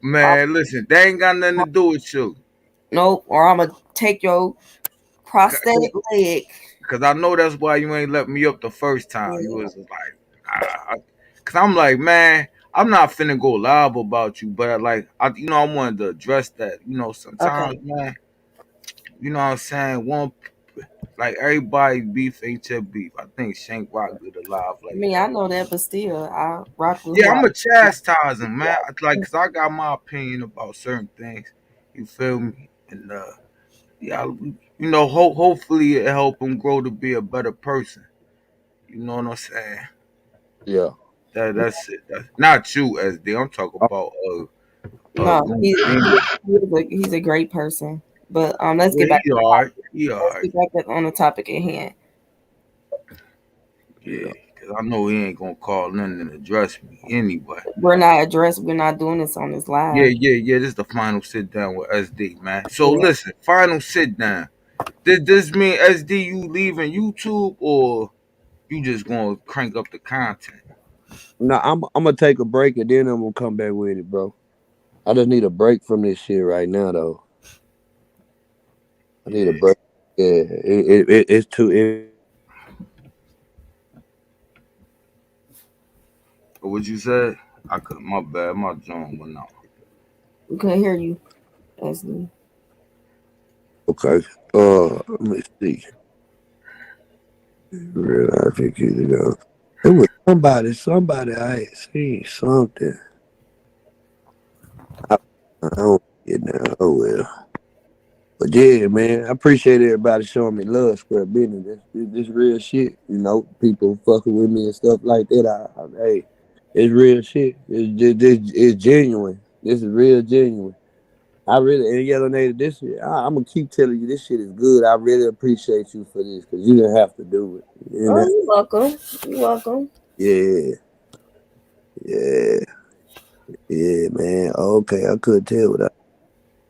man, listen, they ain't got nothing to do with you. Nope, or I'm gonna take your prosthetic leg. Cause I know that's why you ain't let me up the first time. Yeah. You was like, cause I'm like, man, I'm not finna go live about you, but I wanted to address that. You know, sometimes, man, you know what I'm saying? Like everybody beef ain't your beef. I think Shank Rock did a live like I mean, I know that, but still, I rock with yeah, who I'm I- a chastising, man. Like, cause I got my opinion about certain things. You feel me? And yeah, you know, hopefully it help him grow to be a better person. You know what I'm saying? Yeah. That's it. That's not you, SD. I'm talking about No, Goon. he's a great person. But let's Yeah, get back. he alright. He Let's alright. get back on the topic at hand. Yeah, cause I know he ain't gonna call nothing and address me anyway. We're not doing this on this live. Yeah. This is the final sit down with SD, man. So listen, final sit down. Did this mean SD you leaving YouTube or you just gonna crank up the content? No, I'm gonna take a break and then I'm gonna come back with it, bro. I just need a break from this shit right now, though. I need a break. Yeah, it's too. What you said? I could. My bad. My joint went out. We can't hear you, SD. Okay. Let me see. I think you know. It was somebody I had seen something. I don't get now. Oh well. But yeah, man, I appreciate everybody showing me love, square business. This real shit. You know, people fucking with me and stuff like that. Hey, it's real shit. It's genuine. This is real genuine. I really, and Yellow Native, this shit, I'm gonna keep telling you this shit is good. I really appreciate you for this because you didn't have to do it. You know? You're welcome. You're welcome. Yeah, man. Okay, I couldn't tell what I.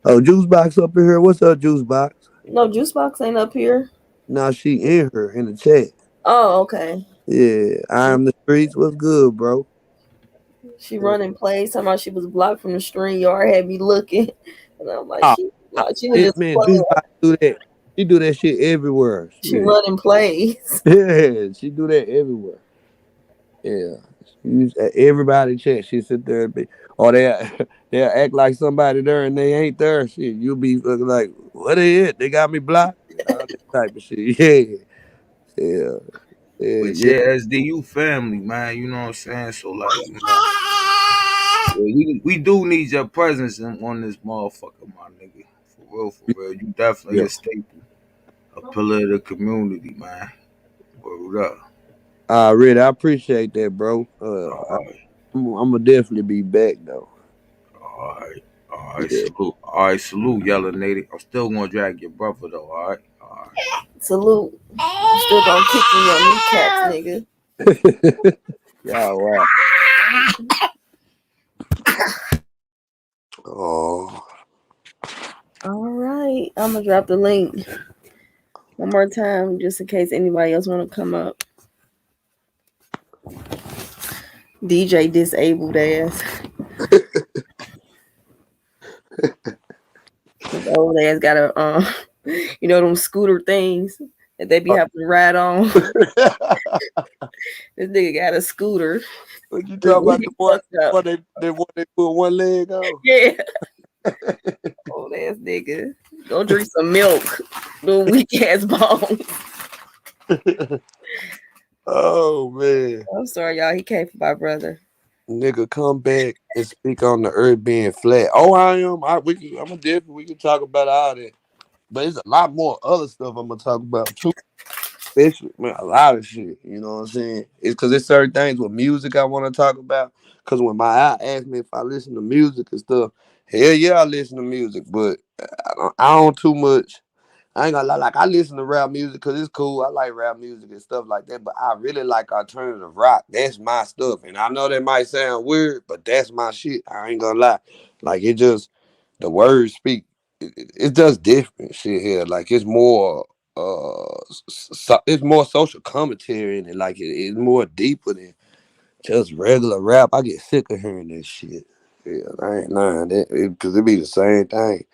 Oh, Juice Box up in here. What's up, Juice Box? No, Juice Box ain't up here. Nah, she in her in the chat. Oh, okay. Yeah, I'm the streets. What's good, bro? She running plays. Somehow she was blocked from the stream yard. Had me looking, and I'm like, she was just man. Juice Box do that. She do that shit everywhere. She running plays. Yeah, she do that everywhere. Yeah, everybody chat. She sit there and be, or they'll act like somebody there and they ain't there. Shit, you'll be looking like, what is it? They got me blocked. All that type of shit. Yeah. But yeah, SDU family, man. You know what I'm saying? So like, you know, we do need your presence on this motherfucker, my nigga. For real. You definitely a staple, a pillar of the community, man. Word up. Really, I appreciate that, bro. I'm gonna definitely be back though. All right, salute. All right, salute, Yellow Native. I'm still gonna drag your brother though. All right. Salute. You still gonna kick me your kneecaps, nigga. Yeah, wow. Oh. All right, I'm gonna drop the link one more time just in case anybody else want to come up. DJ disabled ass. His old ass got a you know them scooter things. that they be having to ride on. This nigga got a scooter. What you talking about? He The boy, fucked up. they put one leg on. Yeah. Old ass nigga. Go drink some milk. Little weak ass bones. Oh man, I'm sorry, y'all. He came for my brother. nigga, come back and speak on the earth being flat. Oh, I am. I'm a different. We can talk about all that, but there's a lot more other stuff I'm gonna talk about too. Especially, man, a lot of shit. You know what I'm saying? It's because there's certain things with music I want to talk about. Because when my eye asked me if I listen to music and stuff, hell yeah, I listen to music, but I don't too much. I ain't gonna lie, like I listen to rap music because it's cool. I like rap music and stuff like that, but I really like alternative rock. That's my stuff. And I know that might sound weird, but that's my shit. I ain't gonna lie. Like it just the words speak. It's just different shit here. Like it's more it's more social commentary and it's more deeper than just regular rap. I get sick of hearing that shit. Yeah, I ain't lying. Because it be the same thing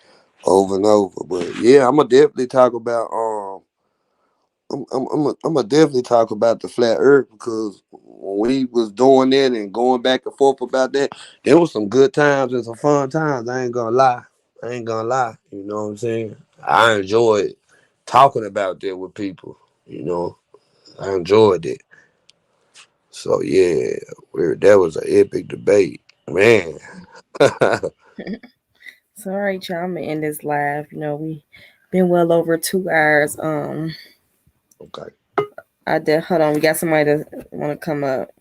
over and over. But yeah, I'm gonna definitely talk about I'm gonna definitely talk about the flat Earth because when we was doing that and going back and forth about that, there was some good times and some fun times. I ain't gonna lie. I ain't gonna lie. You know what I'm saying? I enjoyed talking about that with people. You know, I enjoyed it. So yeah, that was an epic debate, man. So all right, y'all. I'm gonna end this live. You know, we been well over 2 hours. Okay. Hold on, we got somebody that wanna come up.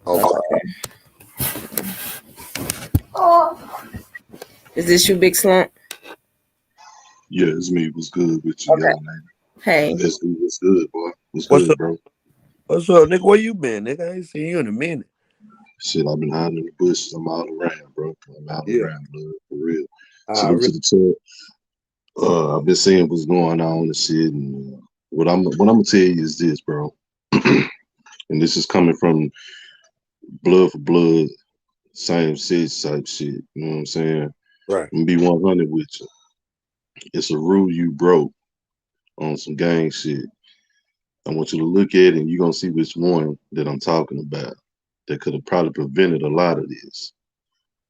Okay. Is this you, Big Slump? Yeah, it's me. What's good with you, Okay. young lady? Hey. What's good, boy? What's What's good, up? bro? What's up, nigga? Where you been, nigga? I ain't seen you in a minute. Shit, I've been hiding in the bushes. I'm all around, bro. I'm all Yeah. around, blood, for real. I Salute to the chat. I've been seeing what's going on and shit. And what I'm gonna tell you is this, bro. And this is coming from blood for blood, same sex type shit. You know what I'm saying? Right. I'm gonna be 100 with you. It's a rule you broke on some gang shit. I want you to look at it and you're gonna see which one that I'm talking about that could have probably prevented a lot of this.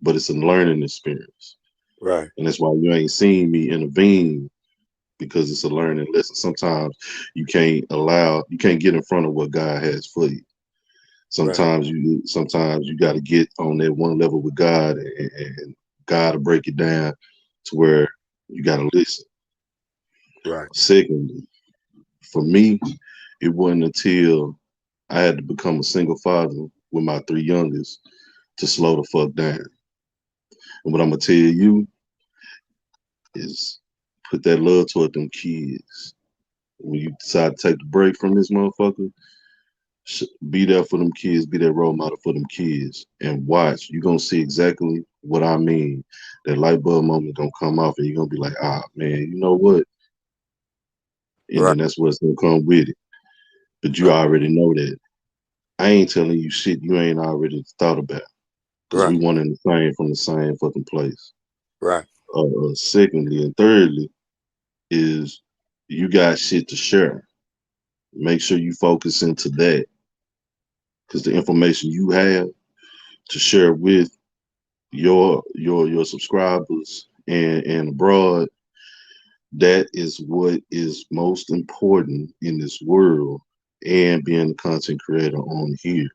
But it's a learning experience. Right. And that's why you ain't seen me intervene because it's a learning lesson. Sometimes you can't get in front of what God has for you. Sometimes you got to get on that one level with God and God will break it down to where you got to listen. Right. Secondly, for me, it wasn't until I had to become a single father with my 3 youngest to slow the fuck down. And what I'm gonna tell you is put that love toward them kids. When you decide to take the break from this motherfucker, be there for them kids, be that role model for them kids, and watch. You're gonna see exactly what I mean. That light bulb moment gonna come off, and you're gonna be like, ah, man, you know what? And Right. then that's what's gonna come with it. But you already know that. I ain't telling you shit you ain't already thought about. Because we one in the same from the same fucking place. Right. Secondly and thirdly is you got shit to share. Make sure you focus into that. Because the information you have to share with your subscribers and abroad, that is what is most important in this world and being a content creator on here.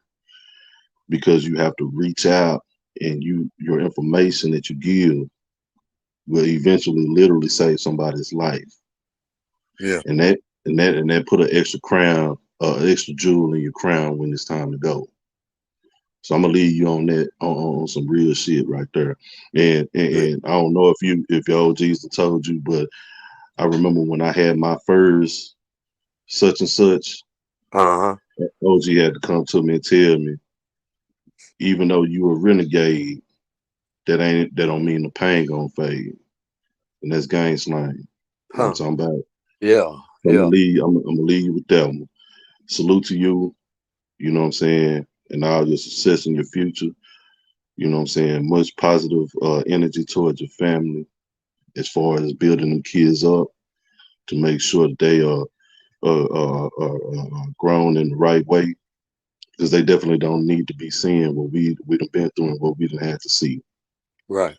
Because you have to reach out and your information that you give will eventually literally save somebody's life. Yeah. And that put an extra crown, extra jewel in your crown when it's time to go. So I'm gonna leave you on that on some real shit right there. And I don't know if your OGs have told you, but I remember when I had my first such and such, OG had to come to me and tell me, even though you a renegade, that don't mean the pain gonna fade. And that's gang slang. You know what I'm talking about? Yeah. I'm gonna leave you with that one. Salute to you, you know what I'm saying, and all your success in your future. You know what I'm saying? Much positive energy towards your family as far as building them kids up to make sure that they are grown in the right way, because they definitely don't need to be seeing what we done been through and what we done had to see, Right.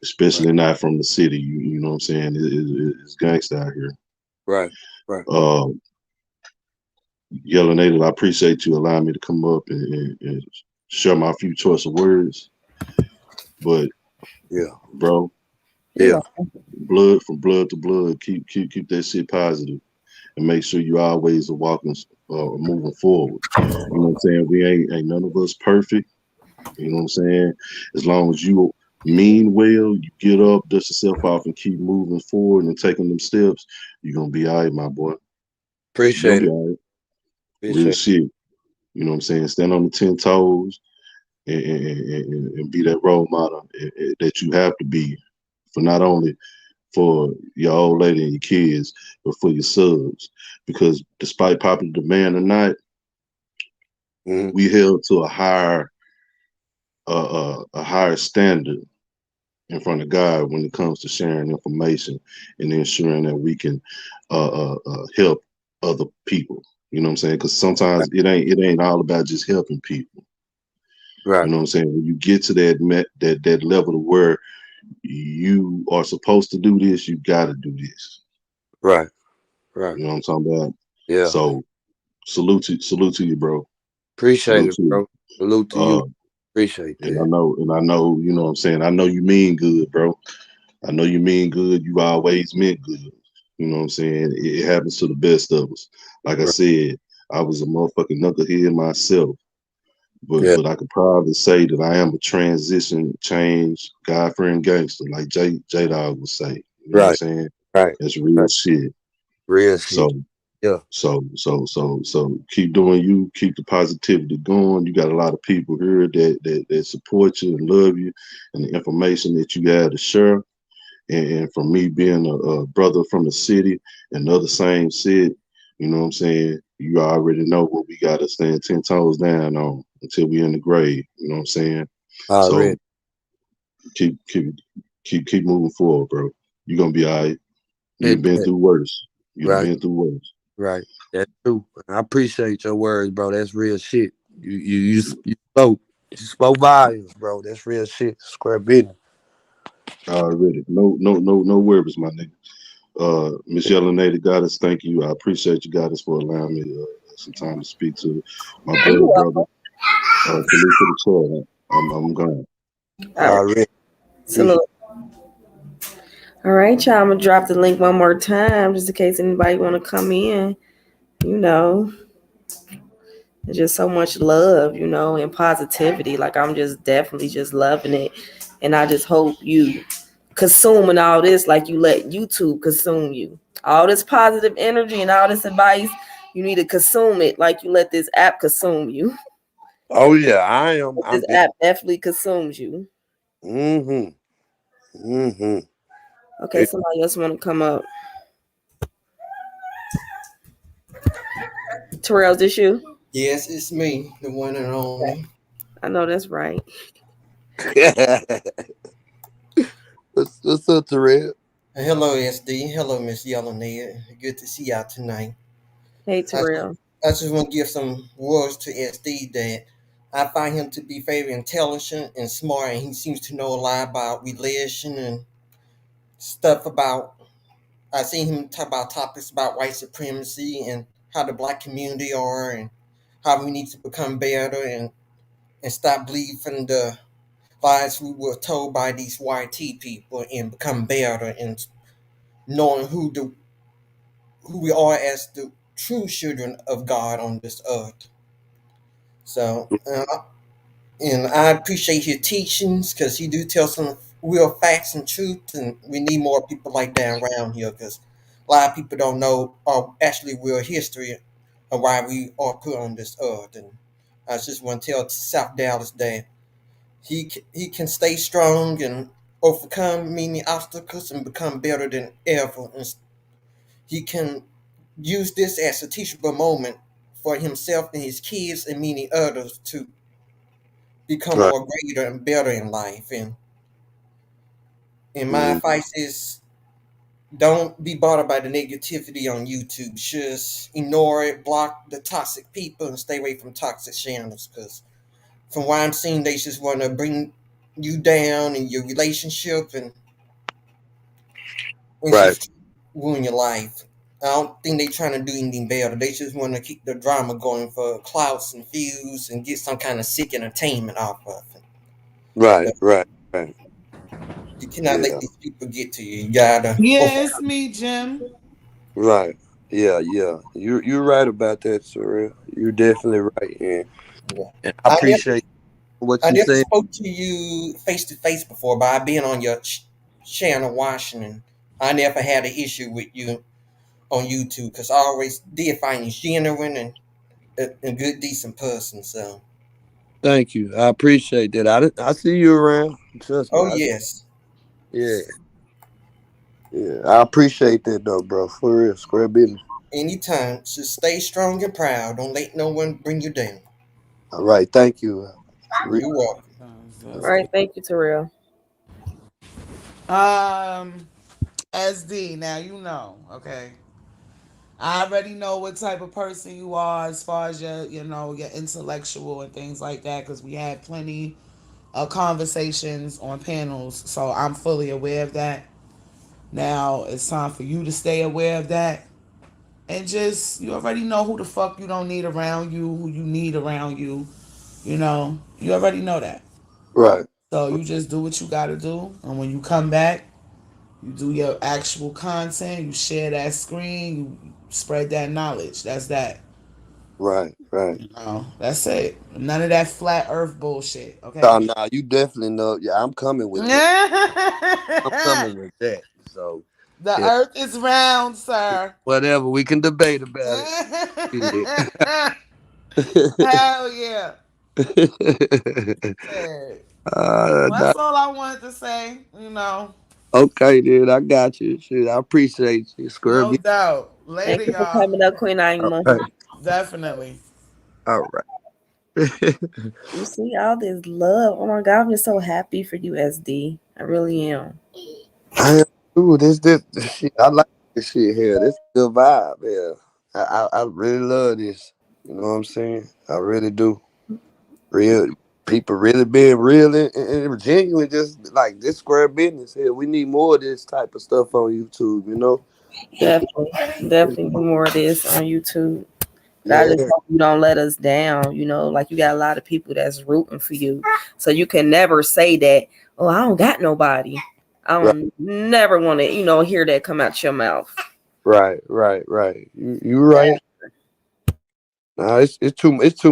especially not from the city. You know what I'm saying? It's gangsta out here. Right. Right. Yellow Native, I appreciate you allowing me to come up and share my few choice of words. But Yeah. bro, Yeah. blood from blood to blood, keep that shit positive, and make sure you always are walking, moving forward. You know what I'm saying? We ain't none of us perfect. You know what I'm saying? As long as you mean well, you get up, dust yourself off, and keep moving forward and taking them steps, you're gonna be all right, my boy. You're gonna Appreciate be it. all right. Real Appreciate shit. You know what I'm saying? Stand on the 10 toes and be that role model that you have to be, for not only for your old lady and your kids, but for your subs. Because despite popular demand or not, it. we held to a higher standard in front of God when it comes to sharing information and ensuring that we can help other people. You know what I'm saying? Because sometimes it ain't all about just helping people. Right. You know what I'm saying? When you get to that level of where you are supposed to do this, you got to do this. Right. Right. You know what I'm talking about? Yeah. So salute to you, bro. Appreciate Salute it, to you. bro. Salute to you. Appreciate And that. I know, you know what I'm saying? I know you mean good, bro. I know you mean good. You always meant good. You know what I'm saying? It happens to the best of us. Like I Right. said, I was a motherfucking knucklehead myself. Yeah. But I could proudly say that I am a transition, change, God-fearing gangster, like J-Dog would say. You know what I'm Right. saying? Right. That's real Right. shit. Real So shit. Yeah. so keep doing you, keep the positivity going. You got a lot of people here that support you and love you, and the information that you have to share. And from me being a brother from the city and the other same shit, you know what I'm saying? You already know what we got to stand 10 toes down on until we in the grave. You know what I'm saying? So Already. keep moving forward, bro. You're gonna be all right. You've been It, through worse. You've right. been through worse. Right. That's true. I appreciate your words, bro. That's real shit. You spoke volumes, bro. That's real shit. Square business. Already. No worries, my nigga. Miss Yellow Native Goddess, thank you. I appreciate you, Goddess, for allowing me some time to speak to my You're blood brother. welcome. Salute to the soil. I'm gone. All right. Already. Salute. All right, y'all. I'm gonna drop the link one more time just in case anybody want to come in. You know, there's just so much love, and positivity. Like I'm just definitely just loving it, and I just hope you consuming all this like you let YouTube consume you. All this positive energy and all this advice, you need to consume it like you let this app consume you. Oh yeah, I am. This app definitely consumes you. Mm-hmm. Mm-hmm. Okay, somebody else want to come up. Terrell, is this you? Yes, it's me, the one and only. I know that's right. What's up, Terrell? Hello, SD. Hello, Miss Yellow Ned. Good to see y'all tonight. Hey, I, Terrell. I just want to give some words to SD that I find him to be very intelligent and smart, and he seems to know a lot about religion and stuff about. I seen him talk about topics about white supremacy and how the black community are and how we need to become better and stop believing the lies we were told by these YT people and become better and knowing who we are as the true children of God on this earth. So, and I appreciate his teachings because he do tell some real facts and truth, and we need more people like that around here because a lot of people don't know our actually real history of why we are put on this earth. And I just want to tell South Dallas that he can stay strong and overcome many obstacles and become better than ever. And he can use this as a teachable moment for himself and his kids and many others to become Right. more greater and better in life. And my Mm-hmm. advice is don't be bothered by the negativity on YouTube. Just ignore it, block the toxic people, and stay away from toxic channels. Because from what I'm seeing, they just want to bring you down in your relationship and Right. just ruin your life. I don't think they're trying to do anything better. They just want to keep the drama going for clouts and views and get some kind of sick entertainment off of it. Right. But Right. you cannot Yeah. let these people get to you. You gotta Yeah, it's me, Jim. Right. Yeah. You're right about that, Surreal. You're definitely right, and I appreciate what I you never said. spoke to you face to face before, but I've been on your channel watching, and I never had an issue with you on YouTube because I always did find you genuine and a good, decent person. So, Thank you. I appreciate that. I see you around. Trust me. oh yes, Yeah. I appreciate that though, bro. For real, square business. anytime. Just stay strong and proud. Don't let no one bring you down. All right. Thank you. You're welcome. All right, thank you, Terrell. SD, now you know, okay. I already know what type of person you are as far as your intellectual and things like that, because we had plenty of conversations on panels, so I'm fully aware of that. Now it's time for you to stay aware of that, and just you already know who the fuck you don't need around you, who you need around you. You already know that. Right. So you just do what you gotta do, and when you come back, you do your actual content, you share that screen, you spread that knowledge. That's that. Right. That's it. None of that flat earth bullshit. Okay. Oh, nah, you definitely know. Yeah, I'm coming with that. I'm coming with that. So The yeah, earth is round, sir. whatever, we can debate about it. Hell yeah. That's all I wanted to say. Okay, dude, I got you. Shit, I appreciate you. No doubt. Later, Thank you for y'all. coming up, Queen Aima. All right. Definitely. All right. You see all this love. Oh my God, I'm just so happy for you, SD. I really am. I am. This shit. I like this shit here. This is a good vibe. Yeah, I really love this. You know what I'm saying? I really do. Real people really being real and genuine, just like this square business here. We need more of this type of stuff on YouTube. Definitely do more of this on YouTube. But I Yeah. just hope you don't let us down. Like you got a lot of people that's rooting for you, so you can never say that. Oh, I don't got nobody. I don't never want to, hear that come out your mouth. Right. You right. Nah, it's too much good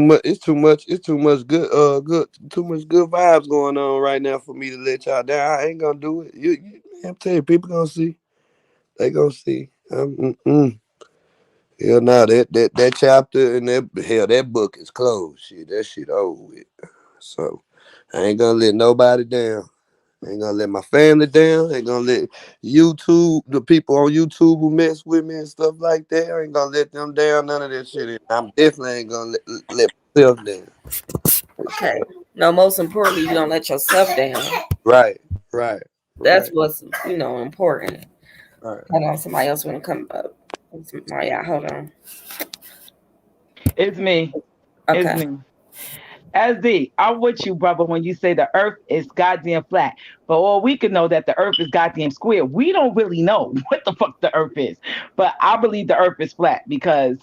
vibes going on right now for me to let y'all down. I ain't gonna do it. I'm telling you, people gonna see. They gonna see. Hell no, that chapter and that book is closed. Shit, that shit over with. So I ain't gonna let nobody down. I ain't gonna let my family down. I ain't gonna let YouTube, the people on YouTube who mess with me and stuff like that. I ain't gonna let them down. None of that shit. I'm definitely ain't gonna let myself down. Okay. No, most importantly, you don't let yourself down. Right. That's what's important. Right. Hold on, somebody else want to come up. Yeah, hold on. It's me. Okay. It's me. SD, I'm with you, brother, when you say the earth is goddamn flat. But all we can know that the earth is goddamn square. We don't really know what the fuck the earth is. But I believe the earth is flat because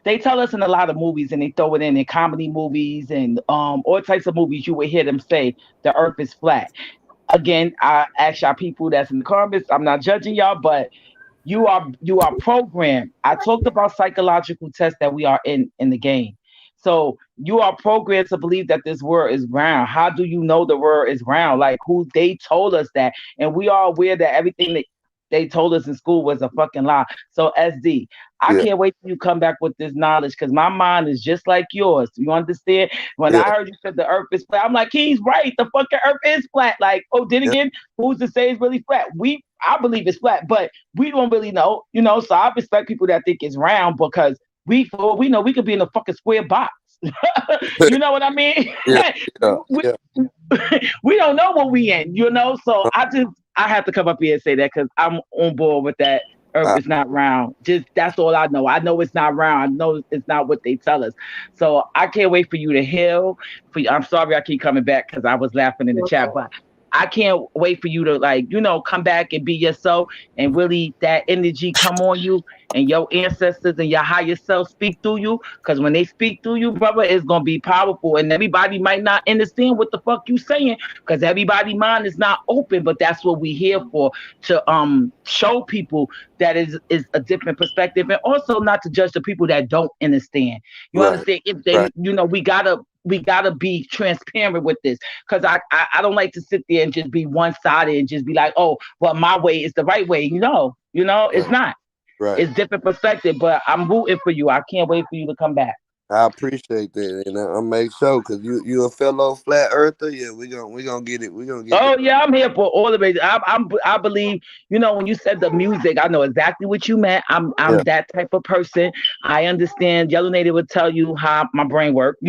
they tell us in a lot of movies and they throw it in comedy movies and all types of movies. You would hear them say the earth is flat. Again, I ask y'all people that's in the comments, I'm not judging y'all, but you are programmed. I talked about psychological tests that we are in the game. So you are programmed to believe that this world is round. How do you know the world is round? Like they told us that, and we are aware that everything that they told us in school was a fucking lie. So SD, I can't wait till you come back with this knowledge because my mind is just like yours. You understand? When I heard you said the earth is flat, I'm like, he's right. The fucking earth is flat. Like, then again, who's to say it's really flat? I believe it's flat, but we don't really know, so I respect people that think it's round because we know we could be in a fucking square box. You know what I mean? Yeah. We don't know what we in, so I just I have to come up here and say that because I'm on board with that. Earth is not round. Just that's all I know. I know it's not round. I know it's not what they tell us. So I can't wait for you to heal. I'm sorry I keep coming back because I was laughing in the chat, but I can't wait for you to come back and be yourself and really that energy come on you and your ancestors and your higher self speak through you. Because when they speak through you, brother, it's gonna be powerful. And everybody might not understand what the fuck you saying because everybody's mind is not open. But that's what we here for, to show people that is a different perspective, and also not to judge the people that don't understand. You understand? If they, we gotta be transparent with this, because I don't like to sit there and just be one sided and just be like, oh, well, my way is the right way. It's not. It's different perspective, but I'm rooting for you. I can't wait for you to come back. I appreciate that, and I'll make sure because you a fellow flat earther. Yeah, we gonna get it. We gonna get. Oh yeah, I'm here for all of it. I believe. When you said the music, I know exactly what you meant. I'm that type of person. I understand. Yellow Native would tell you how my brain works.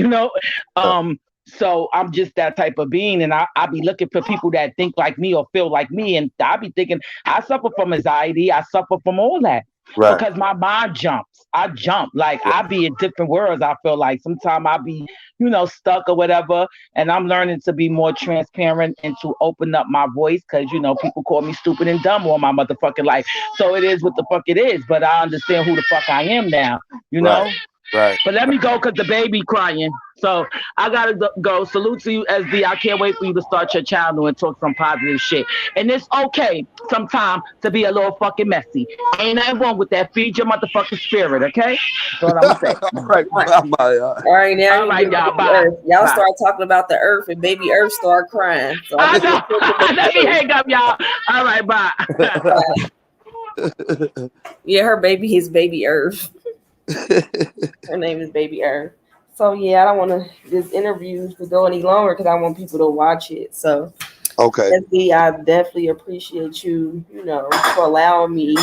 So I'm just that type of being, and I be looking for people that think like me or feel like me, and I be thinking I suffer from anxiety. I suffer from all that. Because my mind jumps. I jump. Like I be in different worlds. I feel like sometimes I be, stuck or whatever. And I'm learning to be more transparent and to open up my voice because, people call me stupid and dumb all my motherfucking life. So it is what the fuck it is. But I understand who the fuck I am now, know? Right. But let me go because the baby crying. So I gotta go. Salute to you, SD. I can't wait for you to start your channel and talk some positive shit. And it's okay sometimes to be a little fucking messy. Ain't nothing wrong with that. Feed your motherfucking spirit, okay? That's what I'm gonna say. All right, now all right, y'all. Bye. Y'all start talking about the earth, and baby Earth start crying. So I know. Let me hang up, y'all. All right, bye. Yeah, her baby is baby Earth. Her name is Baby Earth. So yeah, I don't want this interview to go any longer because I want people to watch it. So okay, SD, I definitely appreciate you, for allowing me,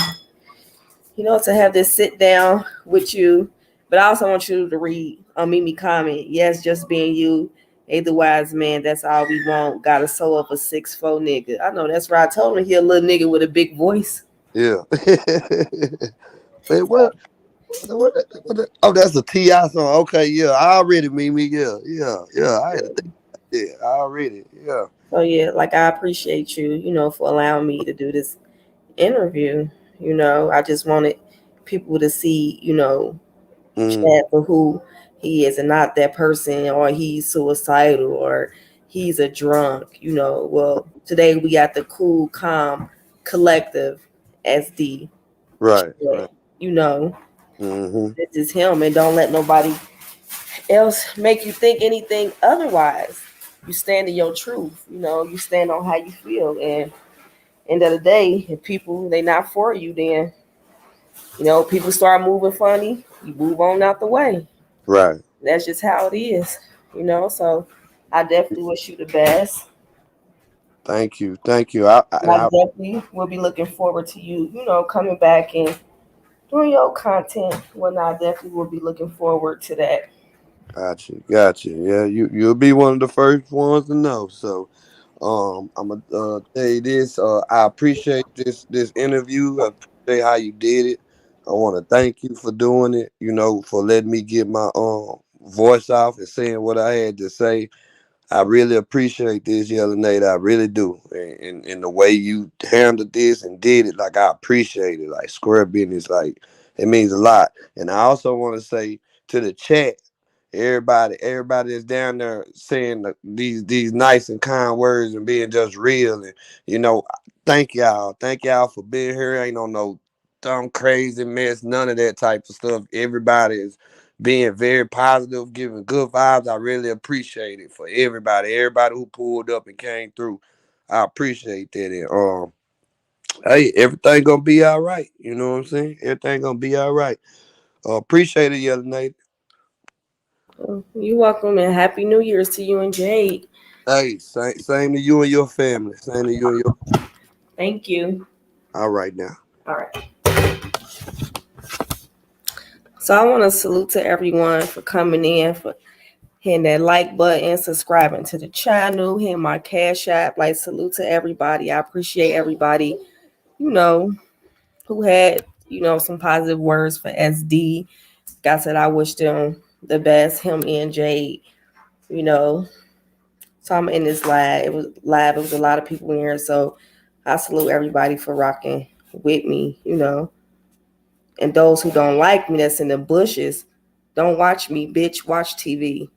to have this sit down with you. But I also want you to read Mimi comment. Yes, just being you, ain't the wise man. That's all we want. Got a soul of a 6'4" nigga. I know that's right. I told him he a little nigga with a big voice. Yeah. Hey, what? Oh, that's a T.I. song. Okay, yeah, I already, Mimi. Yeah. I had to think. Yeah, I already. Yeah. So yeah, like I appreciate you, for allowing me to do this interview. I just wanted people to see, Chad for who he is and not that person, or he's suicidal, or he's a drunk. Well, today we got the cool, calm, collective SD. Right. This is him, and don't let nobody else make you think anything otherwise. You stand in your truth, you stand on how you feel, and end of the day, if people they not for you, then people start moving funny, you move on out the way. Right. That's just how it is, so I definitely wish you the best. Thank you. I definitely will be looking forward to you, coming back and doing your content. I definitely will be looking forward to that. Gotcha. Yeah, you'll be one of the first ones to know. So, I'm gonna tell you this. I appreciate this interview. I appreciate how you did it. I want to thank you for doing it. For letting me get my voice off and saying what I had to say. I really appreciate this, Yellow Nate. I really do. And the way you handled this and did it, like, I appreciate it. Like, square business, like, it means a lot. And I also want to say to the chat, everybody that's down there saying these nice and kind words and being just real. And, thank y'all. Thank y'all for being here. Ain't no dumb, crazy mess, none of that type of stuff. Everybody is being very positive, giving good vibes. I really appreciate it for everybody who pulled up and came through. I appreciate that. And hey, everything gonna be all right. You know what I'm saying? Everything gonna be all right. Appreciate it, Yellow Nate. You're welcome, and Happy New Year's to you and Jade. Hey, same to you and your family. Same to you and your. Thank you. All right now. All right. So I want to salute to everyone for coming in, for hitting that like button, subscribing to the channel, hitting my Cash App. Like, salute to everybody. I appreciate everybody, who had, some positive words for SD. Like I said, I wish them the best, him and Jade, So I'm in this live. It was live. It was a lot of people in here. So I salute everybody for rocking with me, And those who don't like me, that's in the bushes, don't watch me, bitch. Watch TV.